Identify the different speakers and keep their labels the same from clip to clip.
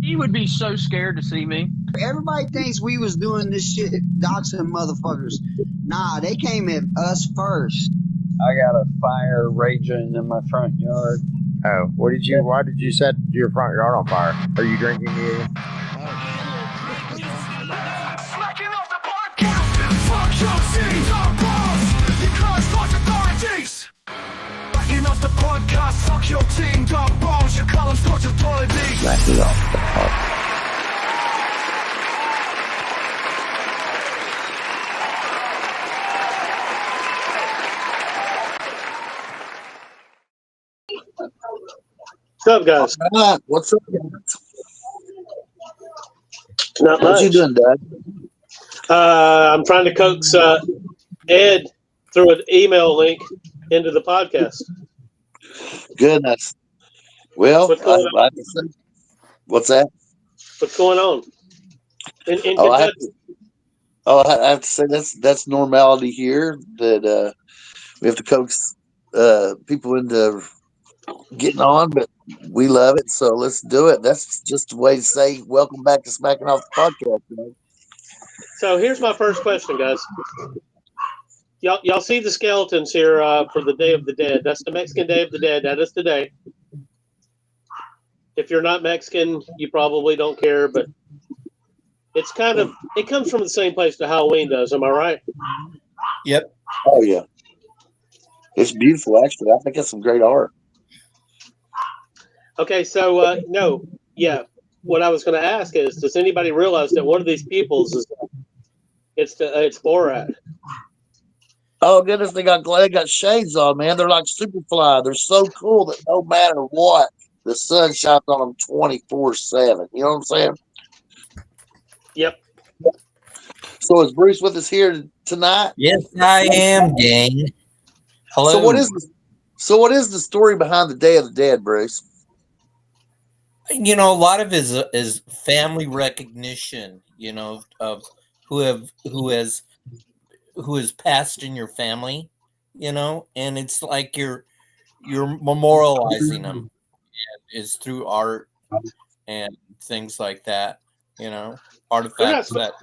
Speaker 1: He would be so scared to see me.
Speaker 2: Everybody thinks we was doing this shit, doxing motherfuckers. Nah, they came at us first.
Speaker 3: I got a fire raging in my front yard.
Speaker 4: Oh, why did you set your front yard on fire? Are you drinking again?
Speaker 5: Smacking off the podcast. Fuck your seeds, our boss. You can't start authorities. Smacking off the podcast. Fuck your team, dog balls. You call them start authorities.
Speaker 4: Smacking off the podcast.
Speaker 6: What's up, guys?
Speaker 7: What's up?
Speaker 6: Not much.
Speaker 7: What you doing, Dad?
Speaker 6: I'm trying to coax Ed through an email link into the podcast.
Speaker 7: Goodness. Well,
Speaker 6: What's going on?
Speaker 7: What's that?
Speaker 6: What's going on? In
Speaker 7: I
Speaker 6: Kentucky.
Speaker 7: have to say that's normality here. That we have to coax people into getting on, but we love it, so let's do it. That's just a way to say welcome back to Smacking Off the Podcast. Man.
Speaker 6: So here's my first question, guys. Y'all see the skeletons here for the Day of the Dead. That's the Mexican Day of the Dead. That is today. If you're not Mexican, you probably don't care, but it comes from the same place that Halloween does. Am I right?
Speaker 8: Yep.
Speaker 7: Oh yeah, it's beautiful. Actually, I think that's some great art.
Speaker 6: Okay, so what I was going to ask is, does anybody realize that one of these peoples is it's Borat?
Speaker 7: Oh goodness, they got shades on, man. They're like Superfly. They're so cool that no matter what, the sun shines on them 24/7. You know what I'm saying?
Speaker 6: Yep.
Speaker 7: So is Bruce with us here tonight?
Speaker 8: Yes, I am, gang. Hello.
Speaker 7: So what is the story behind the Day of the Dead, Bruce?
Speaker 8: You know, a lot of it is family recognition. You know, of who has passed in your family. You know, and it's like you're memorializing them. Is through art and things like that. You know, artifacts that.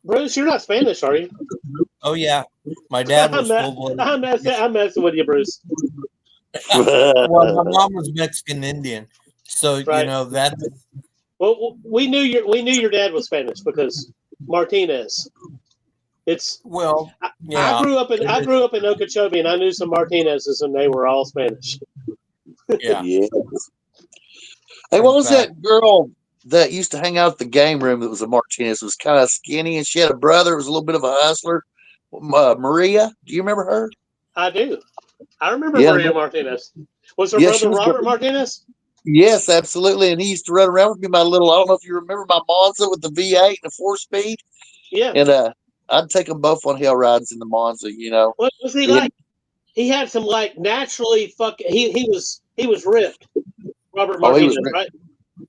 Speaker 6: Bruce, you're not Spanish, are you?
Speaker 8: Oh yeah, my dad was full-blooded.
Speaker 6: I'm messing with you, Bruce.
Speaker 8: Well, my mom was Mexican Indian, so right. You know that.
Speaker 6: Well, we knew your dad was Spanish because Martinez. It's yeah. I grew up in Okeechobee, and I knew some Martinezes, and they were all Spanish.
Speaker 8: Yeah.
Speaker 7: Yes. Hey, what was that girl that used to hang out at the game room that was a Martinez? Was kind of skinny, and she had a brother who was a little bit of a hustler. Maria, do you remember her?
Speaker 6: I do. I remember Maria Martinez. Was her brother Robert Martinez?
Speaker 7: Yes, absolutely. And he used to run around with me, I don't know if you remember my Monza with the V8 and the 4-speed.
Speaker 6: Yeah.
Speaker 7: And I'd take them both on hell rides in the Monza, you know.
Speaker 6: What was he like? He had some naturally he was ripped. Robert Martinez, right?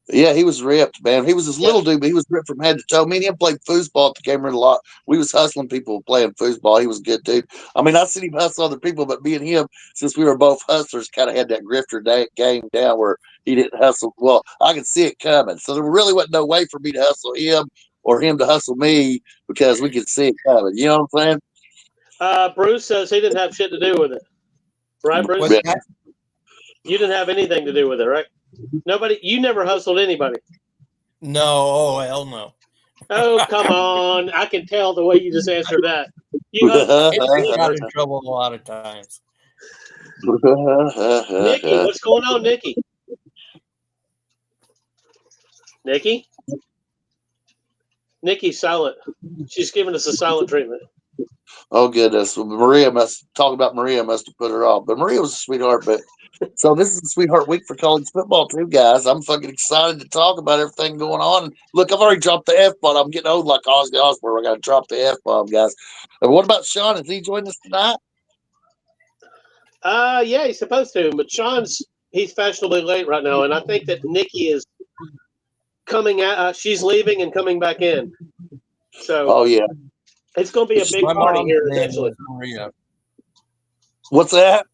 Speaker 7: Yeah, he was ripped, man. He was this little dude, but he was ripped from head to toe. Me and him played foosball at the game room a lot. We was hustling people playing foosball. He was a good dude. I mean, I seen him hustle other people, but me and him, since we were both hustlers, kind of had that grifter game down where he didn't hustle. Well, I could see it coming. So there really wasn't no way for me to hustle him or him to hustle me because we could see it coming. You know what I'm
Speaker 6: saying? Bruce says he didn't have shit to do with it. Right, Bruce? You didn't have anything to do with it, right? You never hustled anybody.
Speaker 8: No, oh hell no.
Speaker 6: Oh, come on. I can tell the way you just answered that. You
Speaker 8: got in trouble a lot of times.
Speaker 6: Nikki, what's going on, Nikki? Nikki? Nikki's silent. She's giving us a silent treatment.
Speaker 7: Oh goodness. Well, Maria must have put her off. But Maria was a sweetheart, but so this is a sweetheart week for college football too, guys. I'm fucking excited to talk about everything going on. Look, I've already dropped the F-bomb. I'm getting old like Ozzy Osbourne. I got to drop the F-bomb, guys. And what about Sean? Is he joining us tonight?
Speaker 6: Yeah, he's supposed to. But he's fashionably late right now, and I think that Nikki is coming out. She's leaving and coming back in. So,
Speaker 7: oh yeah,
Speaker 6: it's going to be a big party here eventually.
Speaker 7: What's that?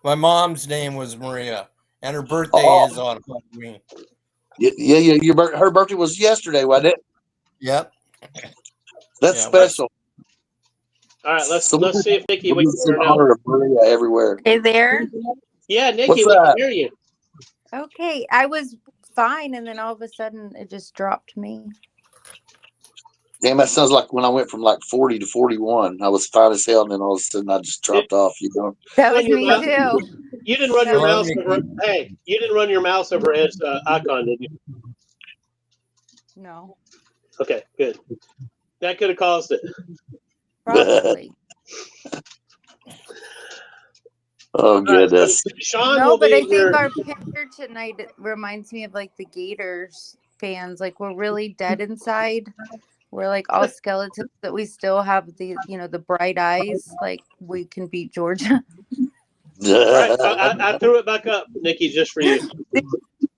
Speaker 8: My mom's name was Maria, and her birthday is on Halloween.
Speaker 7: Her birthday was yesterday, wasn't it?
Speaker 8: Yep.
Speaker 7: That's
Speaker 8: Yeah,
Speaker 7: special.
Speaker 6: All right, let's
Speaker 7: So
Speaker 6: see if Nikki we
Speaker 7: we're
Speaker 6: can hear
Speaker 7: in
Speaker 6: her now.
Speaker 7: honor of Maria everywhere.
Speaker 9: Hey there.
Speaker 6: Yeah, Nikki,
Speaker 7: What's
Speaker 6: we can
Speaker 7: that?
Speaker 6: hear you.
Speaker 9: Okay, I was fine, and then all of a sudden it just dropped me.
Speaker 7: Damn, that sounds like when I went from like 40 to 41. I was fine as hell, and then all of a sudden I just dropped off. You know.
Speaker 9: That
Speaker 6: Run
Speaker 9: was
Speaker 6: your
Speaker 9: me
Speaker 6: mouse.
Speaker 9: too.
Speaker 6: You didn't run your
Speaker 8: Hello,
Speaker 6: mouse over.
Speaker 8: Nikki.
Speaker 6: Hey, you didn't run your mouse over Ed's icon, did you?
Speaker 9: No,
Speaker 6: Okay, good. That could have caused it.
Speaker 9: probably.
Speaker 7: Oh
Speaker 6: All right, so
Speaker 7: goodness.
Speaker 6: Sean
Speaker 9: No,
Speaker 6: will
Speaker 9: but
Speaker 6: be
Speaker 9: I think
Speaker 6: here.
Speaker 9: our picture tonight reminds me of like the Gators fans. Like we're really dead inside. We're like all skeletons, but we still have the the bright eyes. Like we can beat Georgia.
Speaker 6: All right, so I threw it back up, Nikki, just for you.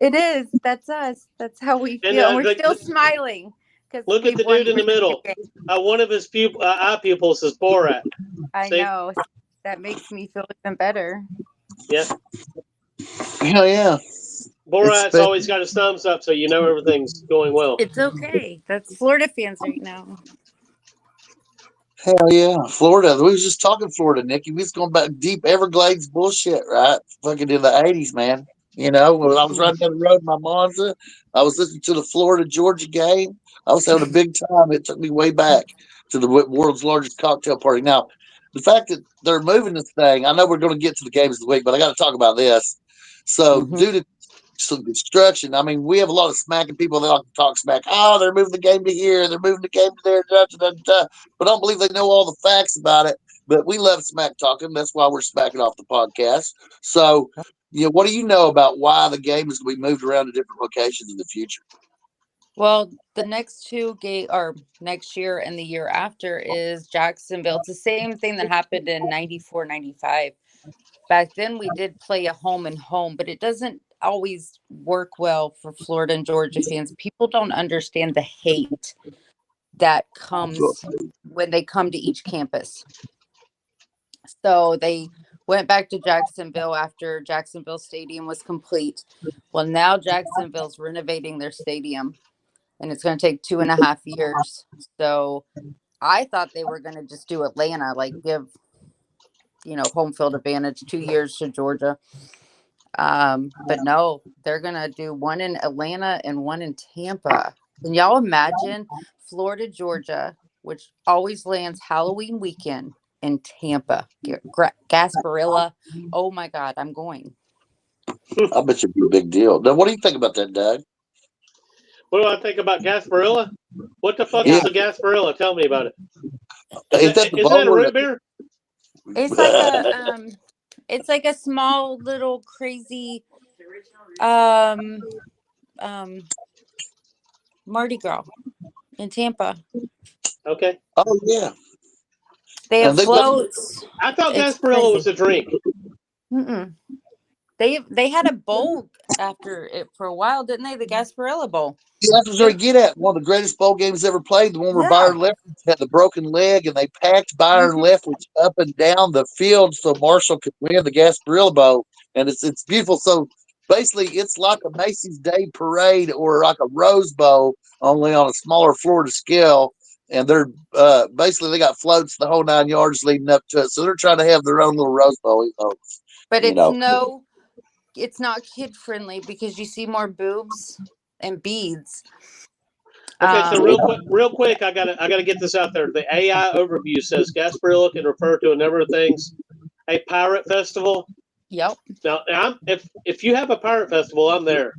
Speaker 9: It is. That's us. That's how we
Speaker 6: And
Speaker 9: feel. And we're still smiling because
Speaker 6: look at the dude in the middle. One of his eye pupils is Borat.
Speaker 9: I
Speaker 6: See?
Speaker 9: know. That makes me feel even better.
Speaker 6: Yeah.
Speaker 7: Yeah.
Speaker 6: Borat's always got his thumbs up, so you know everything's going well.
Speaker 9: It's okay. That's Florida fans right now.
Speaker 7: Hell yeah, Florida. We was just talking Florida, Nikki. We was going back deep Everglades bullshit, right? Fucking in the 80s, man. You know, when I was riding down the road in my Monza, I was listening to the Florida Georgia game. I was having a big time. It took me way back to the world's largest cocktail party. Now, the fact that they're moving this thing, I know we're going to get to the games of the week, but I got to talk about this. So, due to some construction, I mean, we have a lot of smacking people that like to talk smack. Oh, they're moving the game to here, they're moving the game to there, but I don't believe they know all the facts about it. But we love smack talking. That's why we're smacking off the podcast. So, what do you know about why the game is going to be moved around to different locations in the future?
Speaker 9: Well, the next two or next year and the year after is Jacksonville. It's the same thing that happened in 94, 95. Back then we did play a home and home, but it doesn't always work well for Florida and Georgia fans. People don't understand the hate that comes when they come to each campus. So they went back to Jacksonville after Jacksonville Stadium was complete. Well, now Jacksonville's renovating their stadium, and it's going to take 2.5 years. So I thought they were going to just do Atlanta, like give, home field advantage 2 years to Georgia. But no, they're going to do one in Atlanta and one in Tampa. Can y'all imagine Florida, Georgia, which always lands Halloween weekend in Tampa, Gasparilla. Oh my God, I'm going.
Speaker 7: I bet it'd be a big deal. Now, what do you think about that, Doug?
Speaker 6: What do I think about Gasparilla? What the fuck is a Gasparilla? Tell me about it. Isn't that a root beer?
Speaker 9: It's like it's like a small little crazy Mardi Gras in Tampa.
Speaker 6: Okay.
Speaker 7: Oh yeah.
Speaker 9: They have floats.
Speaker 6: I thought Gasparilla was a drink.
Speaker 9: Mm-mm. They had a bowl after it for a while, didn't they? The Gasparilla Bowl.
Speaker 7: Yeah, that's what they get at. One of the greatest bowl games ever played. The one where Byron Leftwich had the broken leg, and they packed Byron Leftwich up and down the field so Marshall could win the Gasparilla Bowl. And it's beautiful. So basically, it's like a Macy's Day Parade or like a Rose Bowl, only on a smaller Florida scale. And they're basically they got floats the whole 9 yards leading up to it. So they're trying to have their own little Rose Bowl.
Speaker 9: But it's not kid friendly because you see more boobs and beads.
Speaker 6: Okay, so real quick, I gotta get this out there. The AI overview says Gasparilla can refer to a number of things. A pirate festival.
Speaker 9: Yep.
Speaker 6: Now, if you have a pirate festival, I'm there.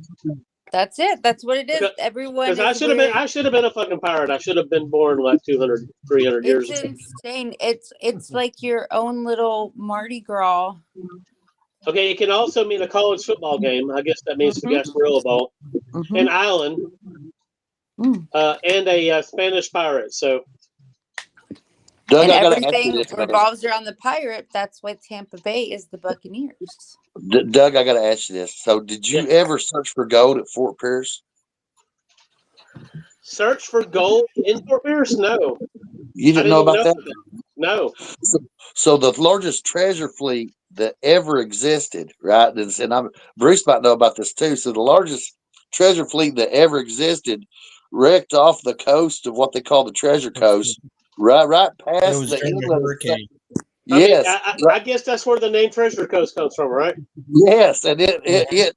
Speaker 9: That's it. That's what it is. Everyone.
Speaker 6: Because I should have been a fucking pirate. I should have been born like 200, 300 years ago.
Speaker 9: It's insane. It's like your own little Mardi Gras.
Speaker 6: Okay, it can also mean a college football game. I guess that means the Gasparilla Bowl, an island, and a Spanish pirate. So,
Speaker 7: Doug,
Speaker 9: and everything revolves around the pirate. That's why Tampa Bay is the Buccaneers.
Speaker 7: Doug, I got to ask you this. So, did you ever search for gold at Fort Pierce?
Speaker 6: Search for gold in Fort Pierce? No.
Speaker 7: You didn't know about that?
Speaker 6: No.
Speaker 7: So the largest treasure fleet that ever existed, right? And Bruce might know about this too. So the largest treasure fleet that ever existed wrecked off the coast of what they call the Treasure Coast, right
Speaker 8: It
Speaker 7: past
Speaker 8: was
Speaker 7: the
Speaker 8: during the
Speaker 7: inlet.
Speaker 8: hurricane.
Speaker 6: I mean,
Speaker 7: Yes,
Speaker 6: I guess that's where the name Treasure Coast comes from, right?
Speaker 7: yes, and it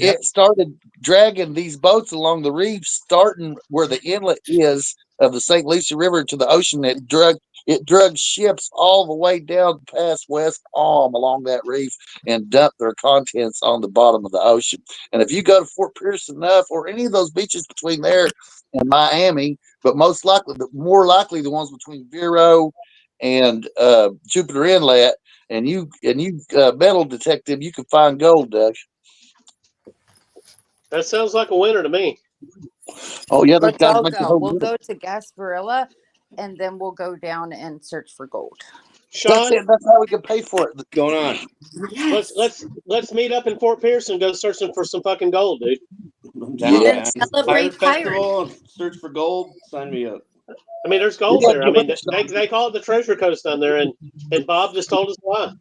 Speaker 8: Yep.
Speaker 7: started dragging these boats along the reef, starting where the inlet is of the St. Lucie River to the ocean. It drug ships all the way down past West Palm along that reef and dumped their contents on the bottom of the ocean. And if you go to Fort Pierce enough, or any of those beaches between there and Miami, but more likely the ones between Vero and Jupiter Inlet, and you metal detect them, you can find gold, Doug.
Speaker 6: That sounds like a winner to me.
Speaker 7: Oh yeah, those
Speaker 9: Let's
Speaker 7: guys
Speaker 9: all
Speaker 7: make the
Speaker 9: go.
Speaker 7: whole
Speaker 9: We'll
Speaker 7: deal.
Speaker 9: go to Gasparilla, and then we'll go down and search for gold.
Speaker 7: That's
Speaker 6: Sean,
Speaker 7: it. That's how we can pay for it.
Speaker 10: Going on.
Speaker 6: let's meet up in Fort Pierce and go searching for some fucking gold, dude.
Speaker 10: I'm down,
Speaker 9: And then
Speaker 10: man.
Speaker 9: celebrate
Speaker 10: Pirate
Speaker 9: pirates.
Speaker 10: Festival, search for gold. Sign me up.
Speaker 6: I mean, there's
Speaker 7: We
Speaker 6: gold
Speaker 7: gotta
Speaker 6: there. I
Speaker 7: give
Speaker 6: mean,
Speaker 7: up, Sean.
Speaker 6: they call it the Treasure Coast down there, and Bob just told us why.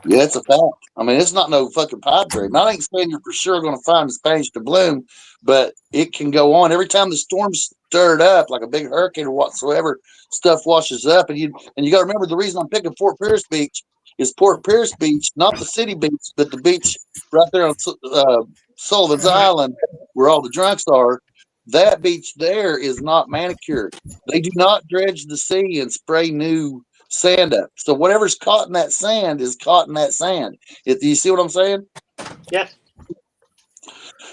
Speaker 7: Yeah, it's a fact. I mean, it's not no fucking pipe dream. I ain't saying you're for sure going to find the Spanish doubloon, but it can go on every time the storm's stirred up, like a big hurricane or whatsoever. Stuff washes up, and you got to remember the reason I'm picking Fort Pierce Beach is Fort Pierce Beach, not the city beach, but the beach right there on Sullivan's Island, where all the drunks are. That beach there is not manicured. They do not dredge the sea and spray new sand up. So whatever's caught in that sand is caught in that sand. Do you see what I'm saying?
Speaker 6: Yeah.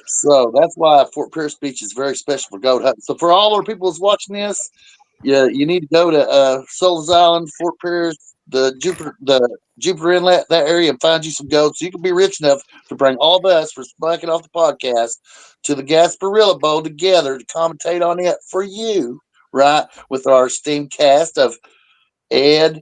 Speaker 7: So that's why Fort Pierce Beach is very special for gold hunting. So for all our people that's watching this, you need to go to Sullivan's Island, Fort Pierce, the Jupiter Inlet, that area, and find you some gold so you can be rich enough to bring all of us for Spunking Off the Podcast to the Gasparilla Bowl together to commentate on it for you, right? With our esteemed cast of Ed,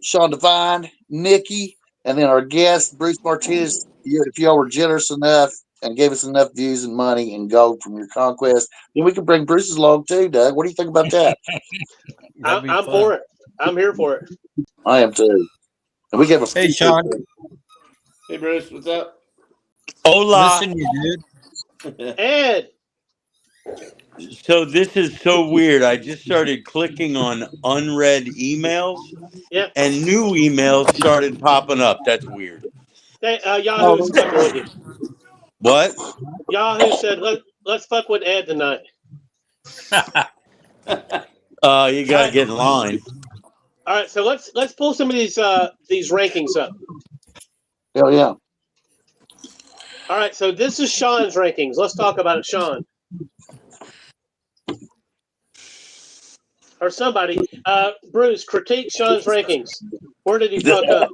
Speaker 7: Sean Devine, Nikki, and then our guest, Bruce Martinez. If y'all were generous enough and gave us enough views and money and gold from your conquest, then we could bring Bruce's along too, Doug. What do you think about that?
Speaker 8: That'd be
Speaker 6: I'm
Speaker 8: fun.
Speaker 6: for it. I'm here for it.
Speaker 7: I am too. And we gave a
Speaker 8: Hey, Sean.
Speaker 10: Hey, Bruce, what's up?
Speaker 3: Hola.
Speaker 8: Listen, you dude.
Speaker 6: Ed,
Speaker 3: So this is so weird. I just started clicking on unread emails,
Speaker 6: yeah,
Speaker 3: and new emails started popping up. That's weird.
Speaker 6: Yahoo's fucking with you.
Speaker 3: What?
Speaker 6: Yahoo said let's fuck with Ed tonight.
Speaker 3: You gotta get in line.
Speaker 6: All right, so let's pull some of these rankings up.
Speaker 7: Hell yeah.
Speaker 6: All right, so this is Sean's rankings. Let's talk about it, Sean. Or somebody. Bruce, critique Sean's rankings. Where did he fuck up?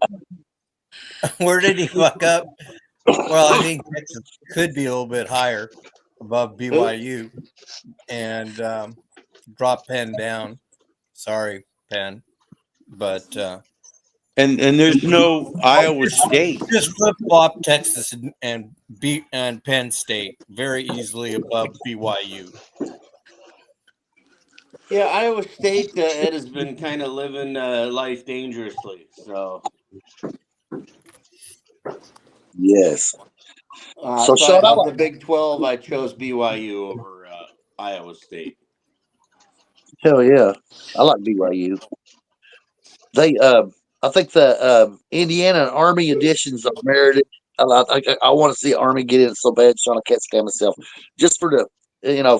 Speaker 8: Where did he fuck up? Well, I think Texas could be a little bit higher above BYU and drop Penn down. Sorry, Penn. But
Speaker 3: And there's no Iowa State.
Speaker 8: just flip flop Texas and Penn State very easily above BYU.
Speaker 10: Yeah, Iowa State, Ed has been kind of living life dangerously. So,
Speaker 7: Yes.
Speaker 10: so out of the Big 12, I chose BYU over Iowa State.
Speaker 7: Hell yeah. I like BYU. I think the Indiana and Army editions are merited. I want to see Army get in so bad, Sean. I can't stand myself. Just for the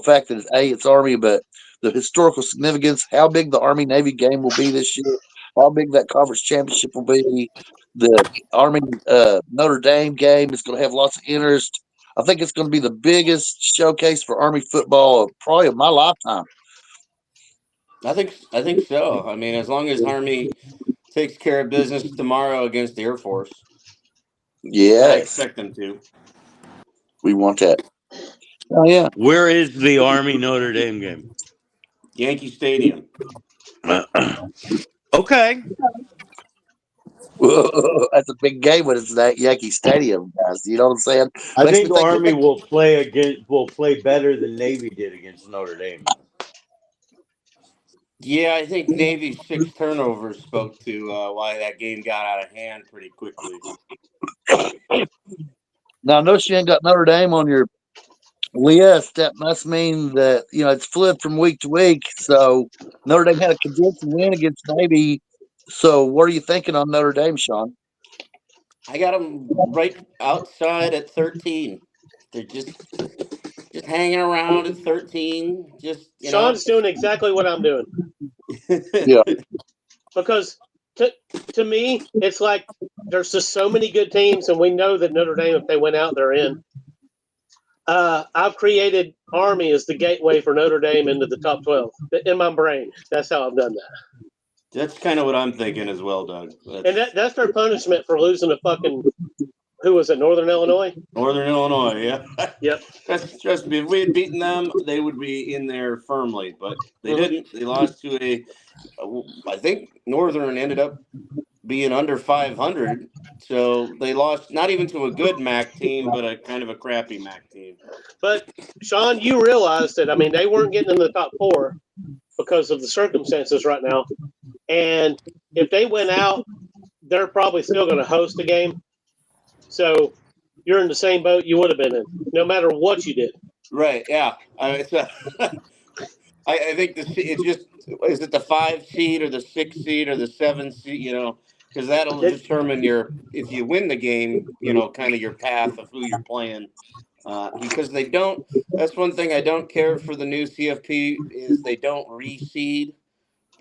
Speaker 7: fact that it's Army, but the historical significance, how big the Army Navy game will be this year, how big that conference championship will be, the Army Notre Dame game is going to have lots of interest. I think it's going to be the biggest showcase for Army football probably of my lifetime.
Speaker 10: I think so. I mean, as long as Army takes care of business tomorrow against the Air Force,
Speaker 7: Yes,
Speaker 10: I expect them to.
Speaker 7: We want that. Oh yeah.
Speaker 3: Where is the Army Notre Dame game?
Speaker 10: Yankee Stadium.
Speaker 3: Okay.
Speaker 7: Whoa, that's a big game when it's that Yankee Stadium, guys. You know what I'm saying?
Speaker 3: I think Army will play better than Navy did against Notre Dame.
Speaker 10: Yeah, I think Navy's 6 turnovers spoke to why that game got out of hand pretty quickly.
Speaker 7: Now I know she ain't got Notre Dame on your list. That must mean that it's flipped from week to week. So Notre Dame had a convincing win against Navy. So what are you thinking on Notre Dame, Sean?
Speaker 10: I got them right outside at 13. They're just hanging around at 13.
Speaker 6: Sean's doing exactly what I'm doing.
Speaker 7: Yeah.
Speaker 6: Because to me, it's like there's just so many good teams, and we know that Notre Dame, if they went out, they're in. I've created Army as the gateway for Notre Dame into the top 12 in my brain. That's how I've done that.
Speaker 10: That's kind of what I'm thinking as well, Doug.
Speaker 6: And that's their punishment for losing to fucking, who was it, Northern Illinois?
Speaker 10: Northern Illinois, yeah.
Speaker 6: Yep.
Speaker 10: Trust me, if we had beaten them, they would be in there firmly, but they didn't. They lost to I think Northern ended up being under 500, so they lost not even to a good MAC team, but a kind of a crappy MAC team.
Speaker 6: But, Sean, you realized that, I mean, they weren't getting in the top 4 because of the circumstances right now. And if they went out, they're probably still going to host a game. So you're in the same boat you would have been in, no matter what you did.
Speaker 10: Right, yeah. I think it's just, is it the 5 seed or the 6 seed or the 7 seed, because that'll determine if you win the game, kind of your path of who you're playing. Because that's one thing I don't care for the new CFP is they don't reseed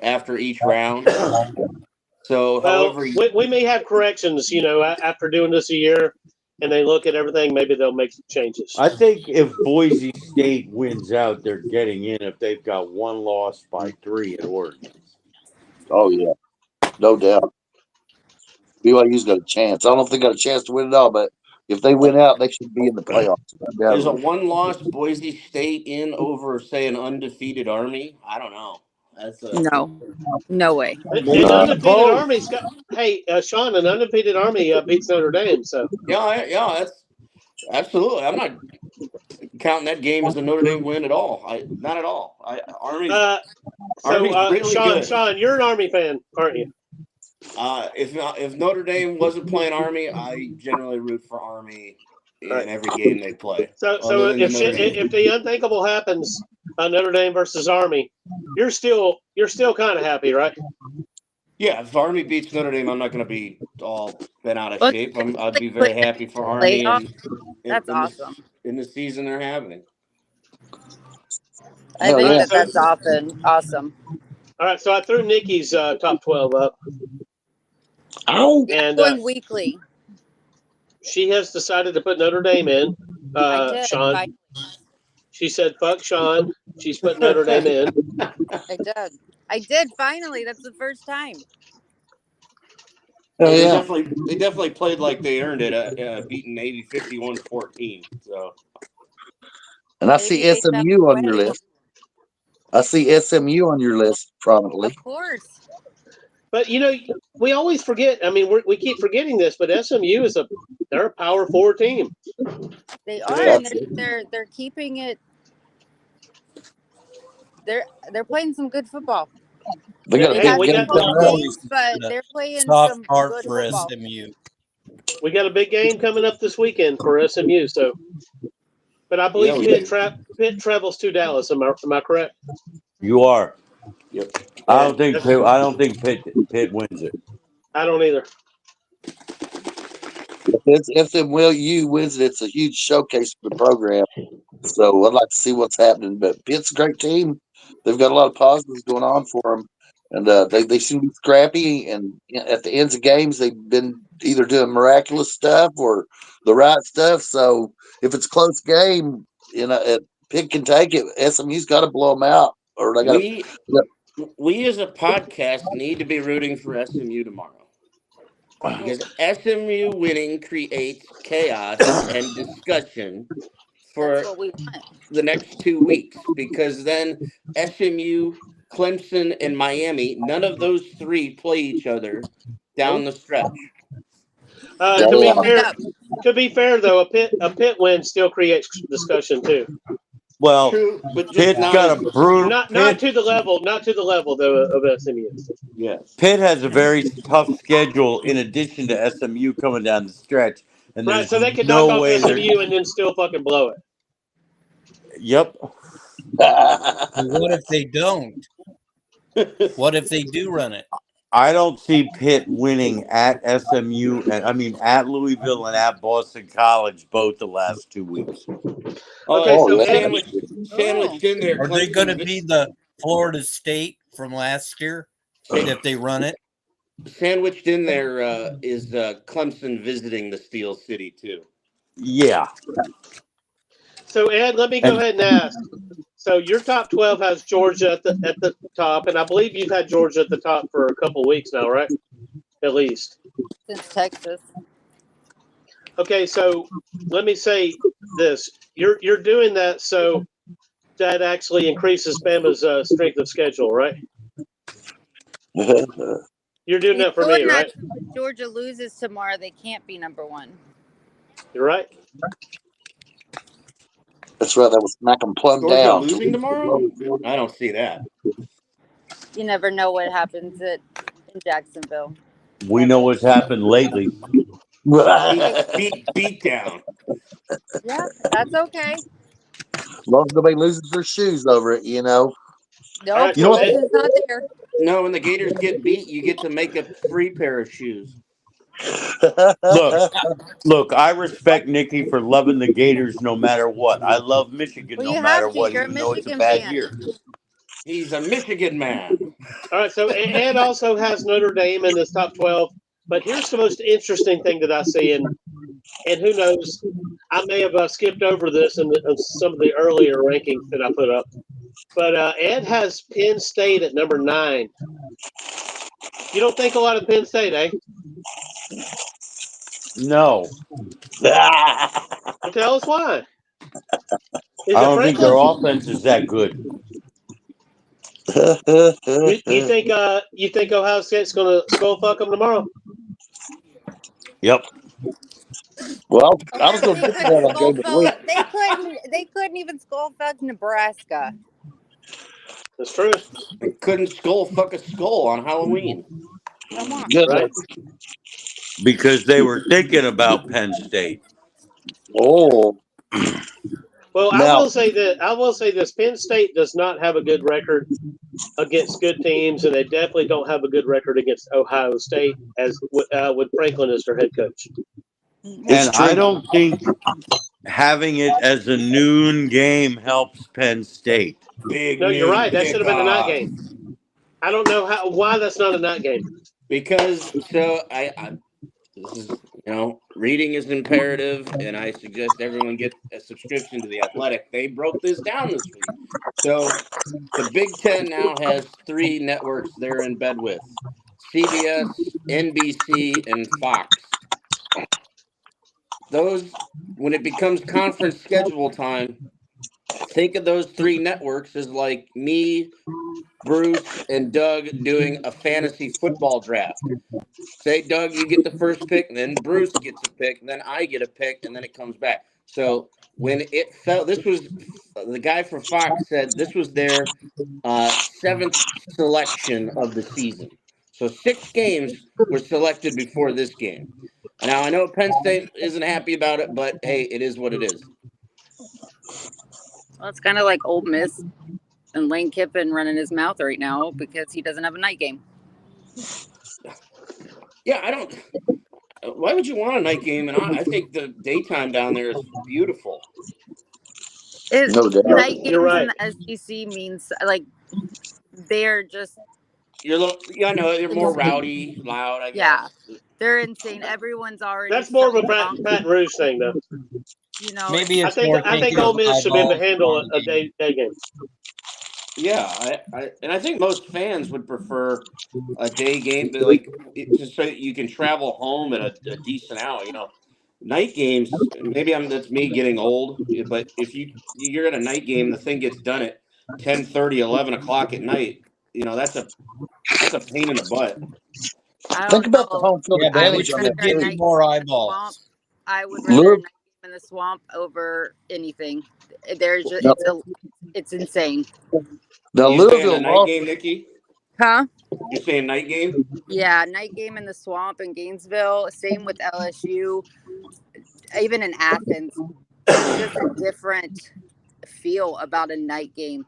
Speaker 10: after each round. So, however,
Speaker 6: we may have corrections, after doing this a year, and they look at everything, maybe they'll make some changes.
Speaker 3: I think if Boise State wins out, they're getting in if they've got one loss by 3 at Oregon.
Speaker 7: Oh, yeah. No doubt. BYU's got a chance. I don't know if they got a chance to win it all, but if they win out, they should be in the playoffs.
Speaker 10: There's a one-loss Boise State in over, say, an undefeated Army. I don't know.
Speaker 9: No way.
Speaker 6: An undefeated Army's got. Hey, Sean, an undefeated Army beats Notre Dame. So
Speaker 10: yeah, that's absolutely. I'm not counting that game as a Notre Dame win at all. Not at all. Army's really good.
Speaker 6: Sean, you're an Army fan, aren't you?
Speaker 10: If Notre Dame wasn't playing Army, I generally root for Army in every game they play.
Speaker 6: So if the unthinkable happens, Notre Dame versus Army, you're still kind of happy, right?
Speaker 10: Yeah, if Army beats Notre Dame, I'm not going to be all bent out of shape. I'd be very happy for Army.
Speaker 9: That's awesome.
Speaker 10: In the season they're having.
Speaker 9: I think that's awesome.
Speaker 6: All right, so I threw Nikki's top 12 up.
Speaker 7: Oh,
Speaker 6: and
Speaker 9: going weekly.
Speaker 6: She has decided to put Notre Dame in. Sean. She said, "Fuck Sean." She's put Notre Dame in.
Speaker 9: I did. Finally, that's the first time.
Speaker 7: Oh,
Speaker 10: They
Speaker 7: yeah.
Speaker 10: definitely played like they earned it, beating Navy 51-14. So.
Speaker 7: And I see SMU on your list. I see SMU on your list prominently.
Speaker 9: Of course.
Speaker 6: But we always forget. I mean, we keep forgetting this, but SMU they're a Power 4 team.
Speaker 9: They are, and they're keeping it. They're playing some good football.
Speaker 7: They got
Speaker 6: a
Speaker 7: big game coming up.
Speaker 9: Games, but they're playing
Speaker 8: soft
Speaker 9: some
Speaker 8: part
Speaker 9: good
Speaker 8: for
Speaker 9: football.
Speaker 8: SMU.
Speaker 6: We got a big game coming up this weekend for SMU. So, but I believe Pitt travels to Dallas. Am I correct?
Speaker 3: You are.
Speaker 10: Yep.
Speaker 3: I don't think Pitt wins it.
Speaker 6: I don't either.
Speaker 7: If SMU wins it, it's a huge showcase for the program. So I'd like to see what's happening. But Pitt's a great team. They've got a lot of positives going on for them. And they seem to be scrappy. And at the ends of games, they've been either doing miraculous stuff or the right stuff. So if it's a close game, Pitt can take it. SMU's got to blow them out. Or they got
Speaker 10: we as a podcast need to be rooting for SMU tomorrow. Because SMU winning creates chaos and discussion for the next 2 weeks. Because then SMU, Clemson, and Miami, none of those 3 play each other down the stretch.
Speaker 6: To be fair, though, a Pitt win still creates discussion too.
Speaker 3: Well,
Speaker 10: True, but
Speaker 3: Pitt's got a brutal.
Speaker 6: Not to the level though of SMU.
Speaker 10: Yes.
Speaker 3: Pitt has a very tough schedule in addition to SMU coming down the stretch. And
Speaker 6: Right,
Speaker 3: there's
Speaker 6: so they could knock
Speaker 3: no
Speaker 6: off
Speaker 3: way they're.
Speaker 6: SMU and then still fucking blow it.
Speaker 3: Yep.
Speaker 8: What if they don't? What if they do run it?
Speaker 3: I don't see Pitt winning at SMU and at Louisville and at Boston College both the last 2 weeks.
Speaker 6: Okay, so Ed,
Speaker 10: sandwiched in there.
Speaker 8: Are they going to
Speaker 10: Clemson
Speaker 8: be the Florida State from last year if they run it?
Speaker 10: Sandwiched in there is Clemson visiting the Steel City too.
Speaker 3: Yeah.
Speaker 6: So Ed, let me go ahead and ask. So your top 12 has Georgia at the top, and I believe you've had Georgia at the top for a couple weeks now, right? At least.
Speaker 9: Since Texas.
Speaker 6: Okay, so let me say this: you're doing that so that actually increases Bama's strength of schedule, right? You're doing that for me, right?
Speaker 9: If Georgia loses tomorrow, they can't be number one.
Speaker 6: You're right.
Speaker 7: That's right. That was smack them plumb
Speaker 10: Georgia
Speaker 7: down.
Speaker 10: losing tomorrow? I don't see that.
Speaker 9: You never know what happens in Jacksonville.
Speaker 3: We know what's happened lately.
Speaker 10: Beat down.
Speaker 9: Yeah, that's okay.
Speaker 7: As long as nobody loses their shoes over it, you know.
Speaker 9: Nope,
Speaker 6: Right,
Speaker 3: You know
Speaker 6: so
Speaker 9: it's not there.
Speaker 10: No, when the Gators get beat, you get to make a free pair of shoes.
Speaker 3: Look, I respect Nikki for loving the Gators no matter what. I love Michigan
Speaker 9: Well,
Speaker 3: no
Speaker 9: you
Speaker 3: matter
Speaker 9: have to.
Speaker 3: what,
Speaker 9: You're a
Speaker 3: even though it's a
Speaker 9: Michigan
Speaker 3: bad
Speaker 9: fan.
Speaker 3: year.
Speaker 10: He's a Michigan man.
Speaker 6: all right, so Ed also has Notre Dame in his top 12. But here's the most interesting thing that I see, and who knows, I may have skipped over this in some of the earlier rankings that I put up. But Ed has Penn State at number 9. You don't think a lot of Penn State, eh?
Speaker 3: No.
Speaker 6: Well, tell us why. Is
Speaker 3: I
Speaker 6: it
Speaker 3: don't think their
Speaker 6: Franklin?
Speaker 3: offense is that good.
Speaker 6: You think Ohio State's going to skull fuck them tomorrow?
Speaker 3: Yep.
Speaker 7: Well, I was
Speaker 9: Okay,
Speaker 7: going to get to that on game of the week.
Speaker 9: They couldn't even skull fuck Nebraska.
Speaker 6: That's true.
Speaker 10: I couldn't skull fuck a skull on Halloween.
Speaker 9: Come on.
Speaker 7: Good.
Speaker 6: Right?
Speaker 3: Because they were thinking about Penn State.
Speaker 7: Oh,
Speaker 6: Well, I
Speaker 7: now
Speaker 6: will say this: Penn State does not have a good record against good teams, and they definitely don't have a good record against Ohio State as with Franklin as their head coach.
Speaker 3: And I don't think having it as a noon game helps Penn State.
Speaker 10: Big
Speaker 6: No, you're
Speaker 10: noon
Speaker 6: right. That should have been a night
Speaker 10: kickoff.
Speaker 6: game. I don't know why that's not a night game.
Speaker 10: Because I this is reading is imperative, and I suggest everyone get a subscription to The Athletic. They broke this down this week. So the Big Ten now has 3 networks they're in bed with: CBS, NBC, and Fox. Those, when it becomes conference schedule time, think of those 3 networks as like me, Bruce, and Doug doing a fantasy football draft. Say, Doug, you get the first pick, and then Bruce gets a pick, and then I get a pick, and then it comes back. So when it fell, this was the guy from Fox said this was their 7th selection of the season. So 6 games were selected before this game. Now I know Penn State isn't happy about it, but hey, it is what it is.
Speaker 9: Well, it's kind of like Ole Miss and Lane Kiffin running his mouth right now because he doesn't have a night game.
Speaker 10: Yeah, I don't. Why would you want a night game? And I think the daytime down there is beautiful.
Speaker 7: No doubt.
Speaker 9: Night games
Speaker 6: You're right.
Speaker 9: in the SEC means like they're just
Speaker 10: You're they're more rowdy, loud. I guess.
Speaker 9: Yeah, they're insane. Everyone's already.
Speaker 6: That's more of a
Speaker 9: drunk.
Speaker 6: Baton Rouge thing, though.
Speaker 9: You know,
Speaker 8: Maybe
Speaker 6: I
Speaker 8: it's
Speaker 6: think
Speaker 8: more
Speaker 6: I think
Speaker 8: thinking
Speaker 6: Ole
Speaker 8: of
Speaker 6: Miss should be able to handle
Speaker 8: eyeballs.
Speaker 6: a day game.
Speaker 10: Yeah, I think most fans would prefer a day game, but like just so that you can travel home at a decent hour. Night games. Maybe that's me getting old, but if you're at a night game, the thing gets done at 10:30, 11 o'clock at night. That's a pain in the butt.
Speaker 7: Think about the home field advantage
Speaker 8: but
Speaker 7: on
Speaker 8: you
Speaker 7: that
Speaker 8: could
Speaker 7: too.
Speaker 8: get more eyeballs.
Speaker 9: I would rather a night game in the swamp over anything. There's just it's insane.
Speaker 7: Now
Speaker 10: You saying
Speaker 7: Louisville
Speaker 10: a night game, Nikki?
Speaker 9: Huh?
Speaker 10: You're saying night game?
Speaker 9: Yeah, night game in the swamp in Gainesville. Same with LSU. even in Athens, it's just a different feel about a night game.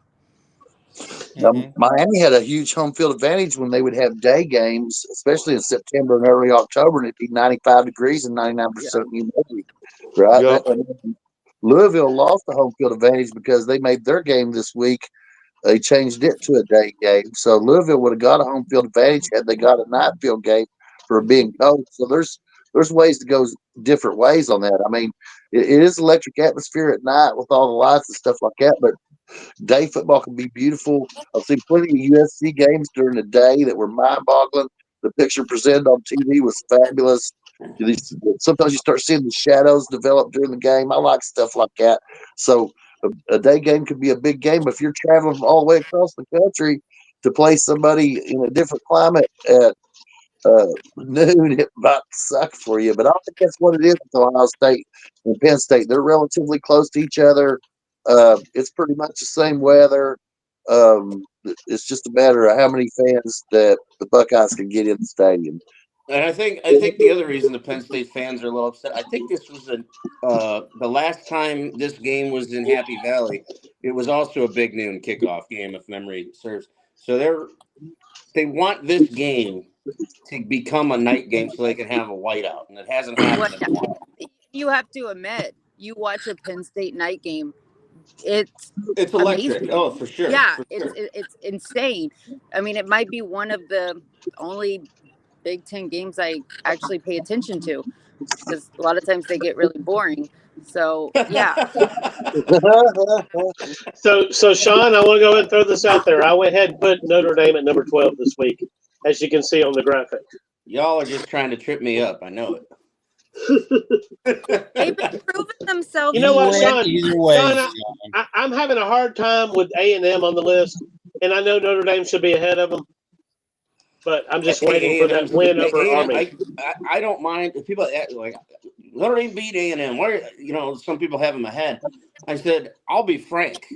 Speaker 7: Miami had a huge home field advantage when they would have day games, especially in September and early October, and it'd be 95 degrees and 99% humidity, right?
Speaker 3: Yep.
Speaker 7: Louisville lost the home field advantage because they made their game this week. They changed it to a day game. So Louisville would have got a home field advantage had they got a night field game for being cold. So there's ways to go different ways on that. I mean, it is electric atmosphere at night with all the lights and stuff like that, but day football can be beautiful. I've seen plenty of USC games during the day that were mind-boggling. The picture presented on TV was fabulous. Sometimes you start seeing the shadows develop during the game. I like stuff like that. So a day game could be a big game. If you're traveling all the way across the country to play somebody in a different climate at noon, it might suck for you. But I don't think that's what it is with Ohio State and Penn State. They're relatively close to each other. It's pretty much the same weather. It's just a matter of how many fans that the Buckeyes can get in the stadium.
Speaker 10: And I think the other reason the Penn State fans are a little upset, I think this was the last time this game was in Happy Valley. It was also a big noon kickoff game, if memory serves. So they want this game to become a night game so they can have a whiteout, and it hasn't happened in a while.
Speaker 9: You have to admit, you watch a Penn State night game, it's
Speaker 10: electric.
Speaker 9: amazing.
Speaker 10: Oh, for sure.
Speaker 9: Yeah,
Speaker 10: for
Speaker 9: it's
Speaker 10: sure.
Speaker 9: it's insane. I mean, it might be one of the only Big Ten games I actually pay attention to, because a lot of times they get really boring. So yeah.
Speaker 6: So Sean, I want to go ahead and throw this out there. I went ahead and put Notre Dame at number 12 this week, as you can see on the graphic.
Speaker 10: Y'all are just trying to trip me up. I know it.
Speaker 9: They've been proving themselves.
Speaker 6: You know what, Sean?
Speaker 8: Either way,
Speaker 6: Sean, I'm having a hard time with A&M on the list, and I know Notre Dame should be ahead of them, but I'm just waiting for that win over Army.
Speaker 10: I don't mind if people like Notre Dame beat A&M. Why, some people have them ahead. I said, I'll be frank.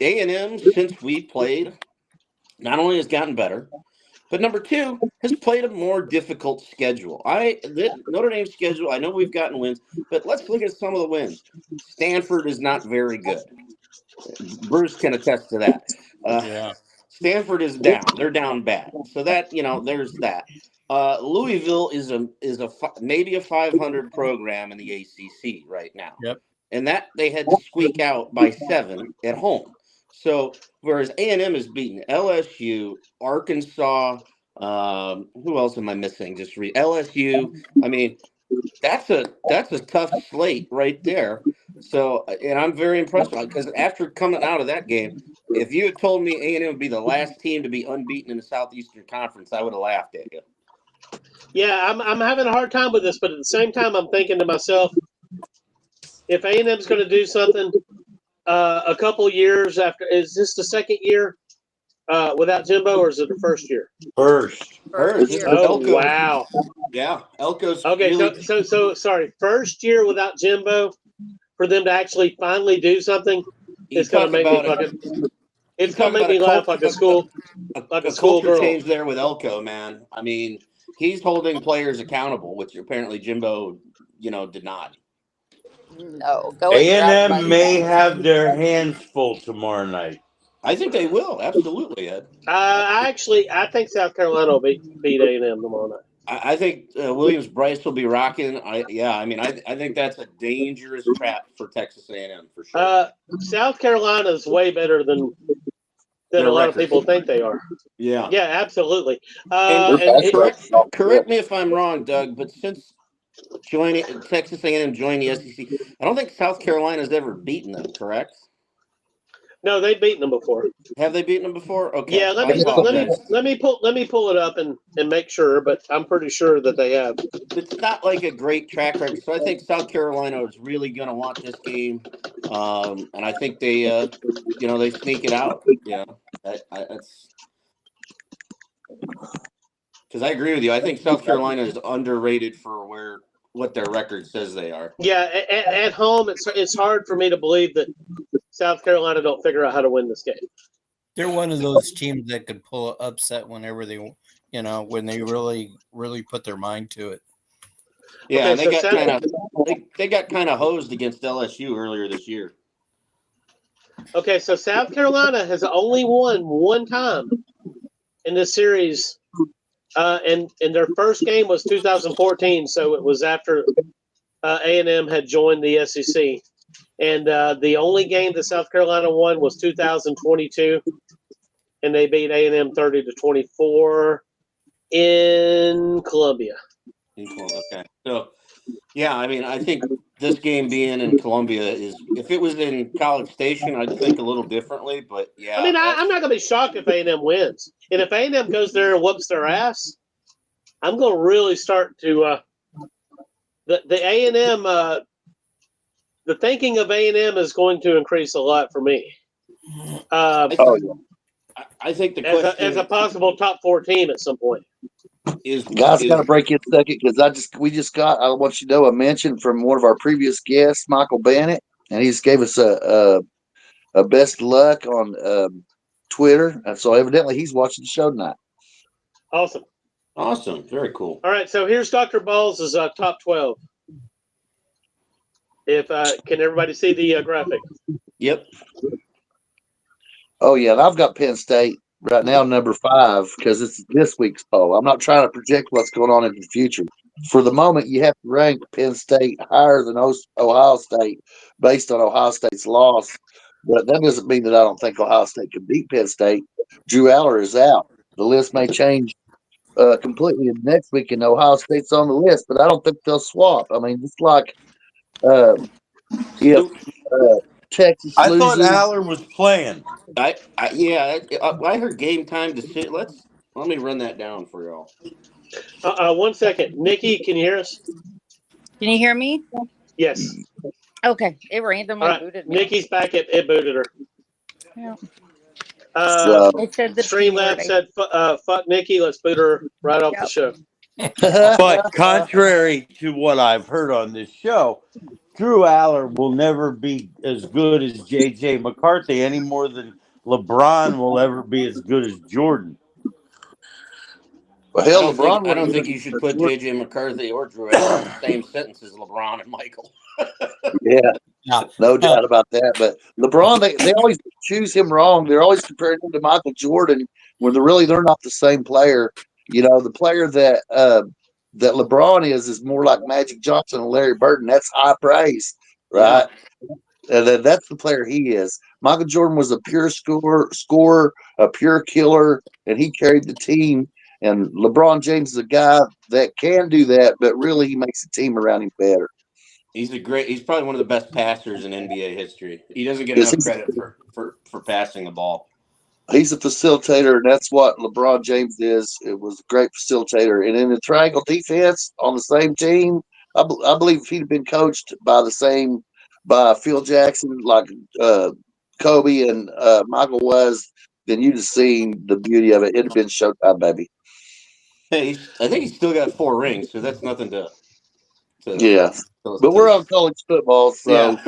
Speaker 10: A&M, since we played, not only has gotten better, but number two, has played a more difficult schedule. Notre Dame's schedule, I know we've gotten wins, but let's look at some of the wins. Stanford is not very good. Bruce can attest to that. Stanford is down. They're down bad. So that, there's that. Louisville is maybe a 500 program in the ACC right now.
Speaker 8: Yep.
Speaker 10: And that they had to squeak out by 7 at home. So whereas A&M is beaten LSU, Arkansas, who else am I missing? Just read LSU. I mean, that's a tough slate right there. So, and I'm very impressed because after coming out of that game, if you had told me A&M would be the last team to be unbeaten in the Southeastern Conference, I would have laughed at you.
Speaker 6: Yeah, I'm having a hard time with this, but at the same time, I'm thinking to myself, if A&M's going to do something a couple years after, is this the second year without Jimbo, or is it the first year?
Speaker 3: First.
Speaker 9: Year.
Speaker 6: Oh,
Speaker 10: Elko.
Speaker 6: wow.
Speaker 10: Yeah, Elko's
Speaker 6: okay.
Speaker 10: Really...
Speaker 6: So sorry. First year without Jimbo, for them to actually finally do something, it's going to make me fucking. It's going to make me laugh like a school girl.
Speaker 10: Change there with Elko, man. I mean, he's holding players accountable, which apparently Jimbo, did not.
Speaker 9: No,
Speaker 3: A&M may have their hands full tomorrow night.
Speaker 10: I think they will. Absolutely, Ed.
Speaker 6: I think South Carolina will beat A&M tomorrow night.
Speaker 10: I think Williams-Brice will be rocking. I think that's a dangerous trap for Texas A&M for sure.
Speaker 6: South Carolina is way better than a lot of people think they are.
Speaker 10: Yeah.
Speaker 6: Yeah, absolutely.
Speaker 10: Correct me if I'm wrong, Doug, but since Texas A&M joined the SEC, I don't think South Carolina's ever beaten them, correct?
Speaker 6: No, they've beaten them before.
Speaker 10: Have they beaten them before? Okay.
Speaker 6: Yeah, let me pull it up and make sure, but I'm pretty sure that they have.
Speaker 10: It's not like a great track record, so I think South Carolina is really going to want this game, and I think they, they sneak it out. Yeah, that's because I agree with you. I think South Carolina is underrated for what their record says they are.
Speaker 6: Yeah, at home, it's hard for me to believe that South Carolina don't figure out how to win this game.
Speaker 8: They're one of those teams that could pull an upset whenever they, when they really, really put their mind to it.
Speaker 10: Yeah,
Speaker 6: Okay,
Speaker 10: and they
Speaker 6: so
Speaker 10: got
Speaker 6: South,
Speaker 10: kind of they got kind of hosed against LSU earlier this year.
Speaker 6: okay, so South Carolina has only won one time in this series, and their first game was 2014, so it was after A&M had joined the SEC. And the only game that South Carolina won was 2022, and they beat A&M 30-24 in Columbia.
Speaker 10: Okay, so yeah, I mean, I think this game being in Columbia is, if it was in College Station, I'd think a little differently. But
Speaker 6: I
Speaker 10: yeah,
Speaker 6: mean, I'm not going to be shocked if A&M wins, and if A&M goes there and whoops their ass, I'm going to really start to the A&M. The thinking of A&M is going to increase a lot for me.
Speaker 10: I think the
Speaker 6: as
Speaker 10: question
Speaker 6: as a possible top 4 team at some point.
Speaker 7: Guys, got to break in a second because we just got. I want you to know a mention from one of our previous guests, Michael Bennett, and he just gave us a best luck on Twitter, and so evidently he's watching the show tonight.
Speaker 10: Awesome, very cool.
Speaker 6: All right, so here's Dr. Balls' top 12. If can everybody see the graphic?
Speaker 10: Yep.
Speaker 7: Oh yeah, and I've got Penn State right now number 5 because it's this week's poll. I'm not trying to project what's going on in the future. For the moment, you have to rank Penn State higher than Ohio State based on Ohio State's loss. But that doesn't mean that I don't think Ohio State can beat Penn State. Drew Aller is out. The list may change completely next week, and Ohio State's on the list, but I don't think they'll swap. I mean, it's like if Texas
Speaker 3: I thought
Speaker 7: loses.
Speaker 3: Aller was playing.
Speaker 10: I heard game time decision. Let me run that down for y'all.
Speaker 6: 1 second, Nikki, can you hear us?
Speaker 9: Can you hear me?
Speaker 6: Yes.
Speaker 9: Okay, it randomly
Speaker 6: All
Speaker 9: booted
Speaker 6: right,
Speaker 9: me.
Speaker 6: Nikki's back. It booted her.
Speaker 9: Yeah.
Speaker 6: It
Speaker 9: said the
Speaker 6: Streamlabs said, "Fuck Nikki, let's boot her right off the show."
Speaker 3: But contrary to what I've heard on this show, Drew Aller will never be as good as J.J. McCarthy any more than LeBron will ever be as good as Jordan.
Speaker 7: Well, hell,
Speaker 10: I don't think you should put J.J. McCarthy or Drew Aller in the same sentence as LeBron and Michael.
Speaker 7: Yeah, no doubt about that. But LeBron, they always choose him wrong. They're always comparing him to Michael Jordan when they're not the same player. You know, the player that that LeBron is more like Magic Johnson and Larry Bird. That's high praise, right? Yeah. And that's the player he is. Michael Jordan was a pure scorer, a pure killer, and he carried the team. And LeBron James is a guy that can do that, but really he makes the team around him better.
Speaker 10: He's probably one of the best passers in NBA history. He doesn't get enough credit for passing the ball.
Speaker 7: He's a facilitator, and that's what LeBron James is. It was a great facilitator. And in the triangle defense on the same team, I believe if he'd been coached by Phil Jackson, like Kobe and Michael was, then you'd have seen the beauty of it. It'd have been Showtime, baby.
Speaker 10: Hey, I think he's still got 4 rings, so that's nothing to
Speaker 7: yeah. But we're on college football, so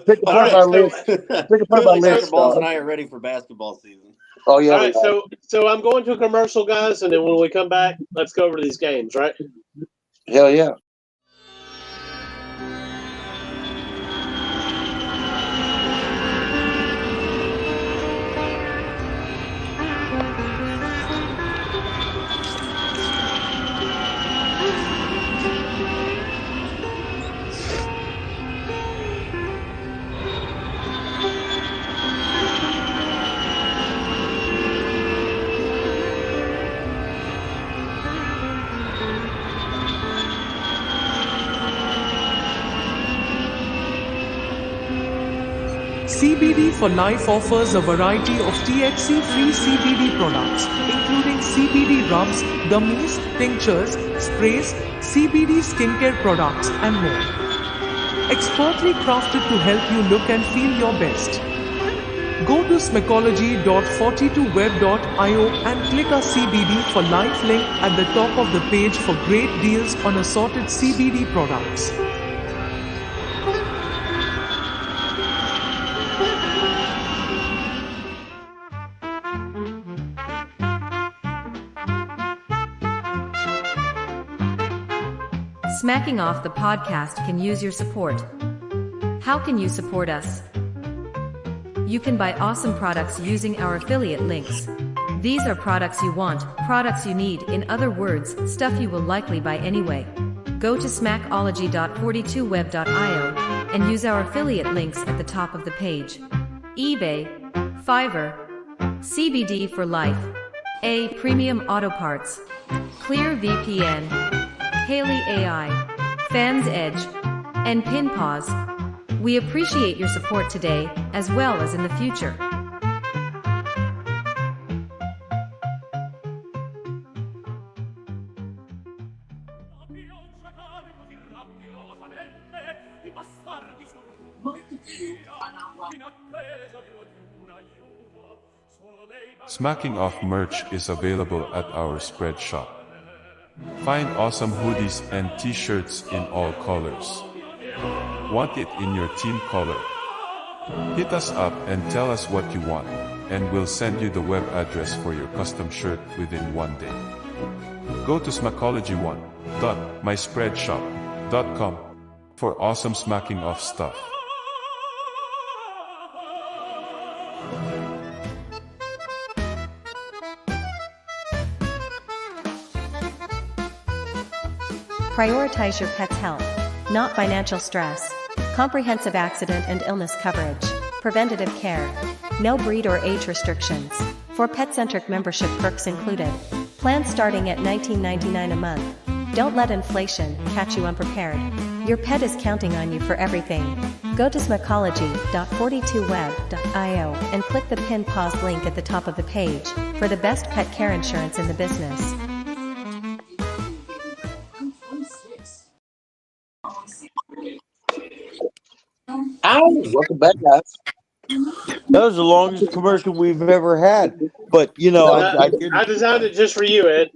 Speaker 7: pick apart my list. Pick apart my list.
Speaker 10: Balls and I are ready for basketball season.
Speaker 7: Oh yeah.
Speaker 6: All right, so I'm going to a commercial, guys, and then when we come back, let's go over these games, right?
Speaker 7: Hell yeah.
Speaker 11: CBD for Life offers a variety of THC-free CBD products, including CBD rubs, gummies, tinctures, sprays, CBD skincare products, and more. Expertly crafted to help you look and feel your best. Go to smecology.42web.io and click a CBD for Life link at the top of the page for great deals on assorted CBD products.
Speaker 12: Smacking Off the podcast can use your support. How can you support us? You can buy awesome products using our affiliate links. These are products you want, products you need, in other words, stuff you will likely buy anyway. Go to smackology.42web.io and use our affiliate links at the top of the page. eBay, Fiverr, CBD for Life, A Premium Auto Parts, Clear VPN, Haley AI, Fans Edge, and Pinpause. We appreciate your support today, as well as in the future.
Speaker 13: Smacking Off merch is available at our spread shop. Find awesome hoodies and t-shirts in all colors. Want it in your team color? Hit us up and tell us what you want, and we'll send you the web address for your custom shirt within 1 day. Go to smackology1.myspreadshop.com for awesome Smacking Off stuff.
Speaker 14: Prioritize your pet's health, not financial stress. Comprehensive accident and illness coverage. Preventative care. No breed or age restrictions. For pet-centric membership perks included. Plans starting at $19.99 a month. Don't let inflation catch you unprepared. Your pet is counting on you for everything. Go to smackology.42web.io and click the pin pause link at the top of the page for the best pet care insurance in the business.
Speaker 7: Welcome back, guys.
Speaker 3: That was the longest commercial we've ever had. But, you know, I
Speaker 6: designed it just for you, Ed.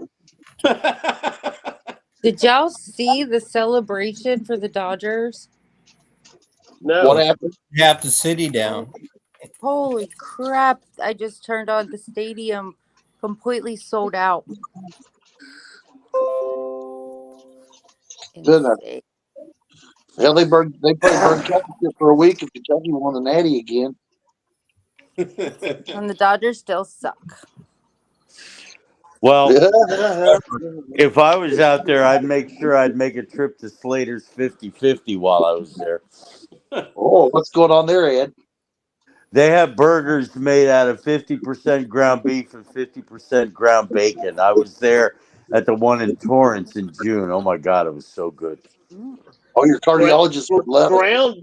Speaker 9: Did y'all see the celebration for the Dodgers?
Speaker 6: No.
Speaker 7: What happened?
Speaker 8: Half the city down.
Speaker 9: Holy crap. I just turned on the stadium completely sold out.
Speaker 7: Goodness. Hell, they played Burn Championship for a week if Kentucky won the Natty again.
Speaker 9: And the Dodgers still suck.
Speaker 3: Well, if I was out there, I'd make sure I'd make a trip to Slater's 50/50 while I was there.
Speaker 7: Oh, what's going on there, Ed?
Speaker 3: They have burgers made out of 50% ground beef and 50% ground bacon. I was there at the one in Torrance in June. Oh my God, it was so good.
Speaker 7: Oh, your cardiologist would love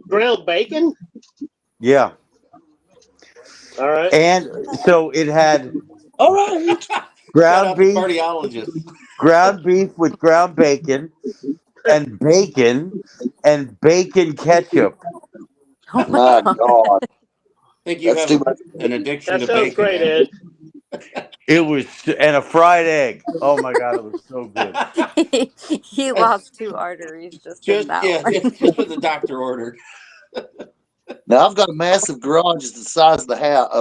Speaker 6: ground bacon?
Speaker 3: Yeah.
Speaker 6: All right.
Speaker 3: And so it had
Speaker 7: all right.
Speaker 3: Ground beef,
Speaker 10: cardiologist.
Speaker 3: Ground beef with ground bacon and bacon ketchup.
Speaker 9: Oh
Speaker 7: my God.
Speaker 10: I think you have an addiction to bacon.
Speaker 6: That sounds great, Ed.
Speaker 3: It was, and a fried egg. Oh my God, it was so good.
Speaker 9: He lost 2 arteries just in that one.
Speaker 10: Just what the doctor ordered.
Speaker 7: Now I've got a massive garage that's the size of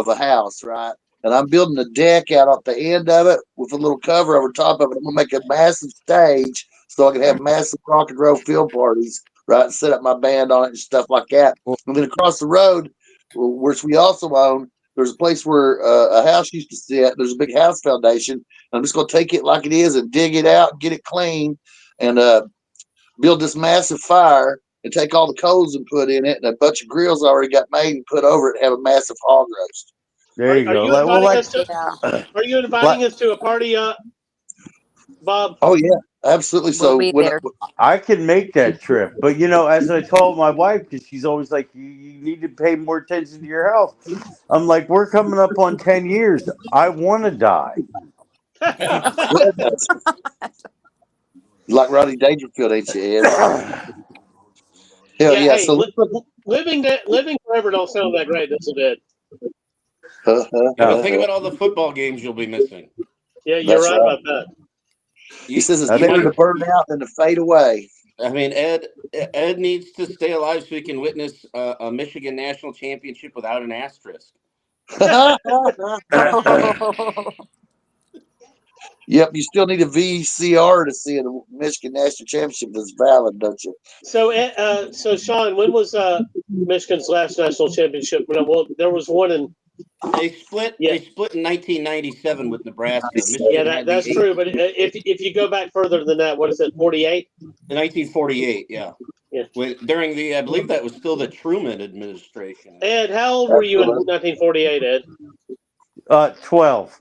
Speaker 7: a house, right? And I'm building a deck out off the end of it with a little cover over top of it. I'm gonna make a massive stage so I can have massive rock and roll field parties, right? And set up my band on it and stuff like that. And then across the road, which we also own, there's a place where a house used to sit. There's a big house foundation. I'm just gonna take it like it is and dig it out, get it clean, and build this massive fire and take all the coals and put in it, and a bunch of grills I already got made and put over it and have a massive hog roast.
Speaker 3: There you go.
Speaker 6: Are you inviting us to a party, Bob?
Speaker 7: Oh yeah, absolutely. So
Speaker 3: I can make that trip, but you know, as I told my wife, because she's always like, you need to pay more attention to your health. I'm like, we're coming up on 10 years. I want to die.
Speaker 7: Like Rodney Dangerfield, ain't you, Ed? Hell yeah.
Speaker 6: Hey,
Speaker 7: So
Speaker 6: living forever don't sound that great, does it, Ed?
Speaker 10: Think about all the football games you'll be missing.
Speaker 6: Yeah, you're right about that.
Speaker 7: He says it's better to burn out than to fade away.
Speaker 10: I mean, Ed needs to stay alive so he can witness a Michigan national championship without an asterisk.
Speaker 7: Yep, you still need a VCR to see a Michigan National Championship that's valid, don't you?
Speaker 6: So Sean, when was Michigan's last national championship? Well, there was one in.
Speaker 10: They split.
Speaker 6: Yeah.
Speaker 10: They split in 1997 with Nebraska. Michigan
Speaker 6: Yeah, that's true. But if you go back further than that, what is it? 48.
Speaker 10: 1948. Yeah.
Speaker 6: Yeah.
Speaker 10: During the, I believe that was still the Truman administration.
Speaker 6: Ed, how old were you in 1948, Ed?
Speaker 3: 12.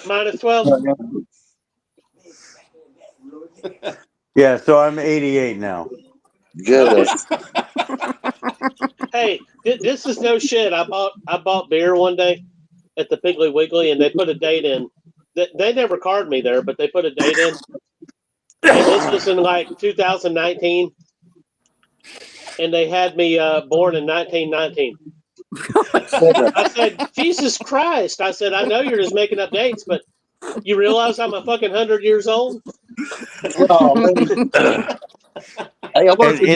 Speaker 6: Minus 12.
Speaker 3: Yeah, so I'm 88 now.
Speaker 7: Goodness.
Speaker 6: Hey, this is no shit. I bought beer one day at the Piggly Wiggly, and they put a date in. They never carded me there, but they put a date in. And this was in like 2019, and they had me born in 1919. I said, Jesus Christ! I said, I know you're just making up dates, but you realize I'm a fucking 100 years old.
Speaker 7: Hey, I want to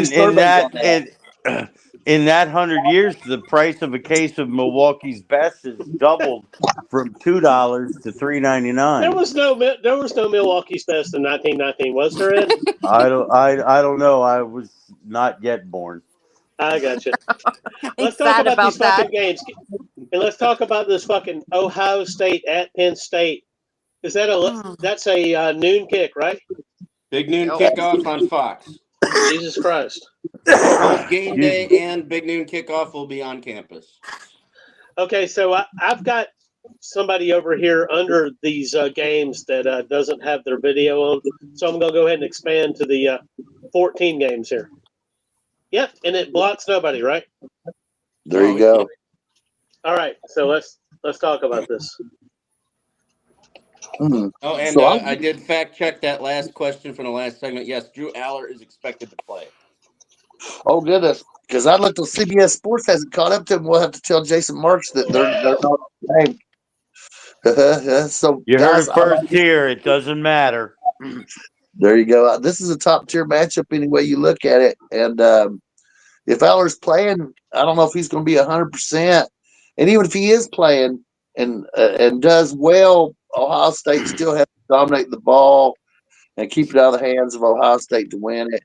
Speaker 3: in that 100 years, the price of a case of Milwaukee's Best has doubled from $2 to $3.99.
Speaker 6: There was no Milwaukee's Best in 1919, was there, Ed?
Speaker 3: I don't know. I was not yet born.
Speaker 6: I got you. Let's talk about these fucking games, and let's talk about this fucking Ohio State at Penn State. Is that that's a noon kick, right?
Speaker 10: Big noon kickoff on Fox.
Speaker 6: Jesus Christ.
Speaker 10: Both game day and big noon kickoff will be on campus.
Speaker 6: Okay, so I've got somebody over here under these games that doesn't have their video on, so I'm going to go ahead and expand to the 14 games here. Yep, and it blocks nobody, right?
Speaker 7: There you go.
Speaker 6: All right, so let's talk about this.
Speaker 10: Oh, and
Speaker 7: So
Speaker 10: I did fact check that last question from the last segment. Yes, Drew Aller is expected to play.
Speaker 7: Oh goodness, because I looked on CBS Sports hasn't caught up to him. We'll have to tell Jason Marks that they're not the same. So
Speaker 3: You
Speaker 7: guys,
Speaker 3: heard it first here. It doesn't matter.
Speaker 7: There you go. This is a top tier matchup any way you look at it. And if Aller's playing, I don't know if he's going to be 100%. And even if he is playing and does well, Ohio State still has to dominate the ball and keep it out of the hands of Ohio State to win it.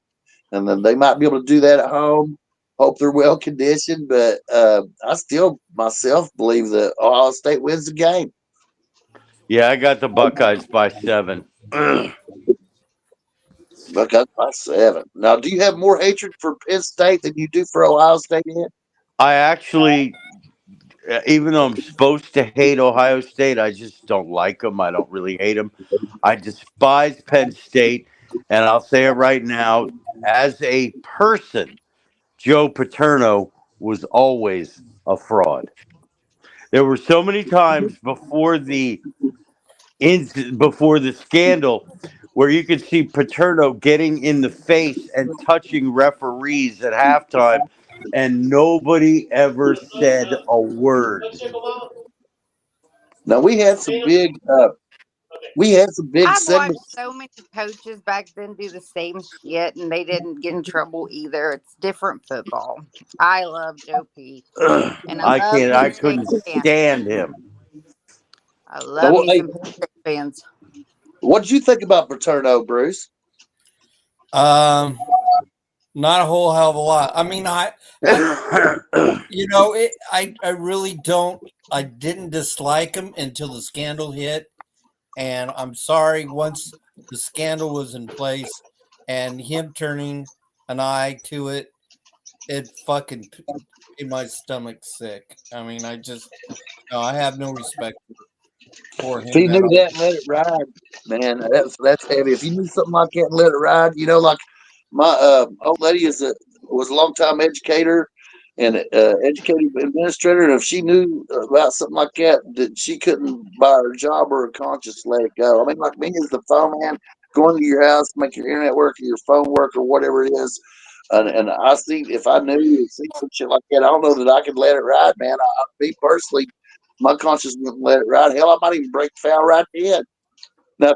Speaker 7: And then they might be able to do that at home. Hope they're well conditioned, but I still myself believe that Ohio State wins the game.
Speaker 3: Yeah, I got the Buckeyes by 7.
Speaker 7: Buckeyes by 7. Now, do you have more hatred for Penn State than you do for Ohio State?
Speaker 3: I actually, even though I'm supposed to hate Ohio State, I just don't like them. I don't really hate them. I despise Penn State, and I'll say it right now. As a person, Joe Paterno was always a fraud. There were so many times before the scandal where you could see Paterno getting in the face and touching referees at halftime, and nobody ever said a word.
Speaker 7: Now we had some big
Speaker 9: I've
Speaker 7: segments.
Speaker 9: watched so many coaches back then do the same shit, and they didn't get in trouble either. It's different football. I love Joe P. And
Speaker 3: I couldn't stand him.
Speaker 9: I love me some Penn State fans.
Speaker 7: What did you think about Paterno, Bruce?
Speaker 8: Not a whole hell of a lot. I mean, I really don't. I didn't dislike him until the scandal hit, and I'm sorry. Once the scandal was in place, and him turning an eye to it, it fucking made my stomach sick. I mean, I have no respect for him.
Speaker 7: If he knew that, let it ride, man. That's heavy. If you knew something like that, and let it ride. Like my old lady was a long-time educator and educated administrator, and if she knew about something like that she couldn't buy her job or her conscience let it go. I mean, like me as the phone man, going to your house, make your internet work or your phone work or whatever it is. And I see, if I knew some shit like that, I don't know that I could let it ride, man. Me personally, my conscience wouldn't let it ride. Hell, I might even break the foul right then. Now,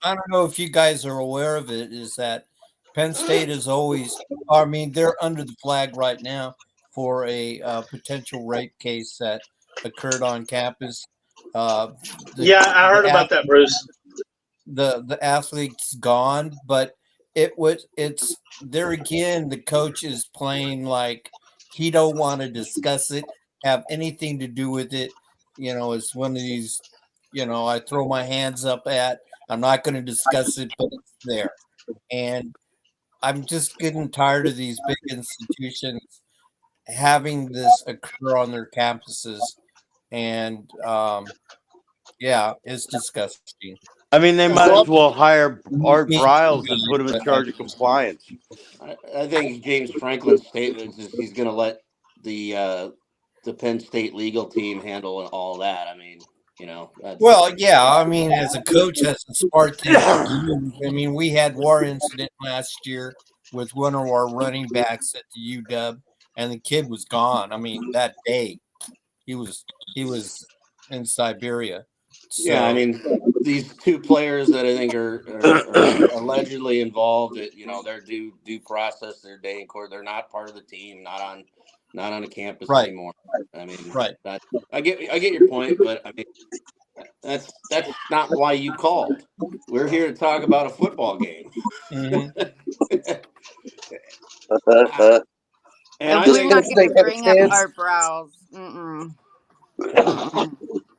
Speaker 8: I don't know if you guys are aware of it, is that Penn State is always, I mean, they're under the flag right now for a potential rape case that occurred on campus.
Speaker 6: Yeah, I heard about that, Bruce.
Speaker 8: The athlete's gone, but it's there again. The coach is playing like he don't want to discuss it, have anything to do with it. It's one of these. I throw my hands up at. I'm not going to discuss it, but it's there, and I'm just getting tired of these big institutions having this occur on their campuses, and yeah, it's disgusting.
Speaker 3: I mean, they might as well hire Art
Speaker 8: Me too,
Speaker 3: Briles and
Speaker 8: guys,
Speaker 3: put him in
Speaker 8: but
Speaker 3: charge of compliance.
Speaker 10: I think James Franklin's statement is he's going to let the Penn State legal team handle all that. I mean,
Speaker 8: well, yeah. I mean, as a coach, that's a smart thing to do. I mean, we had war incident last year with one of our running backs at the UW, and the kid was gone. I mean, that day he was in Siberia. So,
Speaker 10: yeah. I mean, these two players that I think are allegedly involved, their due process, their day in court. They're not part of the team, not on a campus
Speaker 8: Right.
Speaker 10: anymore. I mean,
Speaker 8: right.
Speaker 10: I get your point, but I mean, that's not why you called. We're here to talk about a football game.
Speaker 8: Mm-hmm.
Speaker 10: And I
Speaker 9: we're
Speaker 10: think
Speaker 9: not going to bring up our brows.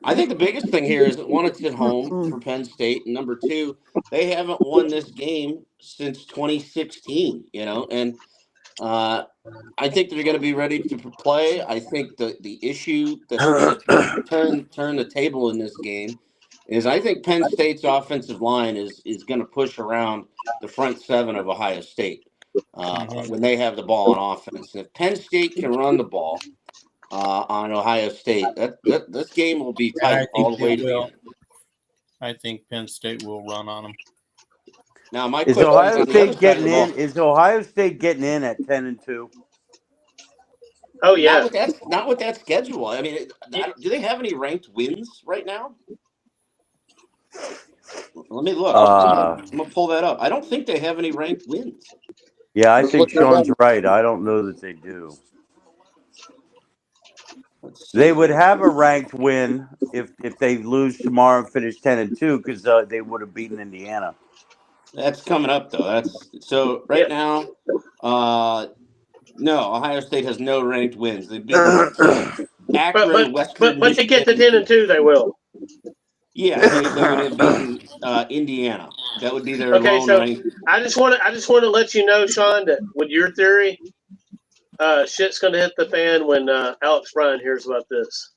Speaker 10: I think the biggest thing here is that one, it's at home for Penn State, and number two, they haven't won this game since 2016. And I think they're going to be ready to play. I think the issue that's going to turn the table in this game is I think Penn State's offensive line is going to push around the front seven of Ohio State when they have the ball on offense. And if Penn State can run the ball on Ohio State, this game will be tight all the way to the end.
Speaker 8: I think Penn State will run on them.
Speaker 10: Now, my
Speaker 3: Is
Speaker 10: question
Speaker 3: Ohio
Speaker 10: on the
Speaker 3: State
Speaker 10: other side of
Speaker 3: getting
Speaker 10: the ball.
Speaker 3: in? Is Ohio State getting in at 10-2?
Speaker 6: Oh yeah.
Speaker 10: Not with that schedule. I mean, do they have any ranked wins right now? Let me look. I'm gonna pull that up. I don't think they have any ranked wins.
Speaker 3: Yeah, I think Sean's right. I don't know that they do. They would have a ranked win if they lose tomorrow and finish 10-2 because they would have beaten Indiana.
Speaker 10: That's coming up though. That's so right now. No, Ohio State has no ranked wins. They've beaten Akron, Western
Speaker 6: but to get to
Speaker 10: Michigan.
Speaker 6: 10-2, they will.
Speaker 10: Yeah, they would have beaten Indiana. That would be their lone ranked.
Speaker 6: I just want to let you know, Sean, that with your theory, shit's going to hit the fan when Alex Bryan hears about this.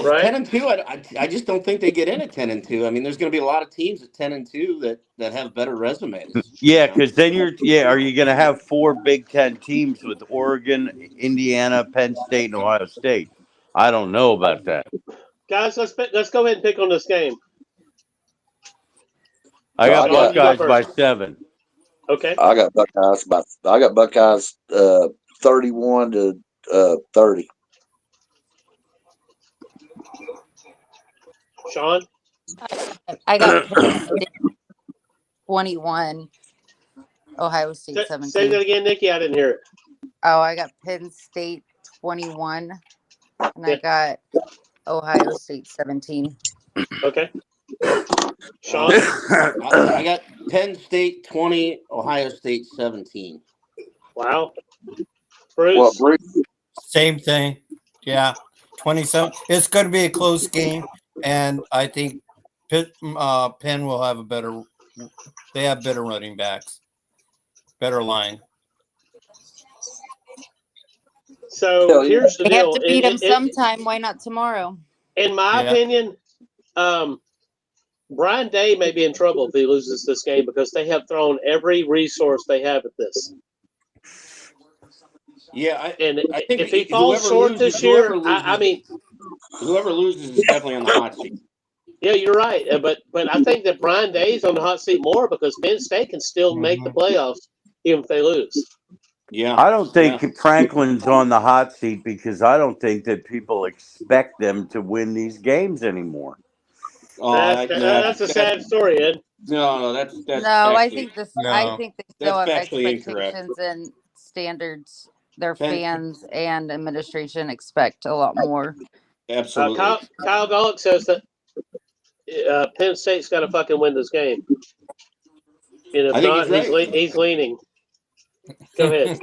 Speaker 6: Right?
Speaker 10: 10-2. I just don't think they get in at 10-2. I mean, there's going to be a lot of teams at 10-2 that have better resumes.
Speaker 3: Yeah, because then are you going to have 4 Big Ten teams with Oregon, Indiana, Penn State, and Ohio State? I don't know about that.
Speaker 6: Guys, let's go ahead and pick on this game.
Speaker 3: I got Buckeyes by 7.
Speaker 6: Okay.
Speaker 7: I got Buckeyes 31-30.
Speaker 6: Sean?
Speaker 9: I got Penn State 21, Ohio State 17.
Speaker 6: Say that again, Nikki. I didn't hear it.
Speaker 9: Oh, I got Penn State 21, and I got Ohio State 17.
Speaker 6: Okay. Sean?
Speaker 10: I got Penn State 20, Ohio State 17.
Speaker 6: Wow. Bruce?
Speaker 8: Same thing. Yeah. 27. It's going to be a close game, and I think Penn will have they have better running backs, better line.
Speaker 6: So here's the
Speaker 9: They
Speaker 6: deal.
Speaker 9: have to beat them sometime. Why not tomorrow?
Speaker 6: In my opinion, Brian Day may be in trouble if he loses this game because they have thrown every resource they have at this.
Speaker 10: Yeah, I think
Speaker 6: if he falls short this year, I mean,
Speaker 10: whoever loses is definitely on the hot seat.
Speaker 6: Yeah, you're right. But I think that Brian Day's on the hot seat more because Penn State can still make the playoffs even if they lose.
Speaker 10: Yeah,
Speaker 3: I don't think Franklin's on the hot seat because I don't think that people expect them to win these games anymore.
Speaker 10: Oh,
Speaker 6: that's a sad story, Ed.
Speaker 10: No, that's
Speaker 9: no. I think they still have
Speaker 10: expectations
Speaker 9: incorrect. And standards. Their fans and administration expect a lot more.
Speaker 10: Absolutely.
Speaker 6: Kyle Golick says that Penn State's got to fucking win this game. And if
Speaker 10: I think
Speaker 6: not,
Speaker 10: he's right.
Speaker 6: he's leaning. Go ahead.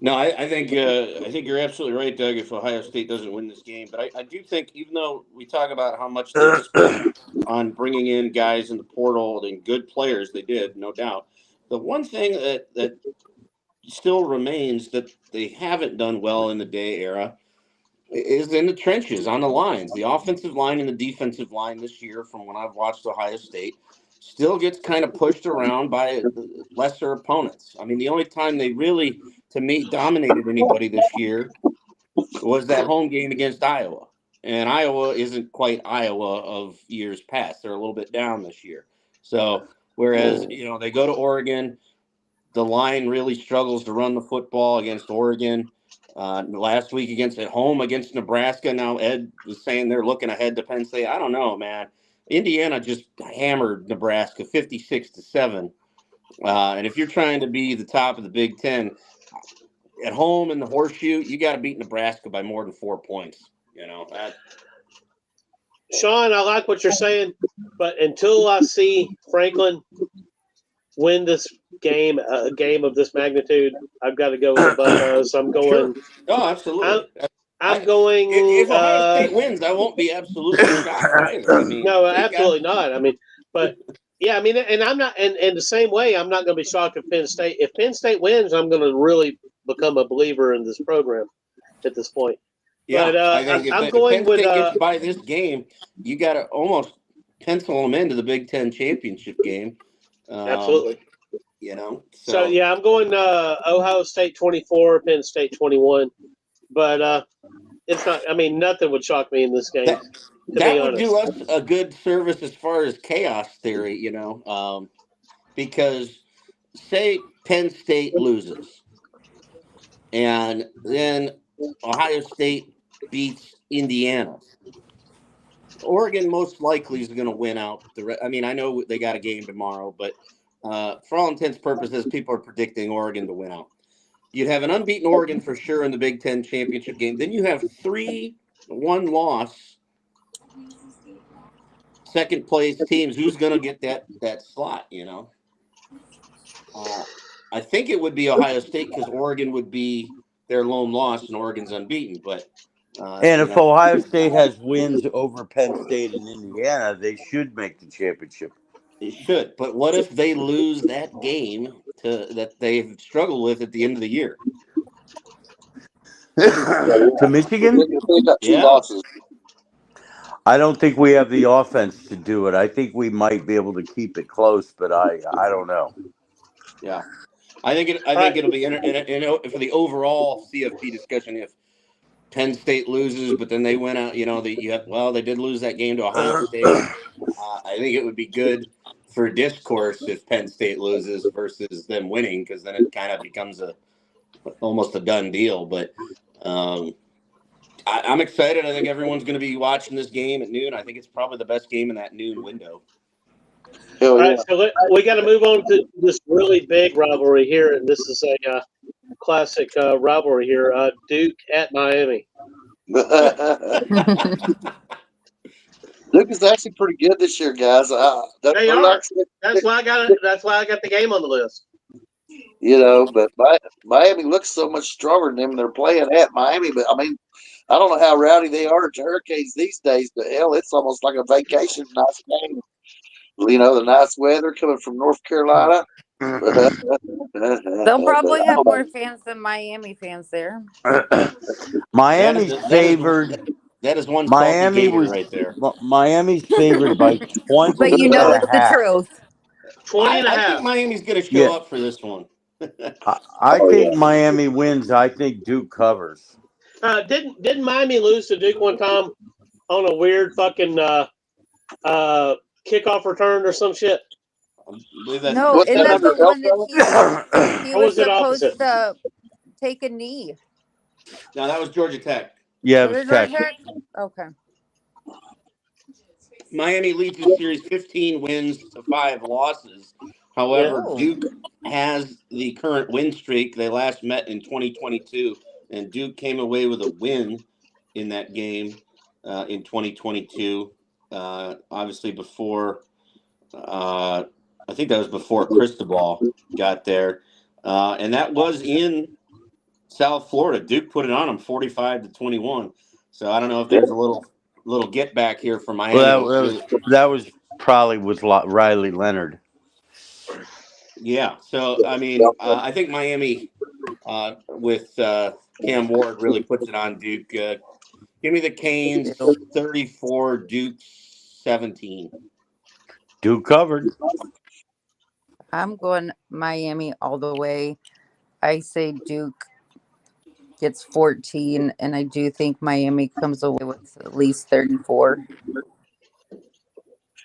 Speaker 10: No, I think you're absolutely right, Doug. If Ohio State doesn't win this game, but I do think, even though we talk about how much they spent on bringing in guys in the portal and good players, they did, no doubt. The one thing that still remains that they haven't done well in the Day era is in the trenches, on the lines. The offensive line and the defensive line this year, from when I've watched Ohio State, still gets kind of pushed around by lesser opponents. I mean, the only time they really, to me, dominated anybody this year was that home game against Iowa. And Iowa isn't quite Iowa of years past. They're a little bit down this year. So, whereas, they go to Oregon, the line really struggles to run the football against Oregon. Last week at home against Nebraska. Now Ed was saying they're looking ahead to Penn State. I don't know, man. Indiana just hammered Nebraska 56-7. And if you're trying to be the top of the Big Ten at home in the horseshoe, you got to beat Nebraska by more than 4 points.
Speaker 6: Sean, I like what you're saying, but until I see Franklin win this game, a game of this magnitude, I've got to go with the Buckeyes. I'm going.
Speaker 10: Sure. Oh, absolutely.
Speaker 6: I'm going.
Speaker 10: If Ohio State wins, I won't be absolutely shocked either.
Speaker 6: No, absolutely not. But yeah, and I'm not. And the same way, I'm not going to be shocked if Penn State. If Penn State wins, I'm going to really become a believer in this program at this point.
Speaker 10: Yeah,
Speaker 6: but,
Speaker 10: I think
Speaker 6: I'm
Speaker 10: if
Speaker 6: going
Speaker 10: Penn
Speaker 6: with.
Speaker 10: State gets by this game, you got to almost pencil them into the Big Ten championship game.
Speaker 6: Absolutely.
Speaker 10: So
Speaker 6: yeah, I'm going Ohio State 24, Penn State 21. But it's not. Nothing would shock me in this game.
Speaker 10: That would do us a good service as far as chaos theory, because say Penn State loses, and then Ohio State beats Indiana. Oregon most likely is going to win out. I know they got a game tomorrow, but for all intents and purposes, people are predicting Oregon to win out. You'd have an unbeaten Oregon for sure in the Big Ten championship game. Then you have 3 one-loss second place teams. Who's going to get that slot? I think it would be Ohio State because Oregon would be their lone loss and Oregon's unbeaten. But
Speaker 3: and if Ohio State has wins over Penn State and Indiana, they should make the championship.
Speaker 10: They should. But what if they lose that game that they've struggled with at the end of the year?
Speaker 3: To Michigan?
Speaker 10: Yeah.
Speaker 3: I don't think we have the offense to do it. I think we might be able to keep it close, but I don't know.
Speaker 10: Yeah, I think it'll be for the overall CFP discussion. If Penn State loses, but then they went out, they did lose that game to Ohio State. I think it would be good for discourse if Penn State loses versus them winning, because then it kind of becomes almost a done deal. But I'm excited. I think everyone's going to be watching this game at noon. I think it's probably the best game in that noon window.
Speaker 6: All right, so we got to move on to this really big rivalry here, and this is a classic rivalry here. Duke at Miami.
Speaker 7: Duke is actually pretty good this year, guys.
Speaker 6: They are. That's why I got it. That's why I got the game on the list.
Speaker 7: But Miami looks so much stronger than them. They're playing at Miami, but I don't know how rowdy they are to Hurricanes these days. But hell, it's almost like a vacation. Nice game. The nice weather coming from North Carolina.
Speaker 9: They'll probably have more fans than Miami fans there.
Speaker 3: Miami's favored.
Speaker 10: That is one
Speaker 3: Miami was
Speaker 10: right there.
Speaker 3: Miami's favored by 20.
Speaker 9: But you know it's the truth.
Speaker 6: 20 and a half.
Speaker 10: I think Miami's going to show up for this one.
Speaker 3: I think Miami wins. I think Duke covers.
Speaker 6: Didn't Miami lose to Duke one time on a weird fucking kickoff return or some shit?
Speaker 9: No, isn't that the one that he was supposed to take a knee?
Speaker 10: No, that was Georgia Tech.
Speaker 3: Yeah, it was Tech.
Speaker 9: Okay.
Speaker 10: Miami leads the series 15 wins to 5 losses. However, Duke has the current win streak. They last met in 2022, and Duke came away with a win in that game in 2022. Obviously, before I think that was before Cristobal got there, and that was in South Florida. Duke put it on them 45-21. So I don't know if there's a little get back here for Miami.
Speaker 3: Well, that was probably with Riley Leonard.
Speaker 10: Yeah. So I mean, I think Miami with Cam Ward really puts it on Duke. Give me the Canes 34, Duke 17.
Speaker 3: Duke covered.
Speaker 9: I'm going Miami all the way. I say Duke gets 14, and I do think Miami comes away with at least 34.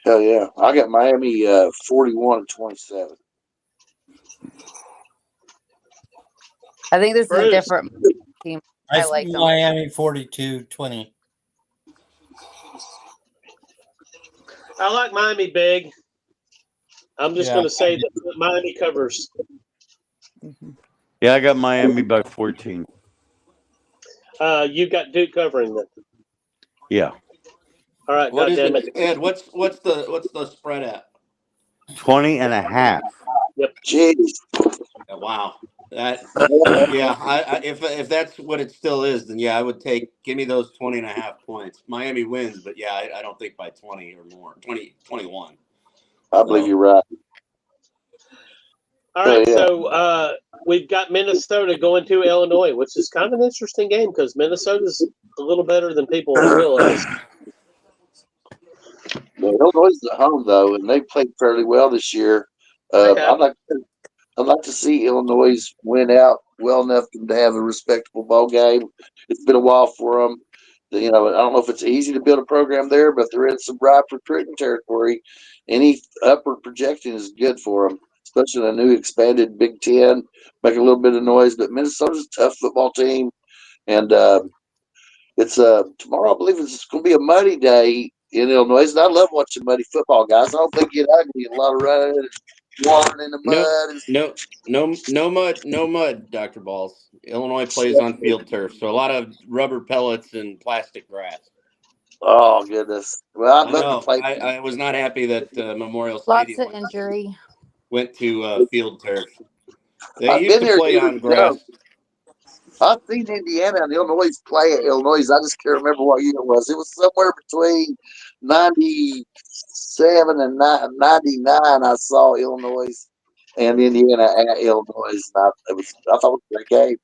Speaker 7: Hell yeah. I got Miami 41-27.
Speaker 9: I think this is a
Speaker 6: Bruce.
Speaker 9: different team.
Speaker 8: I
Speaker 9: like
Speaker 8: see
Speaker 9: them.
Speaker 8: Miami 42-20.
Speaker 6: I like Miami big. I'm just going to say that Miami covers.
Speaker 3: Yeah, I got Miami by 14.
Speaker 6: You've got Duke covering them.
Speaker 3: Yeah.
Speaker 6: All right,
Speaker 10: What is
Speaker 6: goddamn
Speaker 10: it, Ed? What's the spread at?
Speaker 3: 20.5.
Speaker 6: Yep.
Speaker 7: Jeez.
Speaker 10: Wow. That if that's what it still is, then yeah, I would give me those 20.5 points. Miami wins, but yeah, I don't think by 20 or more. 21.
Speaker 7: I believe you're right.
Speaker 6: All right, so we've got Minnesota going to Illinois, which is kind of an interesting game because Minnesota's a little better than people realize.
Speaker 7: Yeah, Illinois is at home though, and they played fairly well this year. I'd like to see Illinois win out well enough to have a respectable ball game. It's been a while for them. I don't know if it's easy to build a program there, but they're in some ripe recruiting territory. Any upward projection is good for them, especially in a new expanded Big Ten, making a little bit of noise. But Minnesota's a tough football team, and it's tomorrow. I believe it's going to be a muddy day in Illinois, and I love watching muddy football, guys. I don't think it ugly. A lot of running and walking in the mud.
Speaker 10: No mud, Dr. Balls. Illinois plays on field turf, so a lot of rubber pellets and plastic grass.
Speaker 7: Oh goodness! Well, I'd love to play.
Speaker 10: I was not happy that Memorial
Speaker 9: Lots
Speaker 10: Stadium
Speaker 9: of injury.
Speaker 10: went to field turf. They
Speaker 7: I've
Speaker 10: used
Speaker 7: been
Speaker 10: to
Speaker 7: there
Speaker 10: play
Speaker 7: years
Speaker 10: on
Speaker 7: ago.
Speaker 10: grass.
Speaker 7: I've seen Indiana and Illinois play at Illinois. I just can't remember what year it was. It was somewhere between 97 and 99. I saw Illinois and Indiana at Illinois. And I thought it was a great game.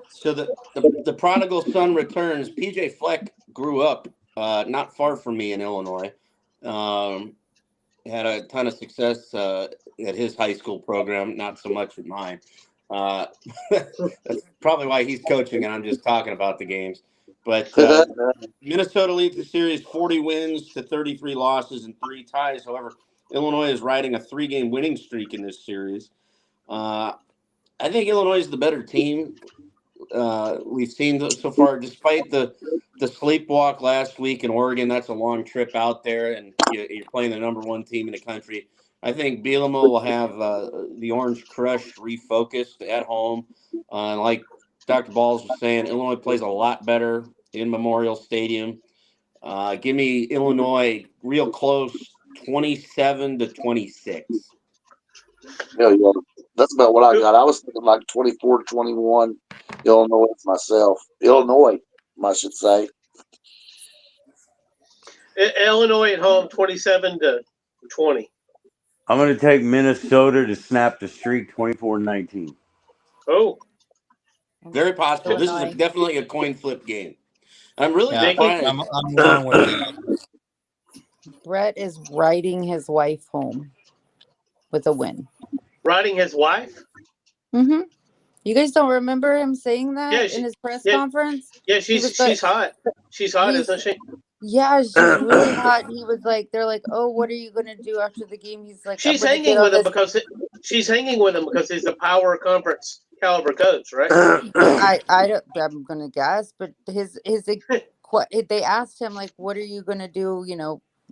Speaker 10: So the prodigal son returns. PJ Fleck grew up not far from me in Illinois. Had a ton of success at his high school program, not so much at mine. That's probably why he's coaching and I'm just talking about the games. But Minnesota leads the series 40 wins to 33 losses and 3 ties. However, Illinois is riding a 3-game winning streak in this series. I think Illinois is the better team. We've seen so far, despite the sleepwalk last week in Oregon. That's a long trip out there, and you're playing the number 1 team in the country. I think Bielema will have the Orange Crush refocused at home. Like Dr. Balls was saying, Illinois plays a lot better in Memorial Stadium. Give me Illinois real close, 27-26.
Speaker 7: Yeah, that's about what I got. I was thinking like 24-21 Illinois myself. Illinois, I should say.
Speaker 6: Illinois at home, 27-20.
Speaker 3: I'm going to take Minnesota to snap the streak 24-19.
Speaker 6: Oh.
Speaker 10: Very possible. This is definitely a coin flip game. I'm really surprised.
Speaker 8: I'm along with that.
Speaker 9: Brett is riding his wife home with a win.
Speaker 6: Riding his wife?
Speaker 9: Mm-hmm. You guys don't remember him saying that in his press conference?
Speaker 6: Yeah, she's hot. She's hot, isn't she?
Speaker 9: Yeah, she's really hot. He was like, they're like, oh, what are you gonna do after the game? He's like,
Speaker 6: she's hanging with him because he's a power conference caliber coach, right?
Speaker 9: I'm gonna guess, but they asked him like, what are you gonna do?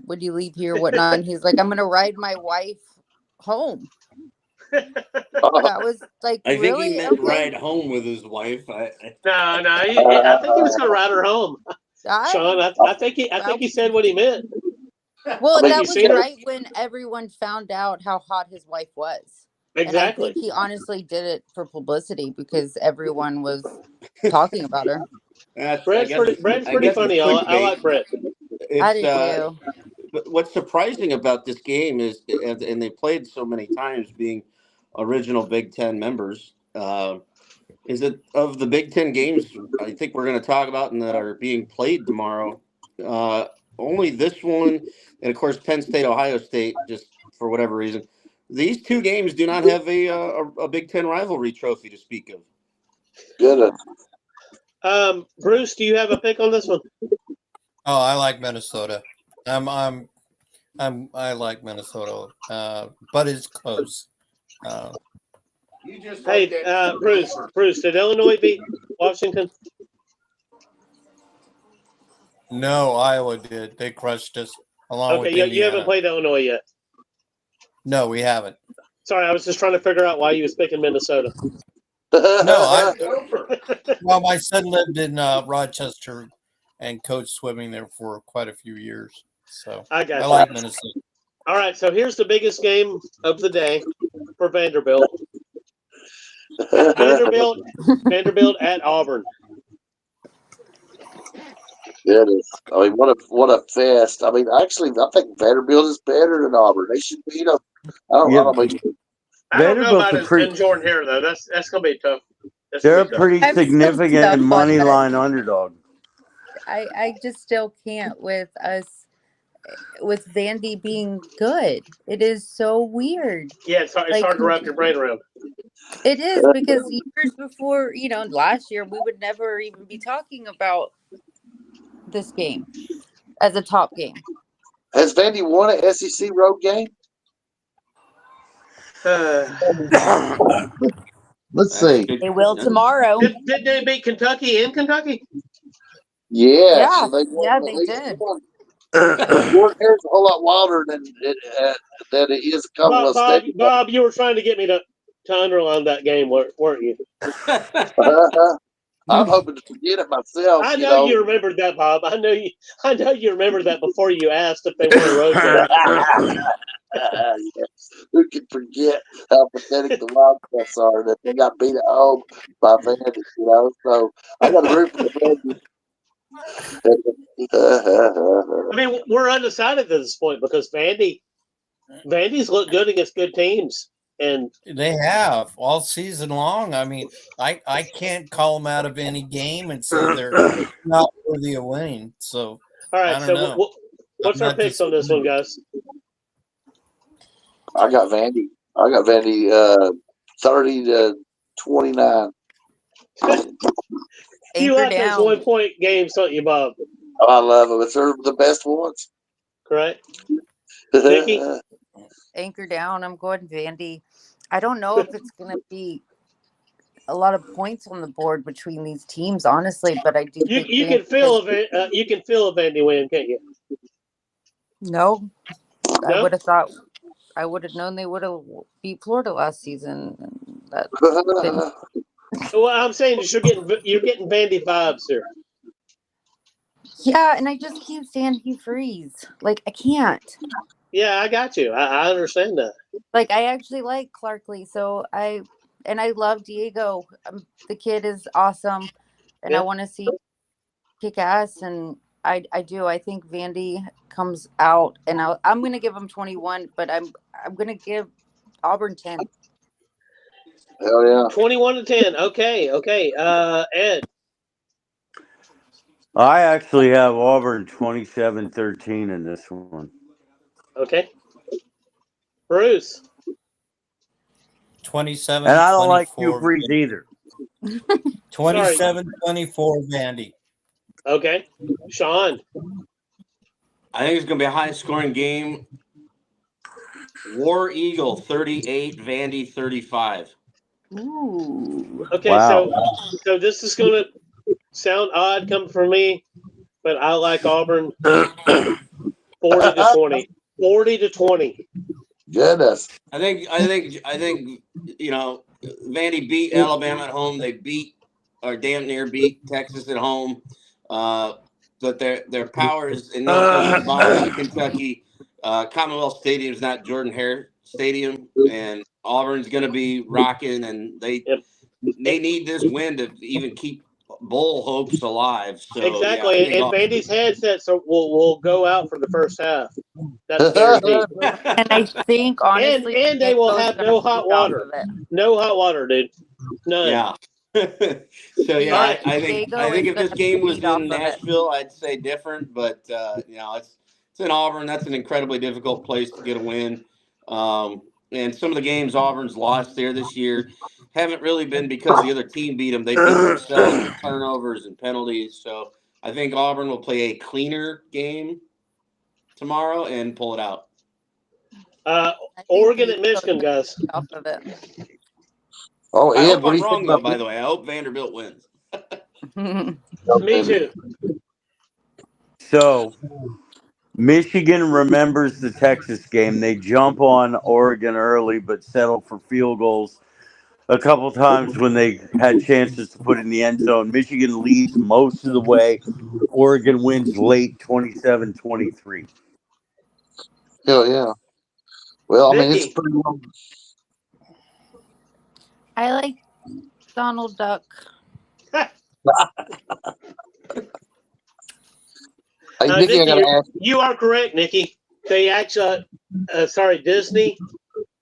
Speaker 9: When you leave here, whatnot? And he's like, I'm gonna ride my wife home. That was like
Speaker 10: I think he
Speaker 9: really
Speaker 10: meant
Speaker 9: okay.
Speaker 10: ride home with his wife.
Speaker 6: No. I think he was going to ride her home. Sean, I think he said what he meant.
Speaker 9: Well,
Speaker 6: Have
Speaker 9: that
Speaker 6: you
Speaker 9: was
Speaker 6: seen her?
Speaker 9: right when everyone found out how hot his wife was.
Speaker 6: Exactly.
Speaker 9: And I think he honestly did it for publicity because everyone was talking about her.
Speaker 6: Brett's pretty funny. I like Brett.
Speaker 9: I do too.
Speaker 10: But what's surprising about this game is, and they played so many times, being original Big Ten members, is that of the Big Ten games I think we're going to talk about and that are being played tomorrow, only this one, and of course Penn State, Ohio State, just for whatever reason, these two games do not have a Big Ten rivalry trophy to speak of.
Speaker 7: Good.
Speaker 6: Bruce, do you have a pick on this one?
Speaker 8: Oh, I like Minnesota. I like Minnesota, but it's close.
Speaker 6: Hey, Bruce, did Illinois beat Washington?
Speaker 8: No, Iowa did. They crushed us along with Indiana.
Speaker 6: You haven't played Illinois yet.
Speaker 8: No, we haven't.
Speaker 6: Sorry, I was just trying to figure out why you was picking Minnesota.
Speaker 8: No, well, my son lived in Rochester and coached swimming there for quite a few years. So
Speaker 6: I got
Speaker 8: I
Speaker 6: you.
Speaker 8: like Minnesota.
Speaker 6: All right, so here's the biggest game of the day for Vanderbilt. Vanderbilt at Auburn.
Speaker 7: It is. I mean, what a fest. I mean, actually, I think Vanderbilt is better than Auburn. They should beat them. I don't
Speaker 6: know about in Jordan here though. That's gonna be tough.
Speaker 3: They're a pretty significant money line underdog.
Speaker 9: I just still can't with Vandy being good. It is so weird.
Speaker 6: Yeah, it's hard to wrap your brain around.
Speaker 9: It is because years before, last year we would never even be talking about this game as a top game.
Speaker 7: Has Vandy won an SEC road game? Let's see.
Speaker 9: They will tomorrow.
Speaker 6: Did they beat Kentucky in Kentucky?
Speaker 7: Yeah,
Speaker 9: Yeah,
Speaker 7: so they
Speaker 9: did.
Speaker 7: Jordan-Hare's a whole lot wilder than it is a couple of states.
Speaker 6: Bob, you were trying to get me to underline that game, weren't you?
Speaker 7: I'm hoping to forget it myself.
Speaker 6: I know you remembered that, Bob. I know you remembered that before you asked if they won a road game.
Speaker 7: Yes. Who can forget how pathetic the Wildcats are that they got beat at home by Vandy, So I got to root for the
Speaker 6: I mean, we're undecided at this point because Vandy's looked good against good teams. And
Speaker 8: they have all season long. I mean, I can't call them out of any game and say they're not worthy of winning. So,
Speaker 6: all right. So, what's our picks on this one, guys?
Speaker 7: I got Vandy. 30-29.
Speaker 6: You like those 1-point games, don't you, Bob?
Speaker 7: Oh, I love them. It's the best ones.
Speaker 6: Correct. Nikki?
Speaker 9: Anchor down. I'm going Vandy. I don't know if it's going to be a lot of points on the board between these teams, honestly, but I do.
Speaker 6: You can feel a Vandy win, can't you?
Speaker 9: No, I would have thought. I would have known they would have beat Florida last season.
Speaker 6: Well, I'm saying you're getting Vandy vibes here.
Speaker 9: Yeah, and I just can't stand Hugh Freeze. Like, I can't.
Speaker 6: Yeah, I got you. I understand that.
Speaker 9: Like, I actually like Clarkley, so I love Diego. The kid is awesome, and I want to see kick ass, and I do. I think Vandy comes out, and I'm going to give them 21, but I'm going to give Auburn 10.
Speaker 7: Hell yeah.
Speaker 6: 21-10. Okay. Ed.
Speaker 3: I actually have Auburn 27-13 in this one.
Speaker 6: Okay. Bruce.
Speaker 8: 27.
Speaker 3: And I don't like Hugh Freeze either.
Speaker 8: 27-24 Vandy.
Speaker 6: Okay. Sean.
Speaker 10: I think it's going to be a high-scoring game. War Eagle 38, Vandy 35.
Speaker 9: Ooh.
Speaker 6: Okay, wow. So this is going to sound odd coming from me, but I like Auburn 40-20. 40-20.
Speaker 7: Goodness.
Speaker 10: I think Vandy beat Alabama at home. They beat or damn near beat Texas at home. But their power is in no place to Boston and Kentucky. Commonwealth Stadium is not Jordan Hare Stadium, and Auburn's going to be rocking, and they need this win to even keep bowl hopes alive. So
Speaker 6: exactly,
Speaker 10: yeah,
Speaker 6: and Vandy's headset will go out for the first half. That's guaranteed.
Speaker 9: And I think honestly,
Speaker 6: and they will have no hot water. No hot water, dude. None.
Speaker 10: Yeah. So yeah, I think if this game was in Nashville, I'd say different. But it's in Auburn. That's an incredibly difficult place to get a win. And some of the games Auburn's lost there this year haven't really been because the other team beat them. They beat themselves with turnovers and penalties. So I think Auburn will play a cleaner game tomorrow and pull it out.
Speaker 6: Oregon at Michigan, guys.
Speaker 9: Off of it.
Speaker 7: Oh,
Speaker 10: I
Speaker 7: Ed,
Speaker 10: hope
Speaker 7: what do
Speaker 10: I'm
Speaker 7: you
Speaker 10: wrong,
Speaker 7: think
Speaker 10: though,
Speaker 7: about
Speaker 10: by the way. I hope Vanderbilt wins.
Speaker 6: Me too.
Speaker 3: So Michigan remembers the Texas game. They jump on Oregon early, but settle for field goals a couple times when they had chances to put in the end zone. Michigan leads most of the way. Oregon wins late 27-23.
Speaker 7: Hell yeah. Well, I mean, it's
Speaker 6: Vicky.
Speaker 7: pretty long.
Speaker 9: I like Donald Duck.
Speaker 7: Hey, Nikki,
Speaker 6: Nikki,
Speaker 7: I gotta ask.
Speaker 6: you are correct, Nikki. They actually, Disney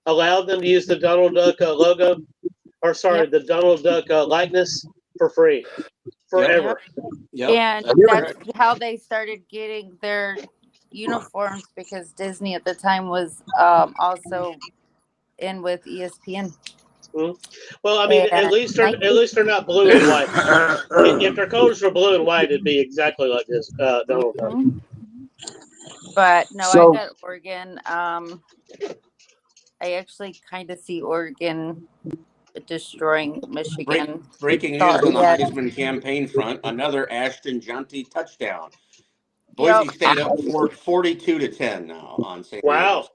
Speaker 6: allowed them to use the Donald Duck logo, or the Donald Duck likeness for free, forever.
Speaker 10: Yep.
Speaker 9: And that's how they started getting their uniforms, because Disney at the time was also in with ESPN.
Speaker 6: Mm-hmm. Well, I mean, at least they're not blue and white. If their colors were blue and white, it'd be exactly like this Donald Duck.
Speaker 9: But no, I got Oregon. I actually kind of see Oregon destroying Michigan.
Speaker 10: Breaking news on the Heisman campaign front: another Ashton Junty touchdown. Boise State up 42-10 now on St.
Speaker 6: Wow.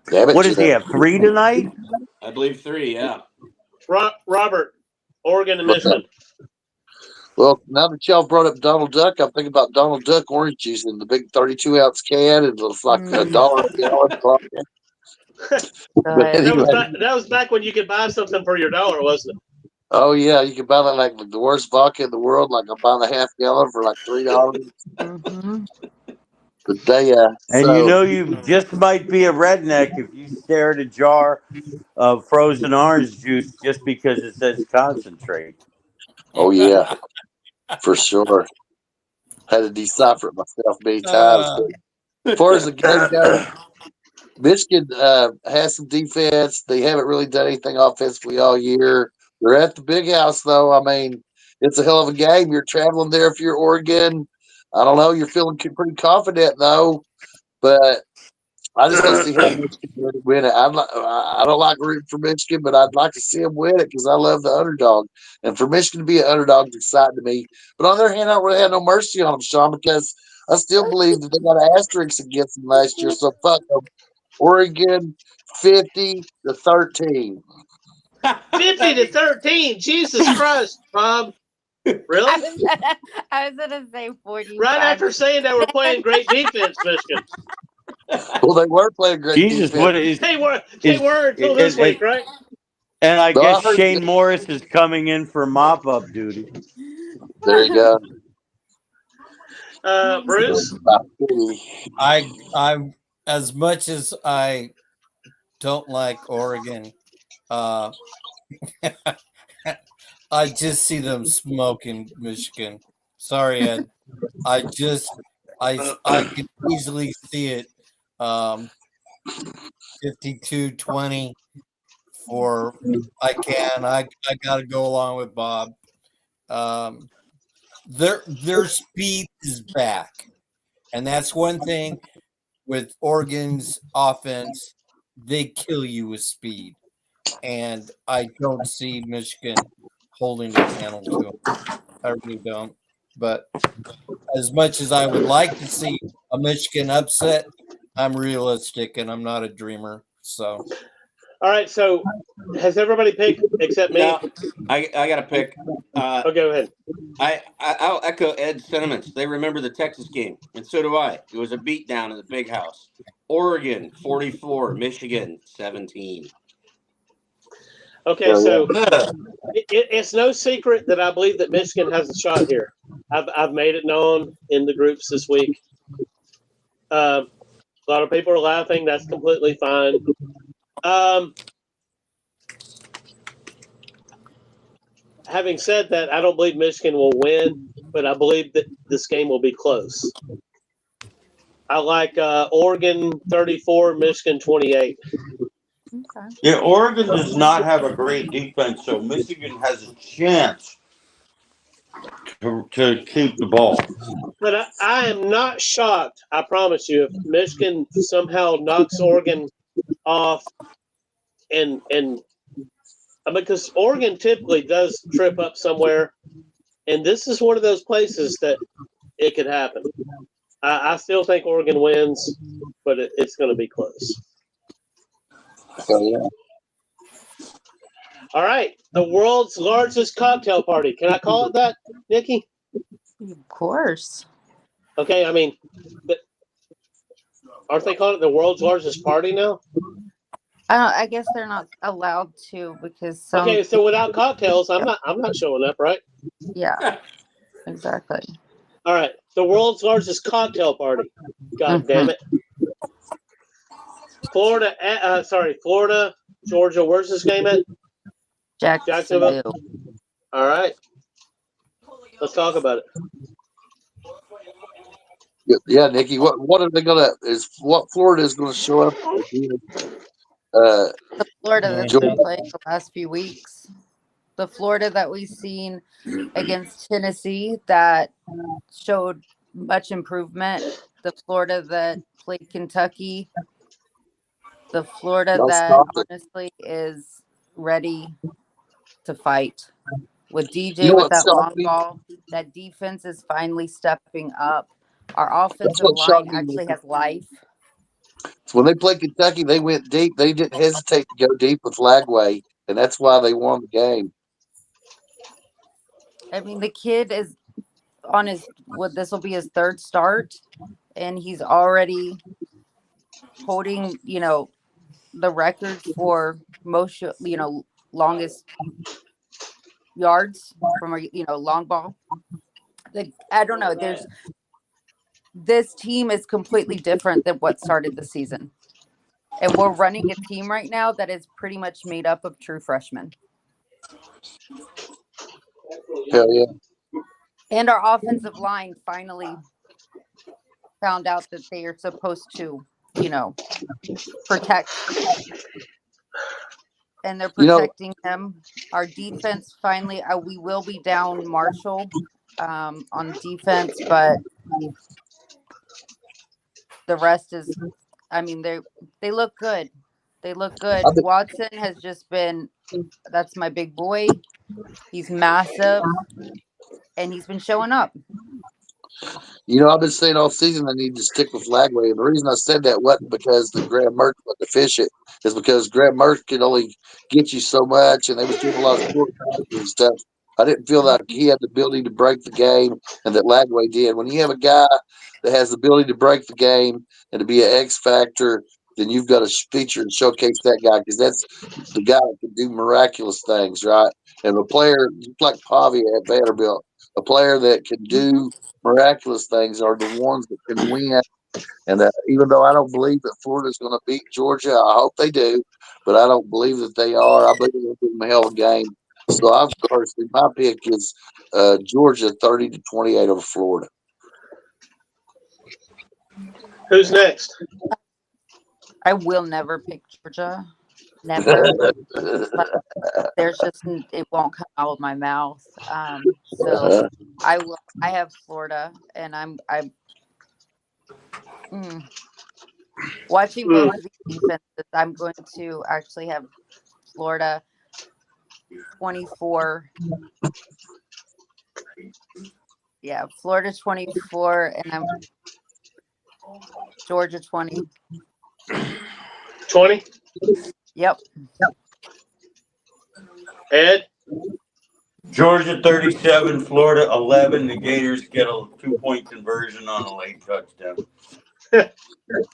Speaker 3: What does he have? 3 tonight?
Speaker 10: I believe 3. Yeah.
Speaker 6: Robert, Oregon and Michigan.
Speaker 7: Well, now that y'all brought up Donald Duck, I'm thinking about Donald Duck orange juice in the big 32-ounce can. It looks like $1 a gallon.
Speaker 6: That was back when you could buy something for your $1, wasn't it?
Speaker 7: Oh yeah, you can buy that like the worst vodka in the world. Like I'm buying a half gallon for like $3. But
Speaker 3: you just might be a redneck if you stare at a jar of frozen orange juice just because it says concentrate.
Speaker 7: Oh yeah, for sure. Had to decipher it myself many times. But as far as the game goes, Michigan has some defense. They haven't really done anything offensively all year. They're at the big house, though. I mean, it's a hell of a game. You're traveling there if you're Oregon. I don't know. You're feeling pretty confident, though. But I just want to see how Michigan win it. I don't like rooting for Michigan, but I'd like to see them win it because I love the underdog. And for Michigan to be an underdog is exciting to me. But on the other hand, I don't really have no mercy on them, Sean, because I still believe that they got an asterisk against them last year. So fuck them. Oregon 50-13.
Speaker 6: 50-13. Jesus Christ, Bob. Really?
Speaker 9: I was gonna say 40.
Speaker 6: Right after saying they were playing great defense, Michigan.
Speaker 7: Well, they were playing great defense.
Speaker 3: What is
Speaker 6: They were until this week, right?
Speaker 3: And I guess Shane Morris is coming in for mop-up duty.
Speaker 7: There you go.
Speaker 6: Bruce?
Speaker 8: I'm as much as I don't like Oregon, I just see them smoking Michigan. Sorry, Ed. I can easily see it 52-20 I got to go along with Bob. Their speed is back. And that's one thing with Oregon's offense. They kill you with speed. And I don't see Michigan holding a candle to them. I really don't. But as much as I would like to see a Michigan upset, I'm realistic and I'm not a dreamer. So,
Speaker 6: all right. So, has everybody picked except me?
Speaker 10: No, I got to pick.
Speaker 6: Oh, go ahead.
Speaker 10: I'll echo Ed's sentiments. They remember the Texas game, and so do I. It was a beatdown in the big house. Oregon 44, Michigan 17.
Speaker 6: Okay, so it's no secret that I believe that Michigan has a shot here. I've made it known in the groups this week. A lot of people are laughing. That's completely fine. Having said that, I don't believe Michigan will win, but I believe that this game will be close. I like Oregon 34, Michigan 28.
Speaker 9: Okay.
Speaker 3: Yeah, Oregon does not have a great defense, so Michigan has a chance to keep the ball.
Speaker 6: But I am not shocked, I promise you, if Michigan somehow knocks Oregon off and because Oregon typically does trip up somewhere, and this is one of those places that it could happen. I still think Oregon wins, but it's going to be close. All right, the world's largest cocktail party. Can I call it that, Nikki?
Speaker 9: Of course.
Speaker 6: Okay, I mean, aren't they calling it the world's largest party now?
Speaker 9: I guess they're not allowed to because some.
Speaker 6: Okay, so without cocktails, I'm not showing up, right?
Speaker 9: Yeah, exactly.
Speaker 6: All right, the world's largest cocktail party. God damn it! Florida, Georgia. Where's this game at? Jacksonville. All right, let's talk about it.
Speaker 7: Yeah, Nikki. What are they gonna? Is what Florida is going to show up?
Speaker 9: The Florida that's
Speaker 7: Georgia.
Speaker 9: been playing the last few weeks. The Florida that we've seen against Tennessee that showed much improvement. The Florida that played Kentucky. The Florida that honestly is ready to fight. With DJ with that long ball, that defense is finally stepping up. Our offensive line actually has life.
Speaker 7: So when they played Kentucky, they went deep. They didn't hesitate to go deep with Lagway, and that's why they won the game.
Speaker 9: I mean, the kid is on this will be his third start, and he's already holding, the record for most, longest yards from a, long ball. I don't know. This team is completely different than what started the season. And we're running a team right now that is pretty much made up of true freshmen.
Speaker 7: Hell yeah.
Speaker 9: And our offensive line finally found out that they are supposed to, protect. And they're protecting him. Our defense finally, we will be down Marshall on defense, but the rest is, I mean, they look good. They look good. Watson has just been, that's my big boy. He's massive, and he's been showing up.
Speaker 7: I've been saying all season I need to stick with Lagway. And the reason I said that wasn't because the Graham Mertz wasn't efficient. Is because Graham Mertz could only get you so much, and they was doing a lot of short passes and stuff. I didn't feel like he had the ability to break the game, and that Lagway did. When you have a guy that has the ability to break the game and to be an X factor, then you've got to feature and showcase that guy because that's the guy that can do miraculous things, right? And a player like Pavia at Vanderbilt, a player that can do miraculous things are the ones that can win. And even though I don't believe that Florida's going to beat Georgia, I hope they do, but I don't believe that they are. I believe they're going to give them a hell of a game. So I've personally, my pick is Georgia 30-28 over Florida.
Speaker 6: Who's next?
Speaker 9: I will never pick Georgia. Never. There's just, it won't come out of my mouth. So I have Florida, and I'm watching both of these defenses. I'm going to actually have Florida 24. Yeah, Florida 24, and Georgia 20.
Speaker 6: 20?
Speaker 9: Yep.
Speaker 6: Ed?
Speaker 3: Georgia 37, Florida 11. The Gators get a 2-point conversion on a late touchdown.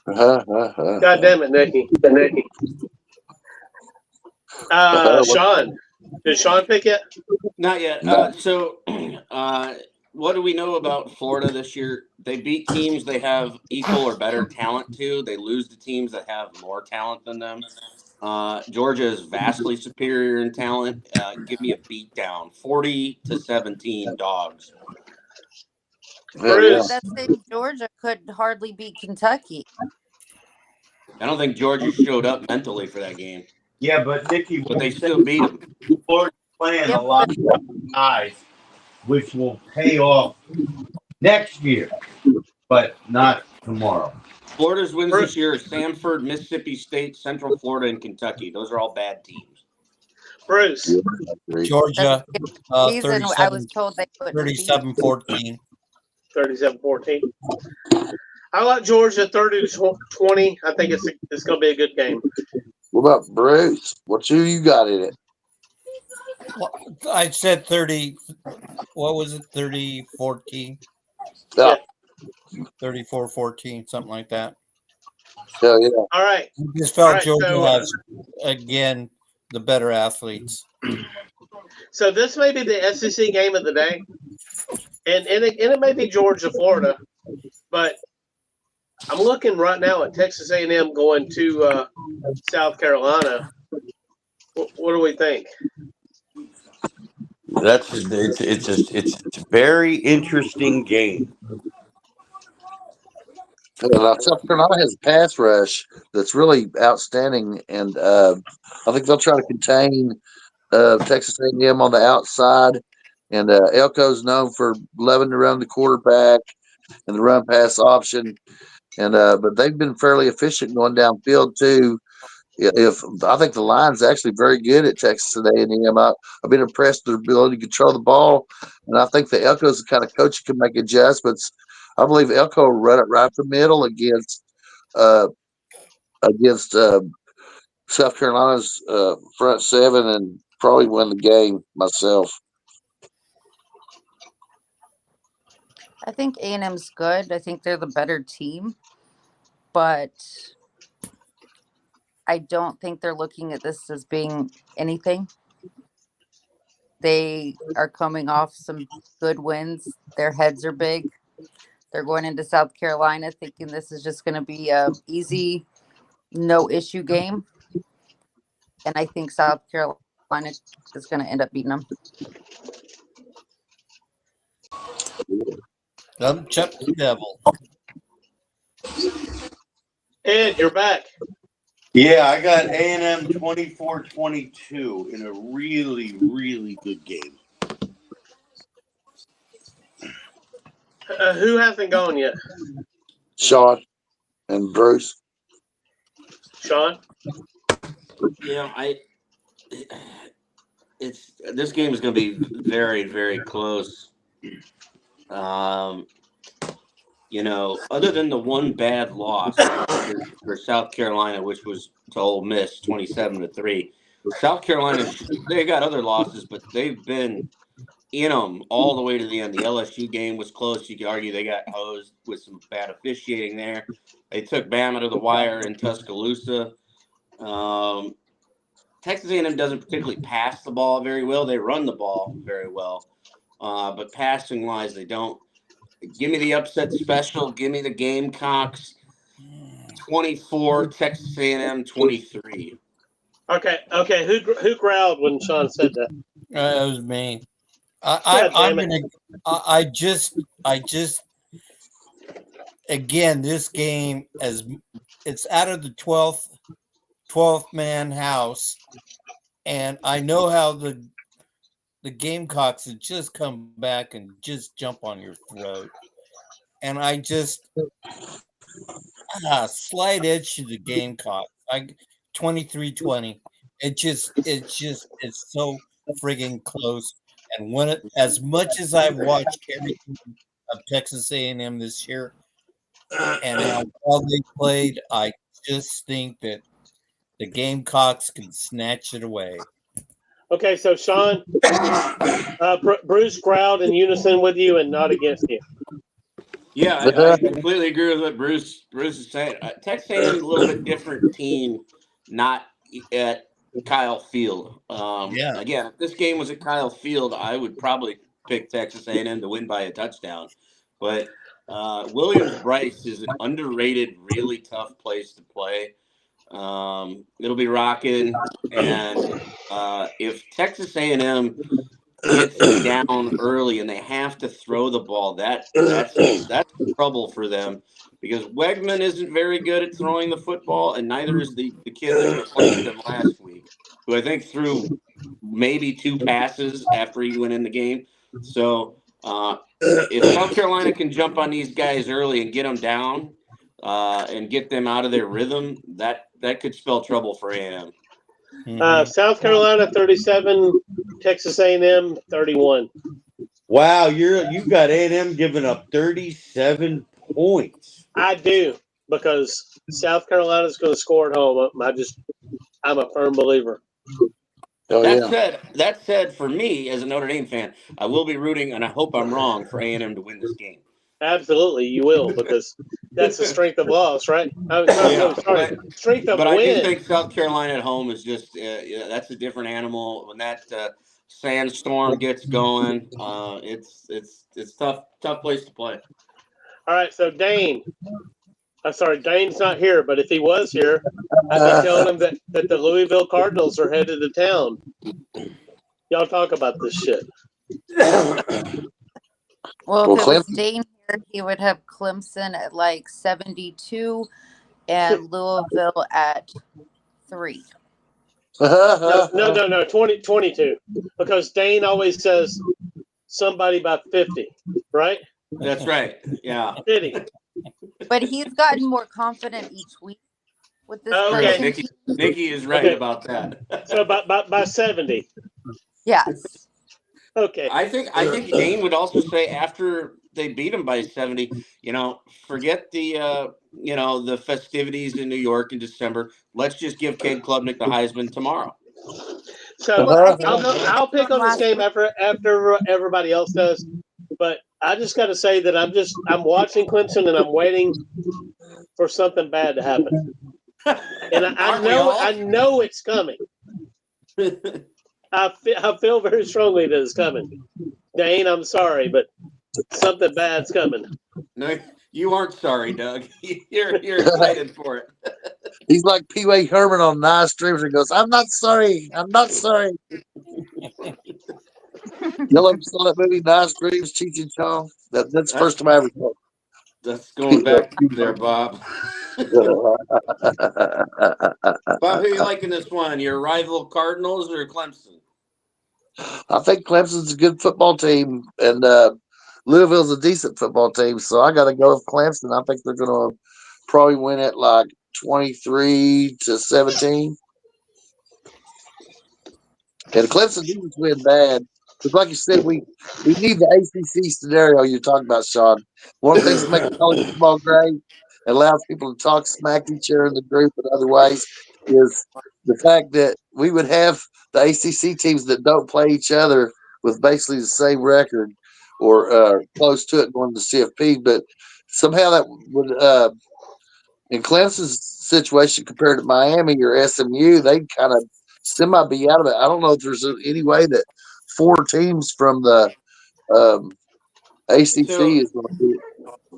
Speaker 6: God damn it, Nicky. Sean. Did Sean pick it?
Speaker 10: Not yet.
Speaker 7: No.
Speaker 10: What do we know about Florida this year? They beat teams they have equal or better talent to. They lose to teams that have more talent than them. Georgia is vastly superior in talent. Give me a beat down. 40-17 dogs.
Speaker 6: Bruce.
Speaker 9: That same Georgia could hardly beat Kentucky.
Speaker 10: I don't think Georgia showed up mentally for that game.
Speaker 3: Yeah, but Nicky,
Speaker 10: but they still beat them.
Speaker 3: Florida's playing a lot of guys, which will pay off next year, but not tomorrow.
Speaker 10: Florida's wins this year are Samford, Mississippi State, Central Florida, and Kentucky. Those are all bad teams.
Speaker 6: Bruce.
Speaker 8: Georgia,
Speaker 9: Season, I was told they couldn't
Speaker 8: 37-14.
Speaker 6: 37-14. I like Georgia 30-20. I think it's going to be a good game.
Speaker 7: What about Bruce? Who you got in it?
Speaker 8: Well, I said 30. What was it? 30-14.
Speaker 7: Yeah.
Speaker 8: 34-14, something like that.
Speaker 7: Hell yeah!
Speaker 6: All right.
Speaker 8: I just felt
Speaker 6: right,
Speaker 8: Georgia
Speaker 6: so,
Speaker 8: has again the better athletes.
Speaker 6: So this may be the SEC game of the day, and it may be Georgia, Florida, but I'm looking right now at Texas A&M going to South Carolina. What do we think?
Speaker 3: It's a very interesting game.
Speaker 7: South Carolina has a pass rush that's really outstanding, and I think they'll try to contain Texas A&M on the outside. And Elko's known for loving to run the quarterback and the run pass option, and but they've been fairly efficient going downfield too. If I think the line's actually very good at Texas A&M, I've been impressed with their ability to control the ball, and I think the Elko's the kind of coach who can make adjustments. I believe Elko will run it right up the middle against South Carolina's front seven and probably win the game myself.
Speaker 9: I think A&M's good. I think they're the better team, but I don't think they're looking at this as being anything. They are coming off some good wins. Their heads are big. They're going into South Carolina thinking this is just going to be a easy, no-issue game. And I think South Carolina is going to end up beating them.
Speaker 8: Chuck the devil.
Speaker 6: Ed, you're back.
Speaker 3: Yeah, I got A&M 24-22 in a really, really good game.
Speaker 6: Who hasn't gone yet?
Speaker 7: Sean and Bruce.
Speaker 6: Sean?
Speaker 10: Yeah, this game is going to be very, very close. Other than the one bad loss for South Carolina, which was to Ole Miss 27-3, South Carolina, they got other losses, but they've been in them all the way to the end. The LSU game was close. You could argue they got hosed with some bad officiating there. They took Bama to the wire in Tuscaloosa. Texas A&M doesn't particularly pass the ball very well. They run the ball very well. But passing-wise, they don't. Give me the upset special. Give me the Gamecocks. 24, Texas A&M 23.
Speaker 6: Okay. Who growled when Sean said that?
Speaker 8: It was me. I just again, this game, as it's out of the 12th man house, and I know how the Gamecocks have just come back and just jump on your throat, and I just slight edge to the Gamecocks. 23-20. It's so friggin' close. And as much as I've watched everything of Texas A&M this year, and how well they played, I just think that the Gamecocks can snatch it away.
Speaker 6: Okay, so Sean, Bruce growled in unison with you and not against you.
Speaker 10: Yeah, I completely agree with what Bruce is saying. Texas A&M a little bit different team, not at Kyle Field. Again, if this game was at Kyle Field, I would probably pick Texas A&M to win by a touchdown. But Williams-Brice is an underrated, really tough place to play. It'll be rocking, and if Texas A&M gets down early and they have to throw the ball, that's trouble for them, because Wegman isn't very good at throwing the football, and neither is the kid that replaced him last week, who I think threw maybe 2 passes after he went in the game. So if South Carolina can jump on these guys early and get them down and get them out of their rhythm, that could spell trouble for A&M.
Speaker 6: South Carolina 37, Texas A&M 31.
Speaker 3: Wow, you've got A&M giving up 37 points.
Speaker 6: I do, because South Carolina's going to score at home. I'm a firm believer.
Speaker 10: That said, for me as a Notre Dame fan, I will be rooting, and I hope I'm wrong, for A&M to win this game.
Speaker 6: Absolutely, you will, because that's the strength of loss, right? Strength of
Speaker 10: but
Speaker 6: win.
Speaker 10: I do think South Carolina at home is just that's a different animal. When that sandstorm gets going, it's tough place to play.
Speaker 6: All right, so Dane. I'm sorry, Dane's not here, but if he was here, I'd be telling him that the Louisville Cardinals are headed to town. Y'all talk about this shit.
Speaker 9: Well, if it was Dane here, he would have Clemson at like 72 and Louisville at 3.
Speaker 6: No, 22. Because Dane always says somebody about 50, right?
Speaker 10: That's right. Yeah.
Speaker 6: 50.
Speaker 9: But he's gotten more confident each week with this.
Speaker 6: Okay.
Speaker 10: Nikki is right about that.
Speaker 6: So by 70.
Speaker 9: Yes.
Speaker 6: Okay.
Speaker 10: I think Dane would also say after they beat him by 70, forget the the festivities in New York in December. Let's just give Cade Klubnik the Heisman tomorrow.
Speaker 6: So I'll pick on this game after everybody else does. But I just got to say that I'm watching Clemson and I'm waiting for something bad to happen. And I know it's coming. I feel very strongly that it's coming. Dane, I'm sorry, but something bad's coming.
Speaker 10: No, you aren't sorry, Doug. You're excited for it.
Speaker 7: He's like Pee Wee Herman on Nice Dreams and goes, "I'm not sorry. I'm not sorry." Y'all ever saw that movie, Nice Dreams, Cheech and Chong? That's the first time I ever saw it.
Speaker 10: That's going back there, Bob. Bob, who you like in this one? Your rival Cardinals or Clemson?
Speaker 7: I think Clemson's a good football team, and Louisville's a decent football team, so I got to go with Clemson. I think they're going to probably win it like 23-17. And Clemson didn't win bad. Because like you said, we need the ACC scenario you're talking about, Sean. One of the things that makes college football great and allows people to talk smack to each other in the group and other ways is the fact that we would have the ACC teams that don't play each other with basically the same record or close to it going to CFP. But somehow that would, in Clemson's situation compared to Miami or SMU, they'd kind of be out of it. I don't know if there's any way that 4 teams from the ACC is going to be.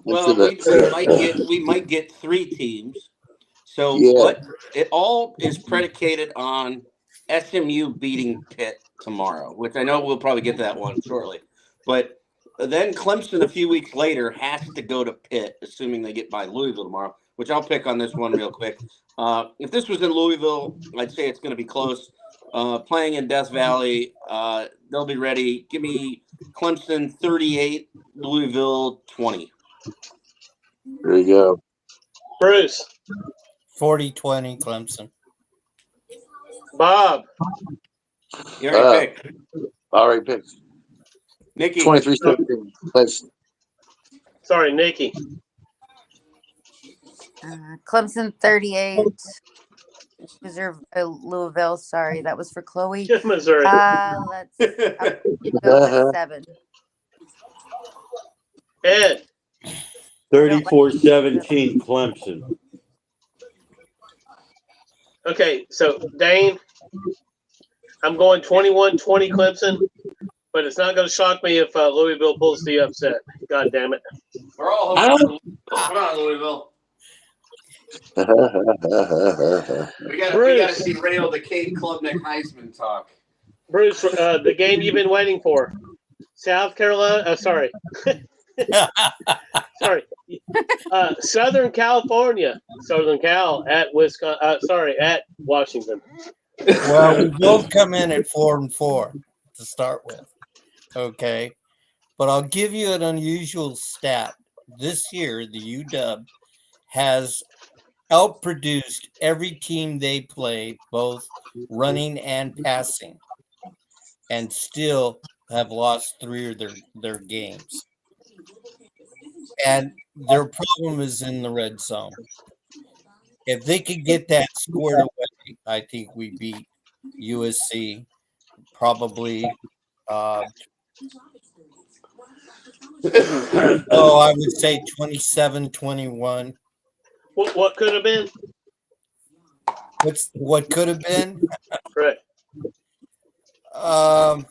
Speaker 10: Well, we might get 3 teams. So it all is predicated on SMU beating Pitt tomorrow, which I know we'll probably get to that one shortly. But then Clemson a few weeks later has to go to Pitt, assuming they get by Louisville tomorrow, which I'll pick on this one real quick. If this was in Louisville, I'd say it's going to be close. Playing in Death Valley, they'll be ready. Give me Clemson 38, Louisville 20.
Speaker 7: There you go.
Speaker 6: Bruce.
Speaker 8: 40-20 Clemson.
Speaker 6: Bob.
Speaker 10: You already picked.
Speaker 7: Already picked.
Speaker 10: Nikki.
Speaker 7: 23-17.
Speaker 6: Sorry, Nikki.
Speaker 9: Clemson 38. Louisville. Sorry, that was for Chloe.
Speaker 6: Missouri.
Speaker 9: Let's go with 7.
Speaker 6: Ed.
Speaker 3: 34-17 Clemson.
Speaker 6: Okay, so Dane, I'm going 21-20 Clemson, but it's not going to shock me if Louisville pulls the upset. God damn it.
Speaker 10: We're all hoping for Louisville. Come on, Louisville. We got to derail the Cade Klubnik Heisman talk.
Speaker 6: Bruce, the game you've been waiting for. South Carolina, sorry. Sorry. Southern California. Southern Cal at Wisconsin. At Washington.
Speaker 8: Well, we both come in at 4-4 to start with. Okay. But I'll give you an unusual stat. This year, the UW has outproduced every team they play, both running and passing, and still have lost 3 of their games. And their problem is in the red zone. If they could get that squared away, I think we beat USC probably. I would say 27-21.
Speaker 6: What could have been?
Speaker 8: What could have been?
Speaker 6: Right.
Speaker 8: I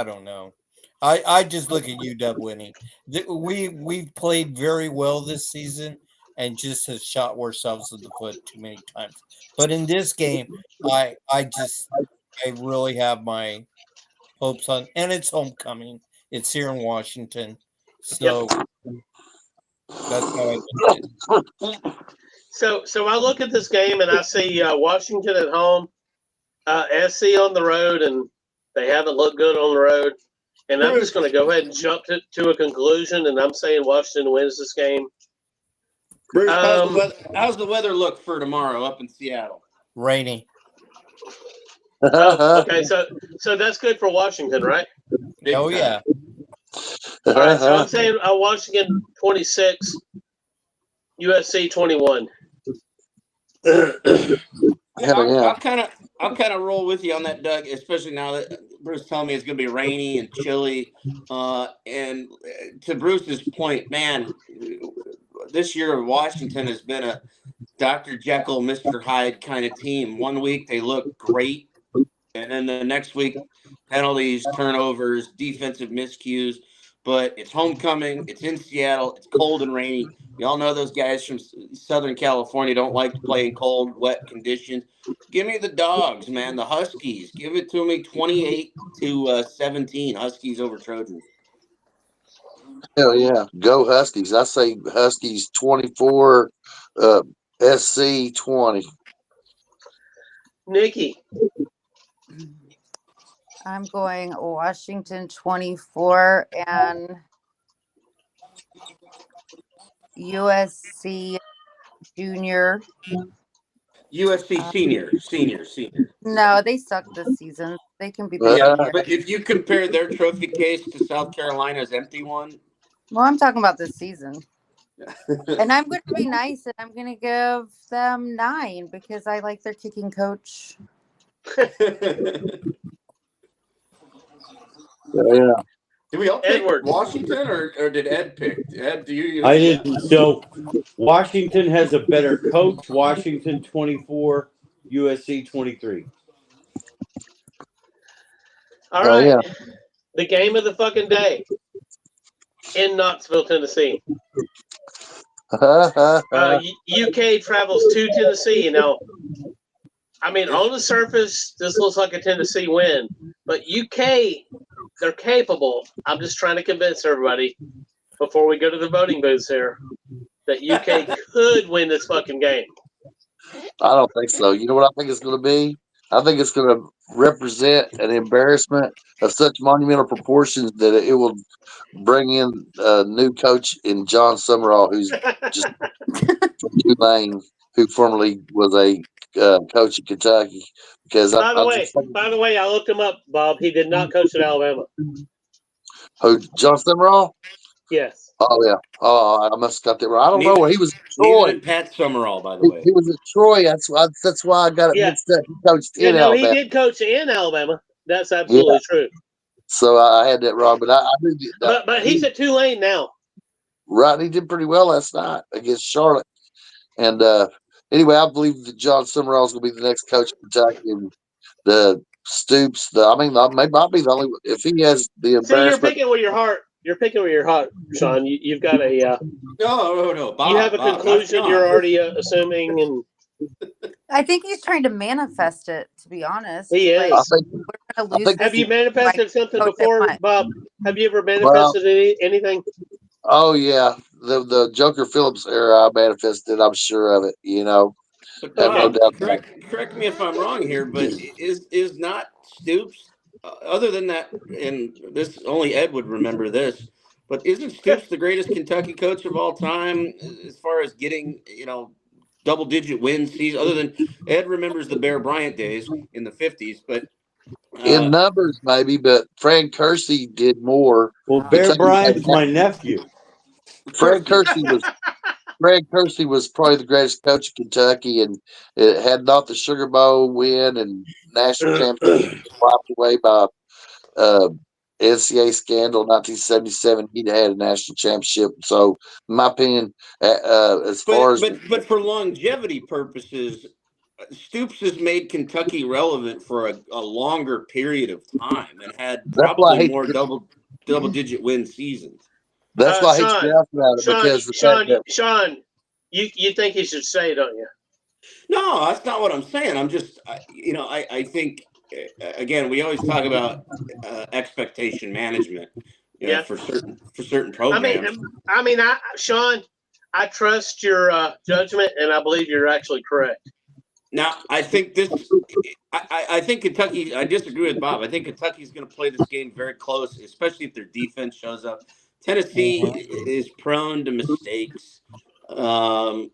Speaker 8: don't know. I just look at UW winning. We've played very well this season and just have shot ourselves in the foot too many times. But in this game, I really have my hopes on, and it's homecoming. It's here in Washington, so that's how I look at it.
Speaker 6: So I look at this game and I see Washington at home, SC on the road, and they haven't looked good on the road. And I'm just going to go ahead and jump to a conclusion, and I'm saying Washington wins this game.
Speaker 10: Bruce, how's the weather look for tomorrow up in Seattle?
Speaker 8: Rainy.
Speaker 6: Okay, so that's good for Washington, right?
Speaker 8: Oh, yeah.
Speaker 6: All right, so I'm saying Washington 26, USC 21.
Speaker 10: I'll kind of roll with you on that, Doug, especially now that Bruce telling me it's going to be rainy and chilly. And to Bruce's point, man, this year Washington has been a Dr. Jekyll, Mr. Hyde kind of team. One week they look great, and then the next week penalties, turnovers, defensive miscues. But it's homecoming. It's in Seattle. It's cold and rainy. You all know those guys from Southern California don't like to play in cold, wet conditions. Give me the Dogs, man, the Huskies. Give it to me 28-17. Huskies over Trojans.
Speaker 7: Hell yeah. Go Huskies. I say Huskies 24, SC 20.
Speaker 6: Nikki.
Speaker 9: I'm going Washington 24 and USC junior.
Speaker 10: USC senior.
Speaker 9: No, they suck this season. They can be
Speaker 10: Yeah,
Speaker 9: better.
Speaker 10: but if you compare their trophy case to South Carolina's empty one.
Speaker 9: Well, I'm talking about this season. And I'm going to be nice, and I'm going to give them 9 because I like their kicking coach.
Speaker 7: Yeah.
Speaker 10: Did we all pick Washington, or did Ed pick? Ed, do you?
Speaker 3: I didn't. So Washington has a better coach. Washington 24, USC 23.
Speaker 6: All right. Yeah. The game of the fucking day in Knoxville, Tennessee. UK travels to Tennessee. Now, I mean, on the surface, this looks like a Tennessee win, but UK, they're capable. I'm just trying to convince everybody before we go to the voting booths here that UK could win this fucking game.
Speaker 7: I don't think so. You know what I think it's going to be? I think it's going to represent an embarrassment of such monumental proportions that it will bring in a new coach in John Summerall, who's just from Tulane, who formerly was a coach at Kentucky. Because
Speaker 6: by the way, I looked him up, Bob. He did not coach at Alabama.
Speaker 7: Who, John Summerall?
Speaker 6: Yes.
Speaker 7: Oh yeah. Oh, I must have got that wrong. I don't know
Speaker 10: Neither,
Speaker 7: where he was. At
Speaker 10: neither
Speaker 7: Troy.
Speaker 10: did Pat Summerall, by the
Speaker 7: He,
Speaker 10: way.
Speaker 7: he was at Troy. That's why I got it
Speaker 6: Yeah.
Speaker 7: mixed up. He coached
Speaker 6: Yeah,
Speaker 7: in
Speaker 6: no, he
Speaker 7: Alabama.
Speaker 6: did coach in Alabama. That's
Speaker 7: Yeah.
Speaker 6: absolutely true.
Speaker 7: So I had that wrong, but I knew that.
Speaker 6: But he's at Tulane now.
Speaker 7: Right, he did pretty well last night against Charlotte. And anyway, I believe that John Summerall is going to be the next coach of Kentucky. And the Stoops, maybe I'll be the only one. If he has the
Speaker 6: See, you're
Speaker 7: embarrassment.
Speaker 6: picking with your heart. You're picking with your heart, Sean. You've got a.
Speaker 10: No. Bob,
Speaker 6: you have a
Speaker 10: Bob,
Speaker 6: conclusion you're already assuming, and
Speaker 9: I think he's trying to manifest it. To be honest,
Speaker 6: he is.
Speaker 9: like, we're gonna lose.
Speaker 6: Have you manifested something
Speaker 9: coach at
Speaker 6: before,
Speaker 9: once.
Speaker 6: Bob? Have you ever manifested anything?
Speaker 7: Oh yeah, the Joker Phillips era, I manifested. I'm sure of it.
Speaker 10: But
Speaker 7: Have no
Speaker 10: Bob,
Speaker 7: doubt about it.
Speaker 10: correct me if I'm wrong here, but is not Stoops, other than that, and this only Ed would remember this, but isn't Stoops the greatest Kentucky coach of all time as far as getting double-digit wins? Other than Ed remembers the Bear Bryant days in the 50s, but
Speaker 7: In numbers, maybe, but Frank Kersey did more.
Speaker 3: Well, Bear
Speaker 7: Kentucky
Speaker 3: Bryant's my nephew.
Speaker 7: Frank Kersey was probably the greatest coach of Kentucky, and it had not the Sugar Bowl win and national championship wiped away by NCAA scandal 1977. He'd had a national championship. So, in my opinion, as far as
Speaker 10: but for longevity purposes, Stoops has made Kentucky relevant for a longer period of time and had probably more double-digit win seasons.
Speaker 7: That's why I hate to get about it, because
Speaker 6: Sean, you think he should say, don't you?
Speaker 10: No, that's not what I'm saying. I'm just, I think, again, we always talk about expectation management, for certain programs.
Speaker 6: Sean, I trust your judgment, and I believe you're actually correct.
Speaker 10: Now, I think I think Kentucky. I disagree with Bob. I think Kentucky's going to play this game very close, especially if their defense shows up. Tennessee is prone to mistakes. The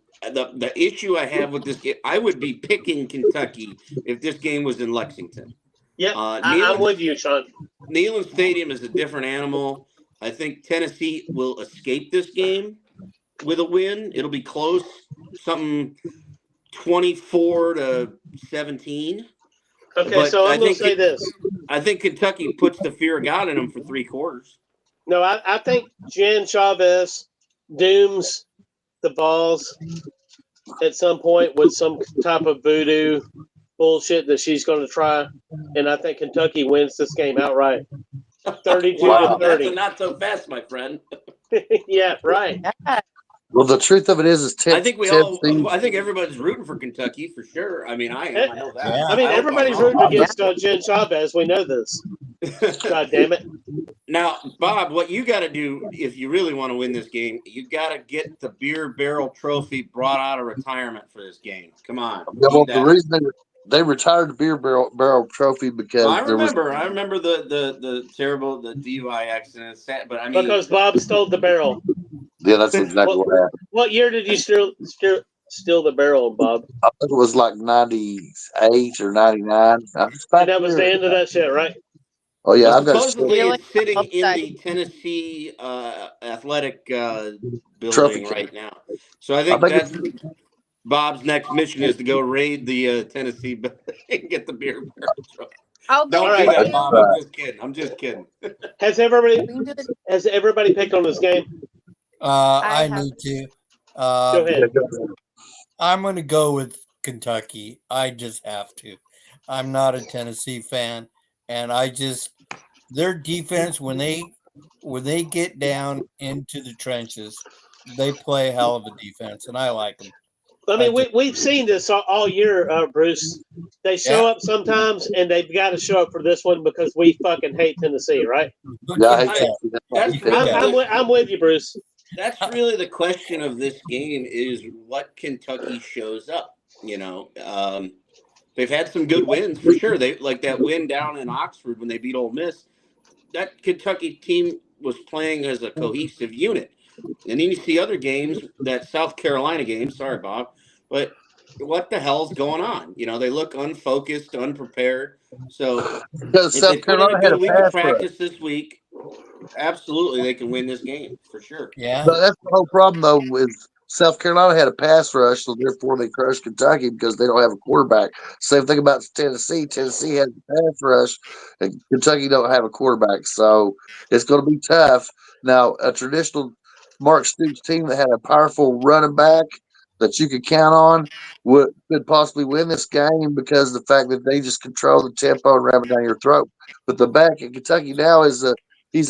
Speaker 10: issue I have with this game, I would be picking Kentucky if this game was in Lexington.
Speaker 6: Yeah, I'm with you, Sean.
Speaker 10: Neyland Stadium is a different animal. I think Tennessee will escape this game with a win. It'll be close, something 24-17.
Speaker 6: Okay,
Speaker 10: but
Speaker 6: so I'm going to say this.
Speaker 10: I think Kentucky puts the fear of God in them for 3 quarters.
Speaker 6: No, I think Jen Chavez dooms the balls at some point with some type of voodoo bullshit that she's going to try, and I think Kentucky wins this game outright, 32-30.
Speaker 10: That's not so fast, my friend.
Speaker 6: Yeah, right.
Speaker 7: Well, the truth of it is
Speaker 10: I think I think everybody's rooting for Kentucky for sure. I mean, I know that.
Speaker 6: Yeah. I mean, everybody's rooting against Jen Chavez. We know this. God damn it.
Speaker 10: Now, Bob, what you got to do if you really want to win this game, you got to get the beer barrel trophy brought out of retirement for this game. Come on.
Speaker 7: Well, the reason they retired the beer barrel trophy because
Speaker 10: I remember the terrible DUI accident, but I mean
Speaker 6: because Bob stole the barrel.
Speaker 7: Yeah, that's exactly what happened.
Speaker 6: What year did you steal the barrel, Bob?
Speaker 7: I think it was like 98 or 99.
Speaker 6: And that was the end of that shit, right?
Speaker 7: Oh yeah, I've
Speaker 10: supposedly it's sitting in the Tennessee athletic building right now. So I think that's Bob's next mission is to go raid the Tennessee building and get the beer barrel trophy. Don't do that, Bob. I'm just kidding.
Speaker 6: Has everybody picked on this game?
Speaker 8: I need to.
Speaker 6: Go ahead.
Speaker 8: I'm going to go with Kentucky. I just have to. I'm not a Tennessee fan, and their defense when they get down into the trenches, they play a hell of a defense, and I like them.
Speaker 6: I mean, we've seen this all year, Bruce. They show up sometimes, and they've got to show up for this one because we fucking hate Tennessee, right?
Speaker 7: Yeah,
Speaker 6: I'm with you, Bruce.
Speaker 10: That's really the question of this game is what Kentucky shows up. They've had some good wins for sure. They like that win down in Oxford when they beat Ole Miss. That Kentucky team was playing as a cohesive unit. And then you see other games, that South Carolina game. Sorry, Bob, but what the hell's going on? They look unfocused, unprepared. So
Speaker 7: because South Carolina had a
Speaker 10: week of practice this week. absolutely they can win this game for sure.
Speaker 8: Yeah.
Speaker 7: But that's the whole problem, though, with South Carolina had a pass rush, so therefore they crushed Kentucky because they don't have a quarterback. Same thing about Tennessee. Tennessee has a pass rush, and Kentucky don't have a quarterback. So it's going to be tough. Now, a traditional Mark Stoops team that had a powerful running back that you could count on could possibly win this game because of the fact that they just control the tempo and ram it down your throat. But the back in Kentucky now he's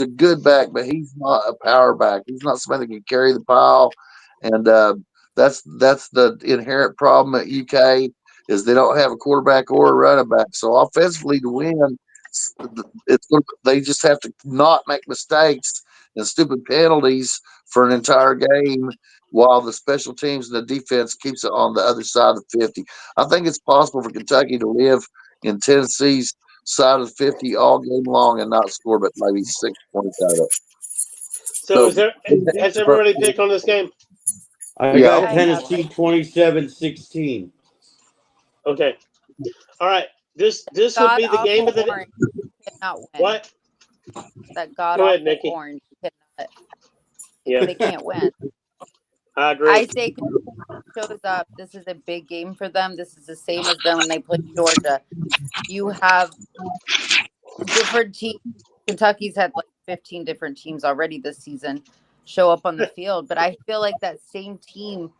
Speaker 7: a good back, but he's not a power back. He's not somebody that can carry the pile, and that's the inherent problem at UK is they don't have a quarterback or a running back. So offensively to win, they just have to not make mistakes and stupid penalties for an entire game while the special teams and the defense keeps it on the other side of the 50. I think it's possible for Kentucky to live in Tennessee's side of the 50 all game long and not score but maybe 6 points out of it.
Speaker 6: So has everybody picked on this game?
Speaker 3: I got Tennessee 27-16.
Speaker 6: Okay. All right. This would be the game of the day.
Speaker 9: Cannot win.
Speaker 6: What?
Speaker 9: That god
Speaker 6: Go ahead,
Speaker 9: awful
Speaker 6: Nikki.
Speaker 9: orange cannot.
Speaker 6: Yeah.
Speaker 9: They can't win.
Speaker 6: I agree.
Speaker 9: I say shows up. This is a big game for them. This is the same as them when they played Georgia. You have different teams. Kentucky's had like 15 different teams already this season show up on the field, but I feel like that same team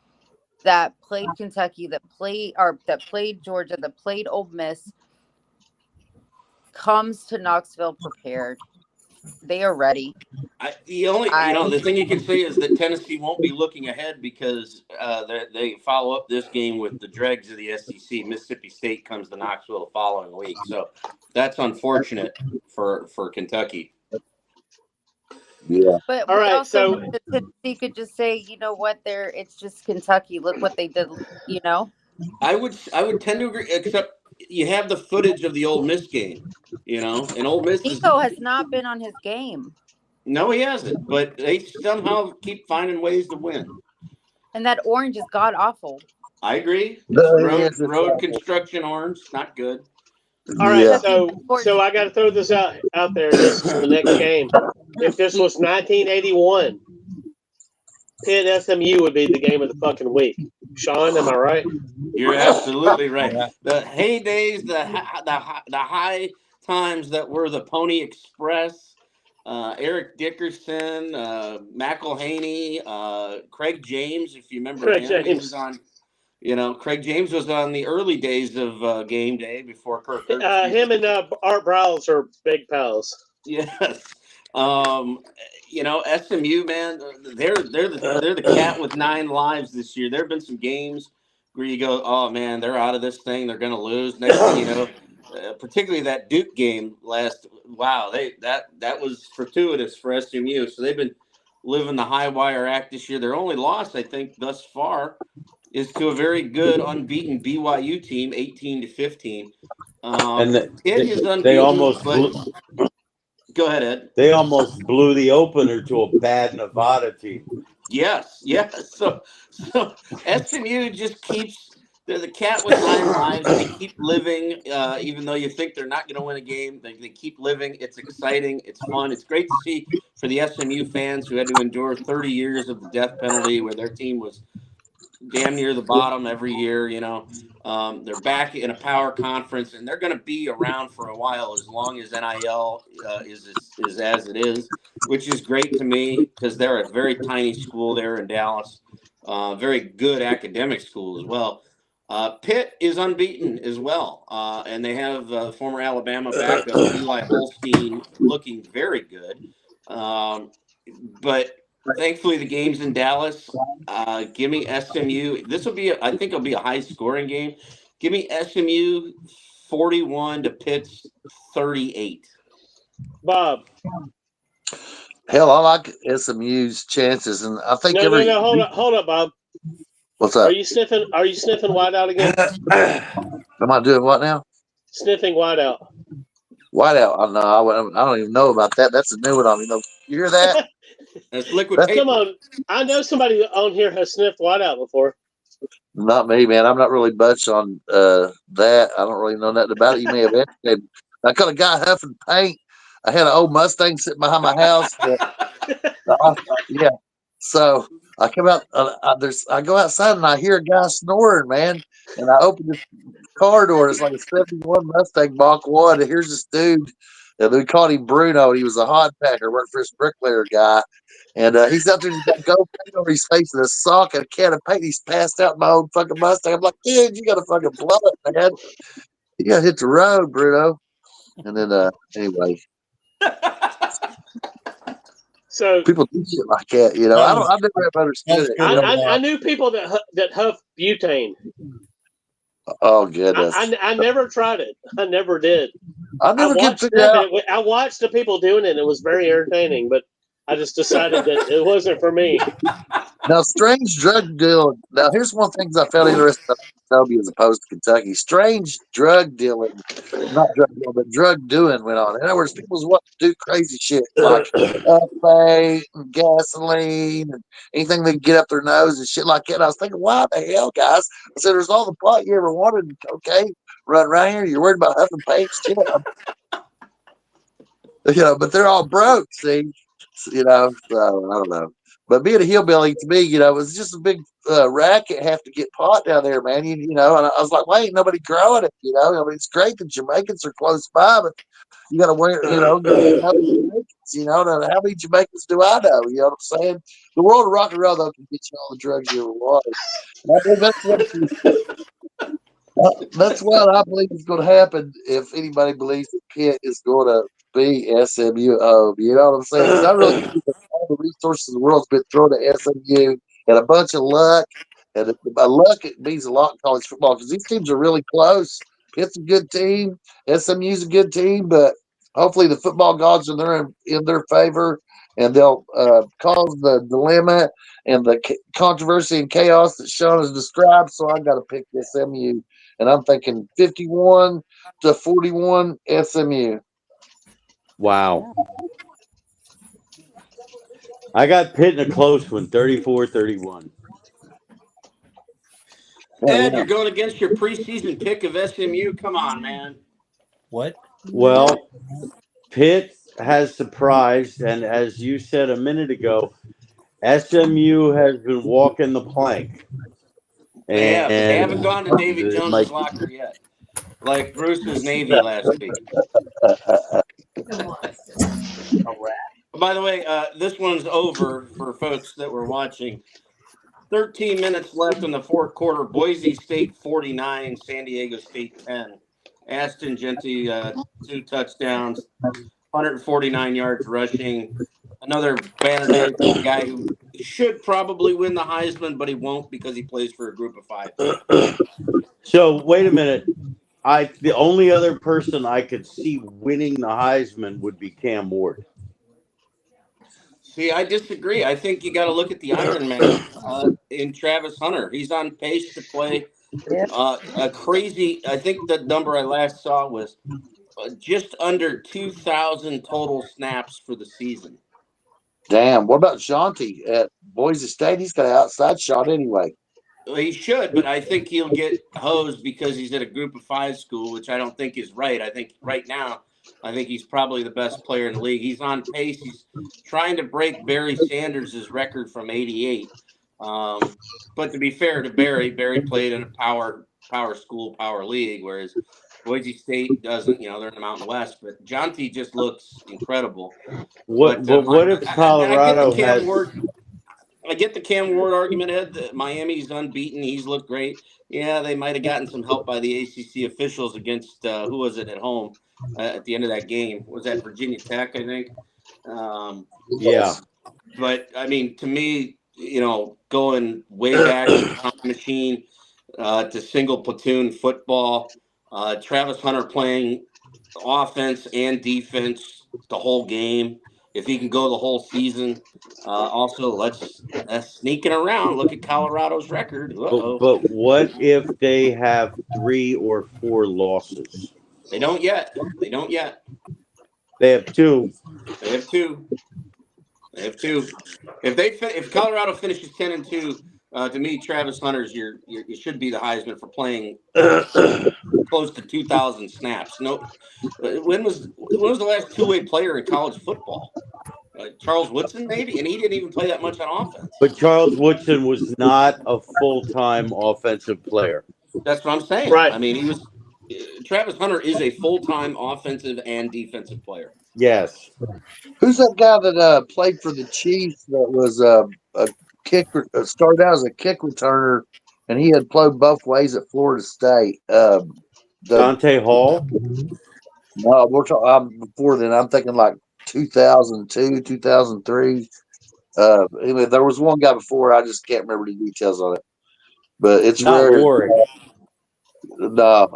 Speaker 9: that played Kentucky, that played Georgia, that played Ole Miss, comes to Knoxville prepared. They are ready.
Speaker 10: The thing you can say is that Tennessee won't be looking ahead because they follow up this game with the dregs of the SEC. Mississippi State comes to Knoxville the following week, so that's unfortunate for Kentucky.
Speaker 7: Yeah.
Speaker 9: But
Speaker 6: all right, so
Speaker 9: Tennessee could just say, you know what, it's just Kentucky. Look what they did, you know.
Speaker 10: I would tend to agree, except you have the footage of the Ole Miss game, you know, and Ole Miss
Speaker 9: Nico has not been on his game.
Speaker 10: No, he hasn't, but they somehow keep finding ways to win.
Speaker 9: And that orange is god awful.
Speaker 10: I agree. It's road construction orange, not good.
Speaker 6: All right, so I got to throw this out there. This is the next game. If this was 1981, Pitt SMU would be the game of the fucking week. Sean, am I right?
Speaker 10: You're absolutely right. The heydays, the high times that were the Pony Express, Eric Dickerson, McElhaney, Craig James, if you remember him, he was on. Craig James was on the early days of game day before Kirk.
Speaker 6: Him and Art Browse are big pals.
Speaker 10: Yes. SMU, man, they're the cat with 9 lives this year. There have been some games where you go, oh man, they're out of this thing. They're going to lose. Next thing you know, particularly that Duke game that was fortuitous for SMU. So they've been living the high wire act this year. Their only loss, I think, thus far is to a very good unbeaten BYU team, 18-15.
Speaker 3: And
Speaker 10: it is unbeaten.
Speaker 3: They almost
Speaker 10: Go ahead, Ed.
Speaker 3: They almost blew the opener to a bad Nevada team.
Speaker 10: Yes. So SMU just keeps. They're the cat with 9 lives. They keep living, even though you think they're not going to win a game. They keep living. It's exciting. It's fun. It's great to see for the SMU fans who had to endure 30 years of the death penalty, where their team was damn near the bottom every year. They're back in a power conference, and they're going to be around for a while as long as NIL is as it is, which is great to me because they're a very tiny school there in Dallas, very good academic school as well. Pitt is unbeaten as well, and they have former Alabama backup Eli Holstein looking very good. But thankfully, the game's in Dallas. Give me SMU. I think it'll be a high-scoring game. Give me SMU 41 to Pitt's 38.
Speaker 6: Bob.
Speaker 7: Hell, I like SMU's chances, and I think
Speaker 6: no. Hold up, Bob.
Speaker 7: What's up?
Speaker 6: Are you sniffing whiteout again?
Speaker 7: Am I doing what now?
Speaker 6: Sniffing whiteout.
Speaker 7: Whiteout. Oh, no, I don't even know about that. That's a new one on me. You hear that?
Speaker 10: That's liquid paper.
Speaker 6: Come on. I know somebody on here has sniffed whiteout before.
Speaker 7: Not me, man. I'm not really much on that. I don't really know nothing about it. You may have educated. I caught a guy huffing paint I had an old Mustang sitting behind my house. Yeah. So I come out. I go outside and I hear a guy snoring, man. And I open the car door. It's like a '71 Mustang Mach 1. And here's this dude. And we called him Bruno. He was a hod packer, worked for this bricklayer guy. And he's out there, he's got gold paint over his face and a sock and a can of paint. He's passed out in my old fucking Mustang. I'm like, dude, you got to fucking blow it, man. You got to hit the road, Bruno. And then, anyway.
Speaker 6: So
Speaker 7: people do shit like that, you know. I've never ever understood it.
Speaker 6: I knew people that huff butane.
Speaker 7: Oh goodness!
Speaker 6: I never tried it. I never did.
Speaker 7: I never could figure out.
Speaker 6: I watched the people doing it, and it was very entertaining. But I just decided that it wasn't for me.
Speaker 7: Now, strange drug dealing. Now, here's one thing I found interesting about Kentucky as opposed to Kentucky. Strange drug dealing, not drug dealing, but drug doing went on. In other words, people was wanting to do crazy shit like paint and gasoline and anything they could get up their nose and shit like that. And I was thinking, why the hell, guys? I said, there's all the pot you ever wanted and cocaine run around here. You're worried about huffing paint shit. You know, but they're all broke, see? You know, so I don't know. But being a hillbilly to me, you know, it was just a big racket have to get pot down there, man. You know, and I was like, why ain't nobody growing it? You know, I mean, it's great that Jamaicans are close by, but you got to wear, you know, you know, how many Jamaicans do I know? You know what I'm saying? The world of rock and roll, though, can get you all the drugs you ever wanted. That's what I believe is going to happen if anybody believes that Pitt is going to be SMU. You know what I'm saying? Because I really think that all the resources in the world's been thrown at SMU and a bunch of luck. And by luck, it means a lot in college football because these teams are really close. Pitt's a good team. SMU's a good team, but hopefully the football gods are in their favor and they'll cause the dilemma and the controversy and chaos that Sean has described. So I got to pick SMU. And I'm thinking 51-41 SMU.
Speaker 3: Wow. I got Pitt in a close one, 34-31.
Speaker 10: Ed, you're going against your preseason pick of SMU. Come on, man.
Speaker 8: What?
Speaker 3: Well, Pitt has surprised, and as you said a minute ago, SMU has been walking the plank.
Speaker 10: They haven't gone to Davy Jones' locker yet, like Bruce's Navy last week. By the way, this one's over for folks that were watching. 13 minutes left in the fourth quarter. Boise State 49, San Diego State 10. Ashton Genty, 2 touchdowns, 149 yards rushing. Another Vanderbilt guy who should probably win the Heisman, but he won't because he plays for a group of 5.
Speaker 3: So wait a minute. The only other person I could see winning the Heisman would be Cam Ward.
Speaker 10: See, I disagree. I think you got to look at the Iron Man in Travis Hunter. He's on pace to play a crazy. I think the number I last saw was just under 2,000 total snaps for the season.
Speaker 7: Damn. What about Shanti at Boise State? He's got an outside shot anyway.
Speaker 10: Well, he should, but I think he'll get hosed because he's at a group of 5 school, which I don't think is right. I think right now, he's probably the best player in the league. He's on pace. He's trying to break Barry Sanders' record from 88. But to be fair to Barry played in a power school, power league, whereas Boise State doesn't. You know, they're in the Mountain West. But Jonty just looks incredible.
Speaker 3: What if Colorado has?
Speaker 10: I get the Cam Ward argument, Ed. That Miami's unbeaten. He's looked great. Yeah, they might have gotten some help by the ACC officials against who was it at home at the end of that game? Was that Virginia Tech? I think.
Speaker 3: Yeah.
Speaker 10: But I mean, to me, you know, going way back in the time machine to single platoon football, Travis Hunter playing offense and defense the whole game. If he can go the whole season, also let's sneaking around. Look at Colorado's record.
Speaker 3: But what if they have 3 or 4 losses?
Speaker 10: They don't yet.
Speaker 3: They have 2.
Speaker 10: If Colorado finishes 10-2, To me, Travis Hunter's you should be the Heisman for playing close to 2,000 snaps. No, when was the last two-way player in college football? Charles Woodson, maybe, and he didn't even play that much on offense.
Speaker 3: But Charles Woodson was not a full-time offensive player.
Speaker 10: That's what I'm saying.
Speaker 6: Right.
Speaker 10: I mean, he was. Travis Hunter is a full-time offensive and defensive player.
Speaker 3: Yes.
Speaker 7: Who's that guy that played for the Chiefs that was a kicker? Started out as a kick returner, and he had played both ways at Florida State.
Speaker 3: Dante Hall.
Speaker 7: No, we're talking before then. I'm thinking like 2002, 2003. There was one guy before. I just can't remember the details on it. But it's
Speaker 3: not
Speaker 7: rare.
Speaker 3: Warwick.
Speaker 7: No,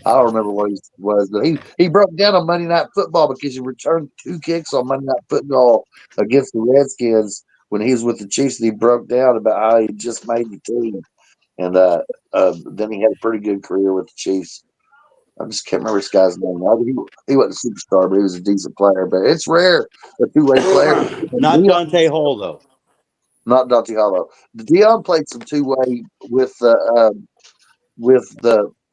Speaker 7: I don't remember what he was, but he broke down on Monday Night Football because he returned 2 kicks on Monday Night Football against the Redskins when he was with the Chiefs. And he broke down about how he just made the team, and then he had a pretty good career with the Chiefs. I just can't remember this guy's name. He wasn't a superstar, but he was a decent player. But it's rare a two-way player.
Speaker 3: Not Dante Hall though.
Speaker 7: Not Dante Hall. Dion played some two-way with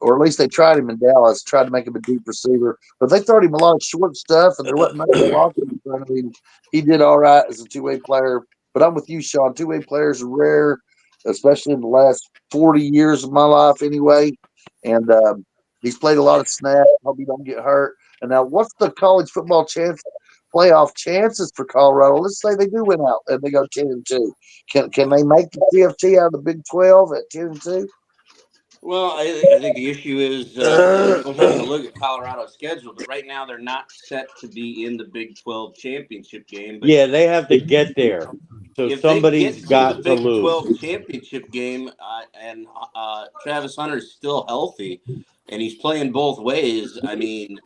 Speaker 7: or at least they tried him in Dallas, tried to make him a deep receiver, but they throwed him a lot of short stuff, and there wasn't much blocking in front of him. He did all right as a two-way player, but I'm with you, Sean. Two-way players are rare, especially in the last 40 years of my life anyway, and he's played a lot of snaps. Hope he don't get hurt. And now, what's the college football playoff chances for Colorado? Let's say they do win out and they go 10-2. Can they make the CFT out of the Big 12 at 10-2?
Speaker 10: Well, I think the issue is we're having a look at Colorado's schedule, but right now they're not set to be in the Big 12 championship game. But
Speaker 3: yeah, they have to get there. So
Speaker 10: if
Speaker 3: somebody's got
Speaker 10: the Big
Speaker 3: to lose.
Speaker 10: 12 championship game and Travis Hunter is still healthy and he's playing both ways, I mean,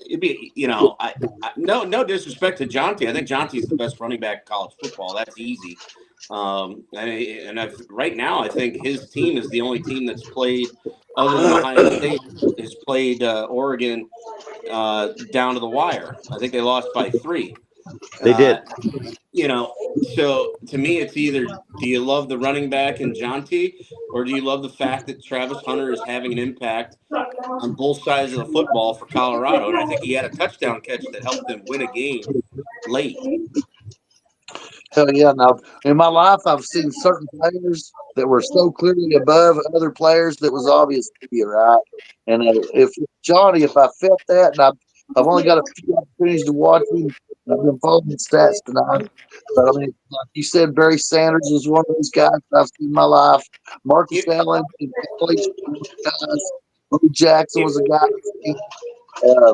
Speaker 10: it'd be, no disrespect to Jonte. I think Jonte's the best running back in college football. That's easy. Right now, I think his team is the only team that's played, other than Ohio State, has played Oregon down to the wire. I think they lost by 3.
Speaker 3: They did.
Speaker 10: So to me, it's either do you love the running back in Jonte, or do you love the fact that Travis Hunter is having an impact on both sides of the football for Colorado? And I think he had a touchdown catch that helped them win a game late.
Speaker 7: Hell yeah. Now, in my life, I've seen certain players that were so clearly above other players that was obvious to you, right? And if I felt that, and I've only got a few opportunities to watch him, I've been following his stats tonight. But, I mean, like you said, Barry Sanders was one of those guys that I've seen in my life. Marcus Allen, guys. Bobby Jackson was a guy.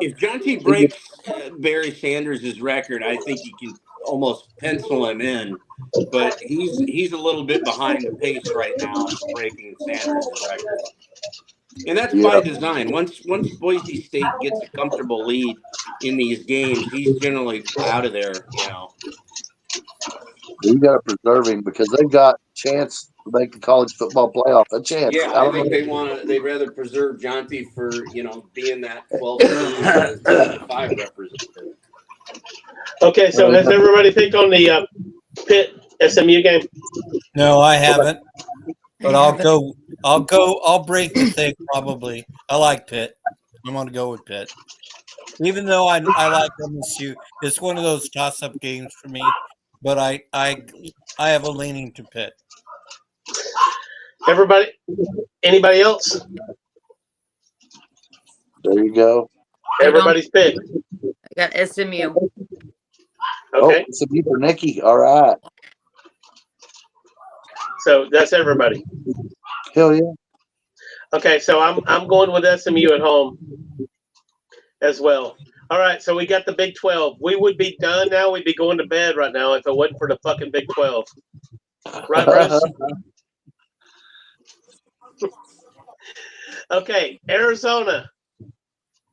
Speaker 10: If Jonte breaks Barry Sanders' record, I think you can almost pencil him in, but he's a little bit behind the pace right now for breaking Sanders' record. And that's by design. Once Boise State gets a comfortable lead in these games, he's generally out of there,
Speaker 7: You got to preserve him because they've got a chance to make the college football playoff. A chance.
Speaker 10: Yeah, I think they'd rather preserve Jonte for, being that 12-5 representative.
Speaker 6: Okay, so has everybody picked on the Pitt SMU game?
Speaker 8: No, I haven't. But I'll break the thing probably. I like Pitt. I'm gonna go with Pitt. Even though I like MSU, it's one of those toss-up games for me. But I have a leaning to Pitt.
Speaker 6: Everybody, anybody else?
Speaker 7: There you go.
Speaker 6: Everybody's picked.
Speaker 9: I got SMU.
Speaker 6: Okay.
Speaker 7: SMU for Nikki. All right.
Speaker 6: So that's everybody.
Speaker 7: Hell yeah.
Speaker 6: Okay, so I'm going with SMU at home as well. All right, so we got the Big 12. We would be done now. We'd be going to bed right now if it wasn't for the fucking Big 12. Right, Bruce? Okay, Arizona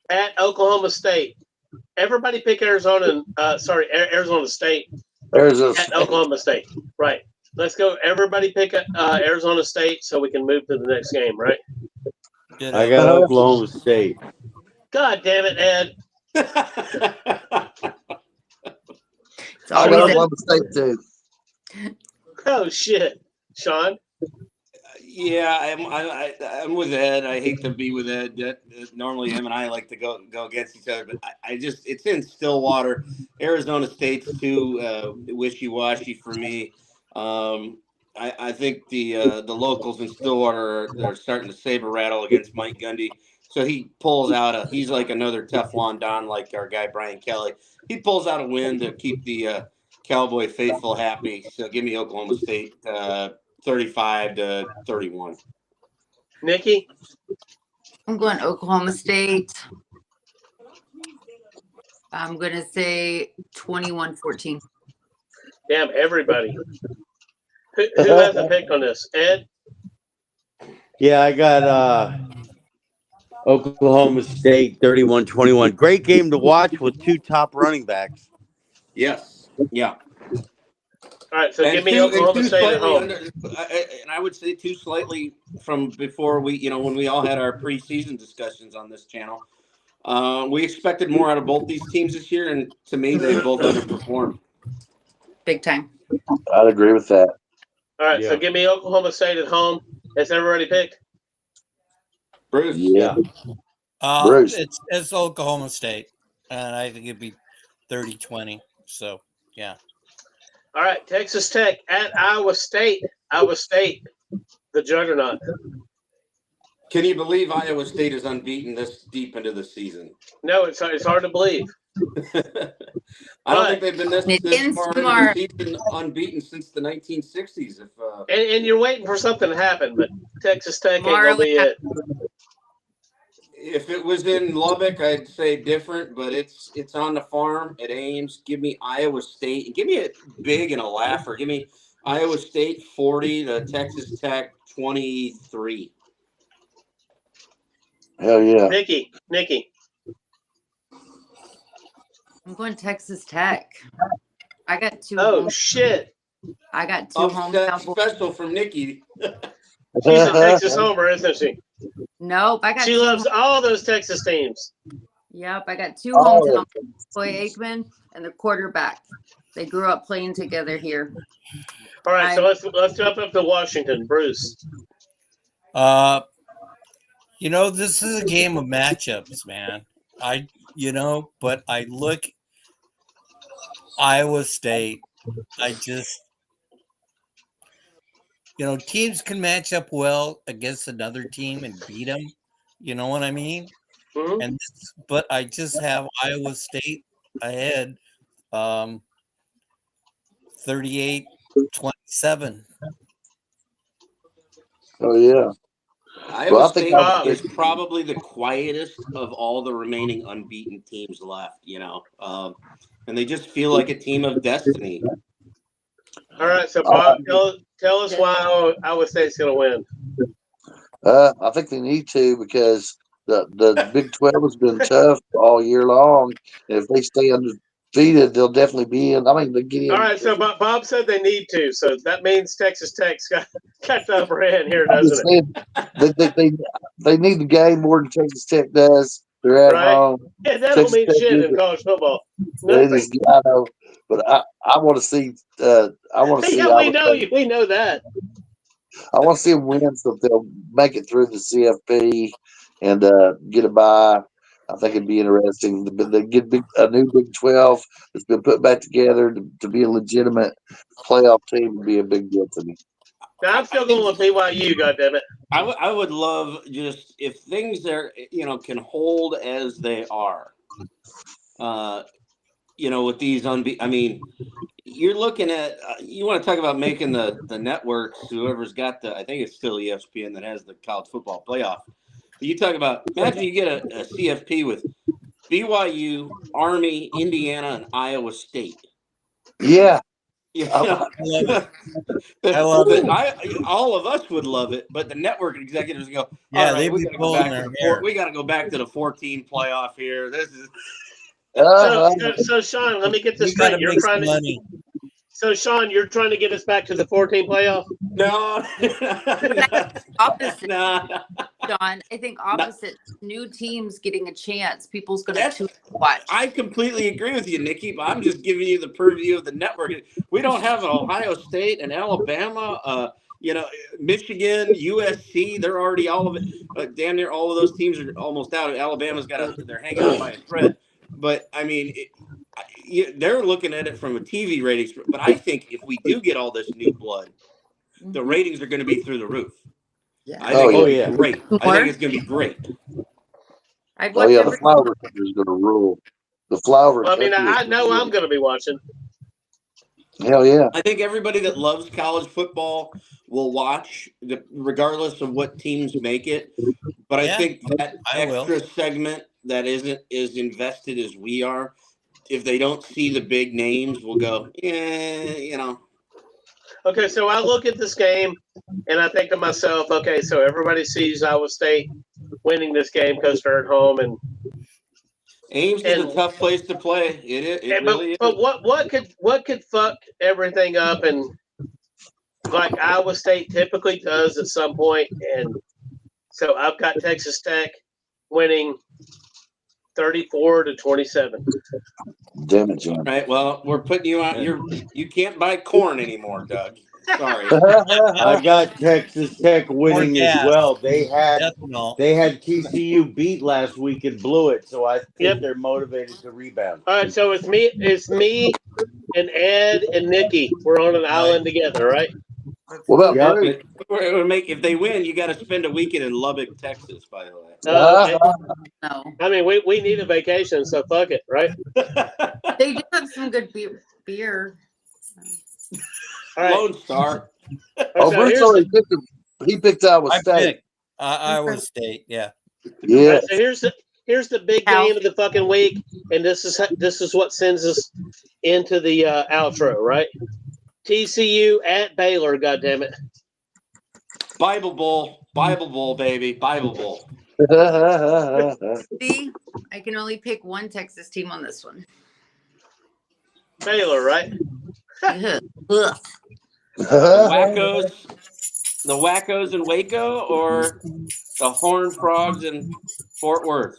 Speaker 6: at Oklahoma State. Everybody pick Arizona. Arizona State.
Speaker 7: Arizona
Speaker 6: at Oklahoma State. Right. Let's go. Everybody pick Arizona State so we can move to the next game. Right.
Speaker 3: I got Oklahoma State.
Speaker 6: God damn it, Ed.
Speaker 7: I got Oklahoma State too.
Speaker 6: Oh shit, Sean.
Speaker 10: Yeah, I'm with Ed. I hate to be with Ed. Normally, him and I like to go against each other, but I just it's in Stillwater. Arizona State's too wishy washy for me. I think the locals in Stillwater are starting to saber rattle against Mike Gundy. So he pulls out he's like another Teflon Don, like our guy Brian Kelly. He pulls out a win to keep the Cowboy faithful happy. So give me Oklahoma State 35-31.
Speaker 6: Nikki?
Speaker 9: I'm going Oklahoma State. I'm going to say 21-14.
Speaker 6: Damn, everybody. Who has a pick on this? Ed?
Speaker 3: Yeah, I got Oklahoma State 31-21. Great game to watch with two top running backs.
Speaker 10: Yes. Yeah.
Speaker 6: All right, so give me Oklahoma State at home.
Speaker 10: And I would say two slightly from before we, when we all had our preseason discussions on this channel. We expected more out of both these teams this year, and to me, they both underperformed.
Speaker 9: Big time.
Speaker 7: I'd agree with that.
Speaker 6: All right, so give me Oklahoma State at home. Has everybody picked?
Speaker 10: Bruce?
Speaker 7: Yeah.
Speaker 8: Bruce. It's Oklahoma State, and I think it'd be 30-20. So, yeah.
Speaker 6: All right, Texas Tech at Iowa State. Iowa State, the juggernaut.
Speaker 10: Can you believe Iowa State is unbeaten this deep into the season?
Speaker 6: No, it's hard to believe.
Speaker 10: I don't think they've been this far into the season unbeaten since the 1960s.
Speaker 6: And you're waiting for something to happen, but Texas Tech ain't gonna be it.
Speaker 10: If it was in Lubbock, I'd say different, but it's on the farm at Ames. Give me Iowa State. Give me a big and a laugher. Give me Iowa State 40 to Texas Tech 23.
Speaker 7: Hell yeah.
Speaker 6: Nikki.
Speaker 9: I'm going Texas Tech. I got two.
Speaker 6: Oh, shit.
Speaker 9: I got two home
Speaker 10: special from Nikki.
Speaker 6: She's a Texas homer, isn't she?
Speaker 9: Nope.
Speaker 6: She loves all those Texas teams.
Speaker 9: Yep. I got two hometown. Boy Aikman and the quarterback. They grew up playing together here.
Speaker 6: All right, so let's jump up to Washington. Bruce.
Speaker 8: This is a game of matchups, man. But I look Iowa State. I just, teams can match up well against another team and beat them. You know what I mean?
Speaker 6: Mm-hmm.
Speaker 8: But I just have Iowa State ahead, 38-27.
Speaker 7: Oh yeah.
Speaker 10: Iowa State is probably the quietest of all the remaining unbeaten teams left, and they just feel like a team of destiny.
Speaker 6: All right, so Bob, tell us why Iowa State's going to win.
Speaker 7: I think they need to because the Big 12 has been tough all year long. And if they stay undefeated, they'll definitely be in. They get in.
Speaker 6: All right, so Bob said they need to, so that means Texas Tech's got the upper hand here, doesn't it?
Speaker 7: They need the game more than Texas Tech does. They're at home.
Speaker 6: Yeah, that don't mean shit in college football.
Speaker 7: I know, but I want to see.
Speaker 6: Yeah, we know that.
Speaker 7: I want to see them win so they'll make it through the CFP and get a bye. I think it'd be interesting. They get a new Big 12 that's been put back together to be a legitimate playoff team would be a big deal to me.
Speaker 6: Now, I'm still going with BYU, goddammit.
Speaker 10: I would love just if things are can hold as they are. With these you're looking at you want to talk about making the networks. Whoever's got I think it's still ESPN that has the college football playoff. But you talk about imagine you get a CFP with BYU, Army, Indiana, and Iowa State.
Speaker 7: Yeah.
Speaker 8: I love it.
Speaker 10: All of us would love it, but the network executives go,
Speaker 8: yeah,
Speaker 10: right, we got to go back to the 14 playoff here. This is
Speaker 6: so Sean, let me get this straight. You're trying money. So Sean, you're trying to get us back to the 14 playoff?
Speaker 10: No.
Speaker 9: Opposite.
Speaker 10: Nah.
Speaker 9: John. I think opposite. New teams getting a chance. People's going to watch.
Speaker 10: I completely agree with you, Nikki, but I'm just giving you the purview of the network. We don't have Ohio State and Alabama, Michigan, USC. They're already all of it. Damn near all of those teams are almost out. Alabama's they're hanging on by a thread. But I mean, they're looking at it from a TV ratings. But I think if we do get all this new blood, the ratings are going to be through the roof.
Speaker 9: Yeah.
Speaker 10: I think it'll be great. I think it's going to be great.
Speaker 7: The flower is going to rule. The flower.
Speaker 6: Well, I mean, I know I'm going to be watching.
Speaker 7: Hell yeah!
Speaker 10: I think everybody that loves college football will watch, regardless of what teams make it. But I think that extra segment that isn't as invested as we are, if they don't see the big names, will go,
Speaker 6: Okay, so I look at this game and I think to myself, okay, so everybody sees Iowa State winning this game because they're at home, and
Speaker 10: Ames is a tough place to play. It really is.
Speaker 6: But what could fuck everything up, and like Iowa State typically does at some point, and so I've got Texas Tech winning 34-27.
Speaker 7: Damn it, John.
Speaker 10: Right. Well, we're putting you on. You can't buy corn anymore, Doug. Sorry.
Speaker 3: I got Texas Tech winning as well. They had TCU beat last week and blew it, so I think they're motivated to rebound.
Speaker 6: All right, so it's me and Ed and Nikki. We're on an island together, right?
Speaker 7: What about Bruce?
Speaker 10: If they win, you got to spend a weekend in Lubbock, Texas. By the way.
Speaker 6: No. I mean, we need a vacation, so fuck it, right?
Speaker 9: They do have some good beer.
Speaker 6: All right.
Speaker 10: Lone Star.
Speaker 7: Bruce already picked Iowa State.
Speaker 8: Iowa State, yeah.
Speaker 7: Yeah.
Speaker 6: Right, so here's the big game of the fucking week, and this is what sends us into the outro, right? TCU at Baylor, goddammit.
Speaker 10: Bible Bowl, baby, Bible Bowl.
Speaker 9: See, I can only pick one Texas team on this one.
Speaker 6: Baylor, right?
Speaker 10: The Wackos in Waco, or the Horned Frogs in Fort Worth?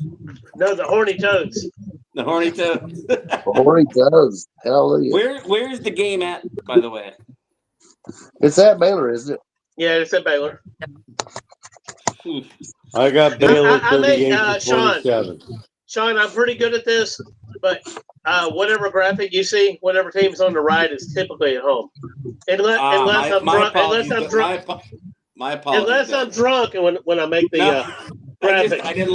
Speaker 6: No, the Horny Toads.
Speaker 10: The Horny Toads.
Speaker 7: Horny Toads. Hallelujah.
Speaker 10: Where's the game at, by the way?
Speaker 7: It's at Baylor, isn't it?
Speaker 6: Yeah, it's at Baylor.
Speaker 3: I got Baylor 38-27.
Speaker 6: Sean, I'm pretty good at this, but whatever graphic you see, whatever team's on the right is typically at home. Unless I'm drunk and when I make the graphic.
Speaker 10: I didn't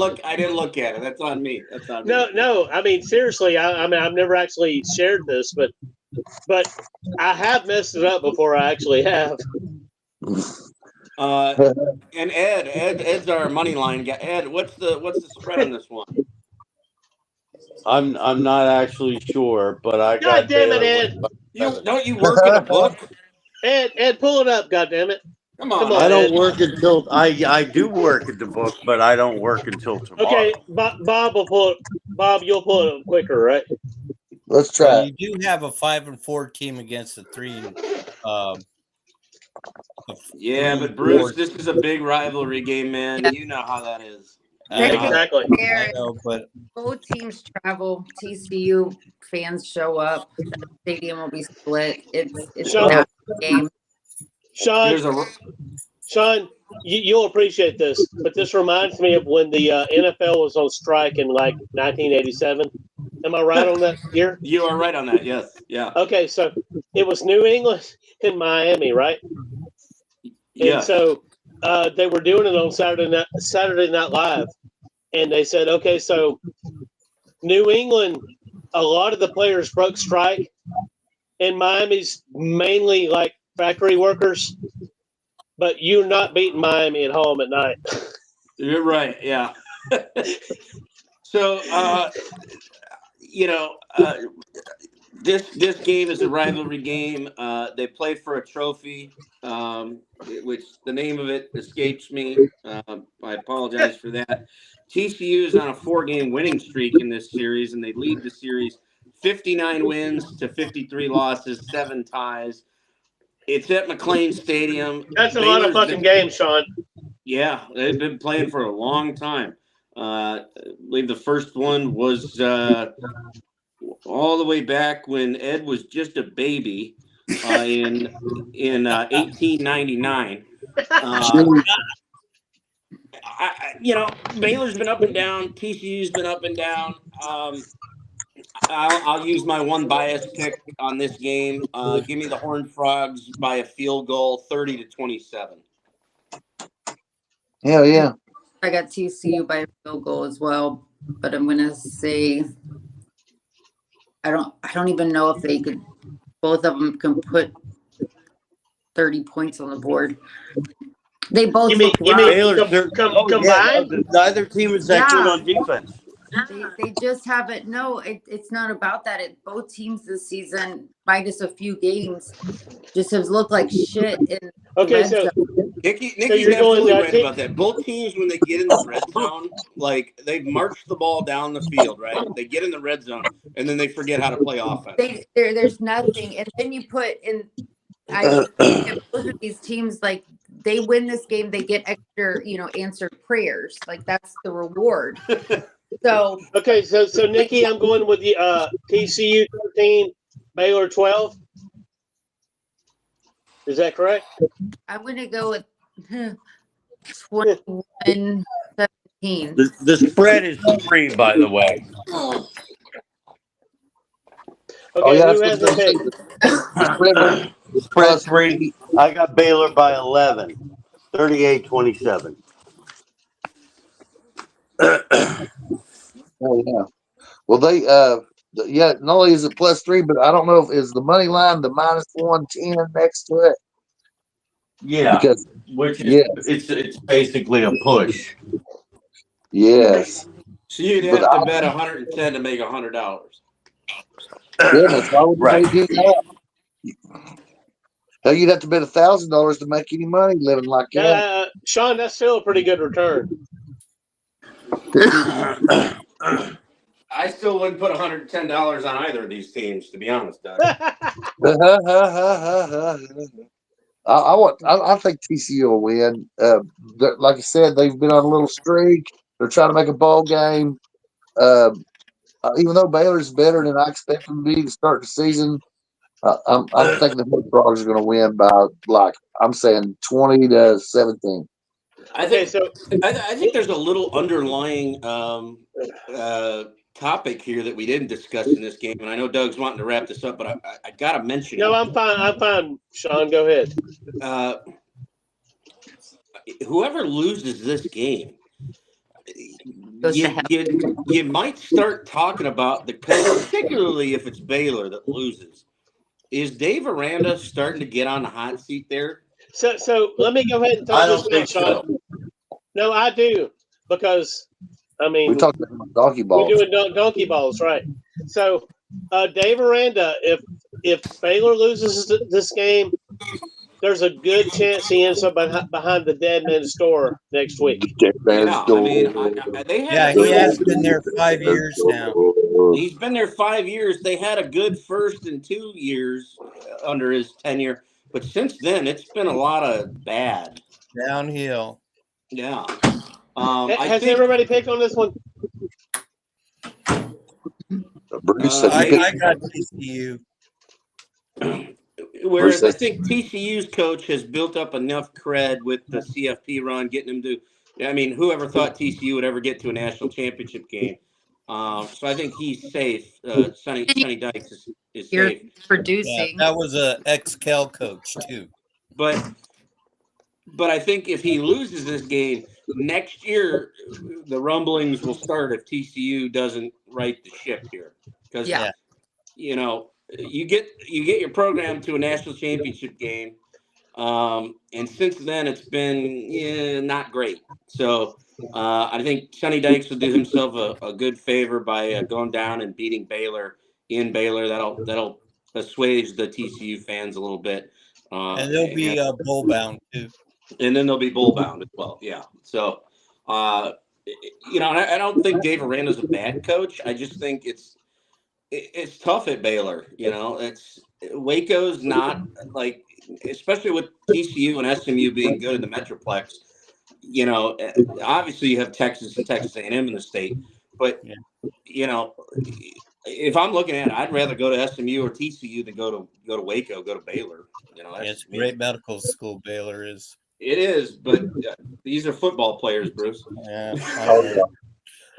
Speaker 10: look at it. That's on me.
Speaker 6: No. I mean, seriously, I mean, I've never actually shared this, but I have messed it up before. I actually have.
Speaker 10: And Ed's our money line guy. Ed, what's the spread on this one?
Speaker 3: I'm not actually sure, but I got.
Speaker 6: God damn it, Ed!
Speaker 10: Don't you work in a book?
Speaker 6: Ed, pull it up. God damn it!
Speaker 10: Come on.
Speaker 3: I don't work until I do work at the book, but I don't work until tomorrow.
Speaker 6: Okay, Bob will pull it. Bob, you'll pull it up quicker, right?
Speaker 7: Let's try.
Speaker 8: So you do have a 5-4 team against a 3.
Speaker 10: Yeah, but Bruce, this is a big rivalry game, man. You know how that is.
Speaker 6: Exactly.
Speaker 8: I know, but
Speaker 9: both teams travel. TCU fans show up. The stadium will be split. It's a game.
Speaker 6: Sean, you'll appreciate this, but this reminds me of when the NFL was on strike in like 1987. Am I right on that year?
Speaker 10: You are right on that. Yes. Yeah.
Speaker 6: Okay, so it was New England and Miami, right?
Speaker 10: Yeah.
Speaker 6: And so they were doing it on Saturday Night Live, and they said, okay, so New England, a lot of the players broke strike, and Miami's mainly like factory workers, but you're not beating Miami at home at night.
Speaker 10: You're right. Yeah. So, this game is a rivalry game. They play for a trophy, which the name of it escapes me. I apologize for that. TCU is on a 4-game winning streak in this series, and they lead the series 59 wins to 53 losses, 7 ties. It's at McLean Stadium.
Speaker 6: That's a lot of fucking games, Sean.
Speaker 10: Yeah, they've been playing for a long time. I believe the first one was all the way back when Ed was just a baby in 1899. Baylor's been up and down. TCU's been up and down. I'll use my one bias pick on this game. Give me the Horned Frogs by a field goal, 30-27.
Speaker 7: Hell yeah.
Speaker 9: I got TCU by a field goal as well, but I'm gonna say I don't even know if they could. Both of them can put 30 points on the board. They both
Speaker 6: You mean combined?
Speaker 3: Neither team is that good on defense.
Speaker 9: They just haven't. No, it's not about that. Both teams this season, minus a few games, just have looked like shit.
Speaker 10: Okay, so Nikki's absolutely right about that. Both teams, when they get in the red zone, like they've marched the ball down the field, right? They get in the red zone, and then they forget how to play offense.
Speaker 9: There's nothing, and then you put in. I think both of these teams, like they win this game, they get extra, answered prayers. Like that's the reward. So
Speaker 6: okay, so Nikki, I'm going with the TCU 13, Baylor 12. Is that correct?
Speaker 9: I'm going to go with 21-17.
Speaker 3: The spread is 3, by the way.
Speaker 6: Okay, who has the pick?
Speaker 3: Spread 3. I got Baylor by 11, 38-27.
Speaker 7: Oh yeah. Well, they not only is it +3, but I don't know if is the money line the -110 next to it.
Speaker 3: Yeah,
Speaker 7: because
Speaker 3: it's basically a push.
Speaker 7: Yes.
Speaker 10: So you'd have to bet 110 to make $100.
Speaker 7: Goodness, why would
Speaker 3: Right.
Speaker 7: they do that? Hell, you'd have to bet $1,000 to make any money living like that.
Speaker 6: Sean, that's still a pretty good return.
Speaker 10: I still wouldn't put $110 on either of these teams, to be honest, Doug.
Speaker 7: I think TCU will win. Like I said, they've been on a little streak. They're trying to make a bowl game. Even though Baylor's better than I expect them to be to start the season, I'm thinking the Horned Frogs are going to win by I'm saying 20-17.
Speaker 10: I think there's a little underlying topic here that we didn't discuss in this game, and I know Doug's wanting to wrap this up, but I gotta mention it.
Speaker 6: No, I'm fine. Sean, go ahead.
Speaker 10: Whoever loses this game, you might start talking about the coach, particularly if it's Baylor that loses. Is Dave Aranda starting to get on the hot seat there?
Speaker 6: So let me go ahead and
Speaker 3: I
Speaker 6: throw
Speaker 3: don't
Speaker 6: this
Speaker 3: think
Speaker 6: out, Sean. No, I do, because
Speaker 7: we talked about donkey balls.
Speaker 6: We're doing donkey balls, right? So, Dave Aranda, if Baylor loses this game, there's a good chance he ends up behind the dead man's door next week.
Speaker 10: He
Speaker 8: has been there 5 years now.
Speaker 10: He's been there 5 years. They had a good first and 2 years under his tenure, but since then it's been a lot of bad
Speaker 8: downhill.
Speaker 10: Yeah.
Speaker 6: Has everybody picked on this one?
Speaker 8: I got TCU.
Speaker 10: Whereas I think TCU's coach has built up enough cred with the CFP run, getting him to. I mean, whoever thought TCU would ever get to a national championship game? So I think he's safe. Sonny Dykes is safe.
Speaker 9: Producing.
Speaker 8: Yeah, that was a ex-Cal coach too.
Speaker 10: But I think if he loses this game next year, the rumblings will start if TCU doesn't right the ship here, because you get your program to a national championship game, and since then it's been not great. So I think Sonny Dykes will do himself a good favor by going down and beating Baylor in Baylor. That'll assuage the TCU fans a little bit,
Speaker 8: and they'll be bowl bound too.
Speaker 10: And then they'll be bowl bound as well. Yeah. So, I don't think Dave Aranda's a bad coach. I just think it's tough at Baylor. It's Waco's not like, especially with TCU and SMU being good in the Metroplex. obviously you have Texas and Texas A&M in the state, but if I'm looking at it, I'd rather go to SMU or TCU than go to Waco, go to Baylor.
Speaker 8: It's a great medical school. Baylor is.
Speaker 10: It is, but these are football players, Bruce.
Speaker 8: Yeah,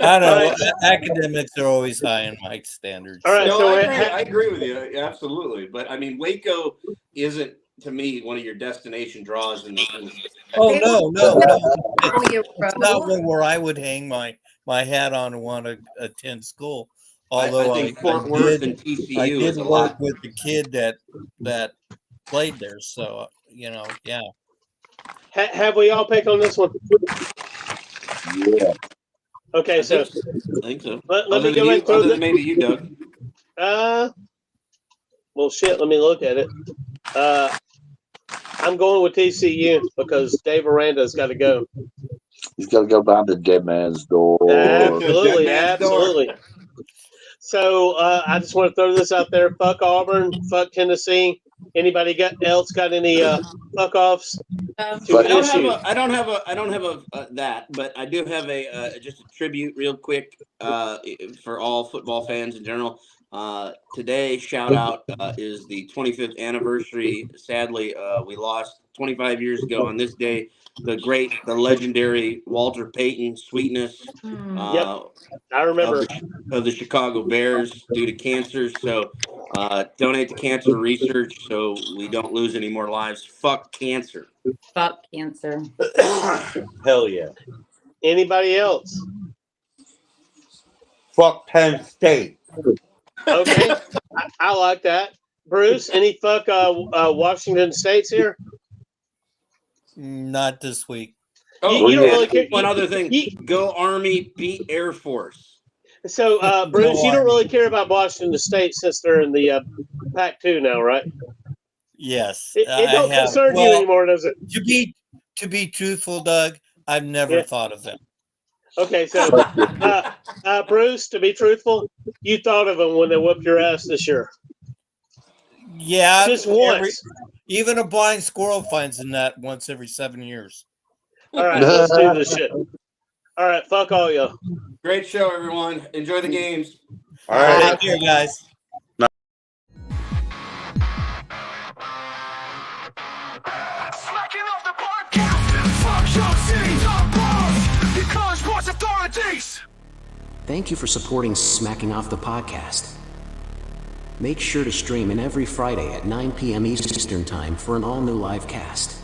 Speaker 8: I know. Right. Academics are always high in my standards.
Speaker 10: All right, so I agree with you, absolutely. But I mean, Waco isn't, to me, one of your destination draws.
Speaker 8: Oh no! It's not one where I would hang my hat on and want to attend school. Although
Speaker 10: I think Fort Worth and TCU
Speaker 8: I did
Speaker 10: is a
Speaker 8: work
Speaker 10: lot.
Speaker 8: with the kid that played there, so yeah.
Speaker 6: Have we all picked on this one?
Speaker 7: Yeah.
Speaker 6: Okay, so
Speaker 10: I think so.
Speaker 6: Let me go ahead and throw
Speaker 10: that. Maybe you, Doug.
Speaker 6: Well, shit. Let me look at it. I'm going with TCU because Dave Aranda's got to go.
Speaker 7: He's got to go behind the dead man's door.
Speaker 6: Absolutely, absolutely. So I just want to throw this out there. Fuck Auburn. Fuck Tennessee. Anybody else got any fuck offs?
Speaker 10: I don't have that, but I do have just a tribute real quick for all football fans in general. Today, shout out is the 25th anniversary. Sadly, we lost 25 years ago on this day the legendary Walter Payton, Sweetness.
Speaker 6: Yep, I remember
Speaker 10: of the Chicago Bears due to cancer. So donate to cancer research so we don't lose any more lives. Fuck cancer.
Speaker 9: Fuck cancer.
Speaker 3: Hell yeah.
Speaker 6: Anybody else?
Speaker 3: Fuck Penn State.
Speaker 6: Okay, I like that. Bruce, any fuck Washington State's here?
Speaker 8: Not this week.
Speaker 10: Oh, you don't really care. One other thing. Go Army, beat Air Force.
Speaker 6: So, Bruce, you don't really care about Washington State since they're in the Pac-2 now, right?
Speaker 8: Yes.
Speaker 6: It don't concern you anymore, does it?
Speaker 8: To be truthful, Doug, I've never thought of them.
Speaker 6: Okay, so Bruce, to be truthful, you thought of them when they whooped your ass this year.
Speaker 8: Yeah,
Speaker 6: just once.
Speaker 8: Even a blind squirrel finds a nut once every 7 years.
Speaker 6: All right, let's do this shit. All right, fuck all y'all.
Speaker 10: Great show, everyone. Enjoy the games.
Speaker 3: All right.
Speaker 8: Take care, guys.
Speaker 5: Smacking off the podcast. Fuck your city, top boss. Because sports authorities.
Speaker 15: Thank you for supporting Smacking Off the Podcast. Make sure to stream in every Friday at 9 p.m. Eastern Time for an all-new live cast.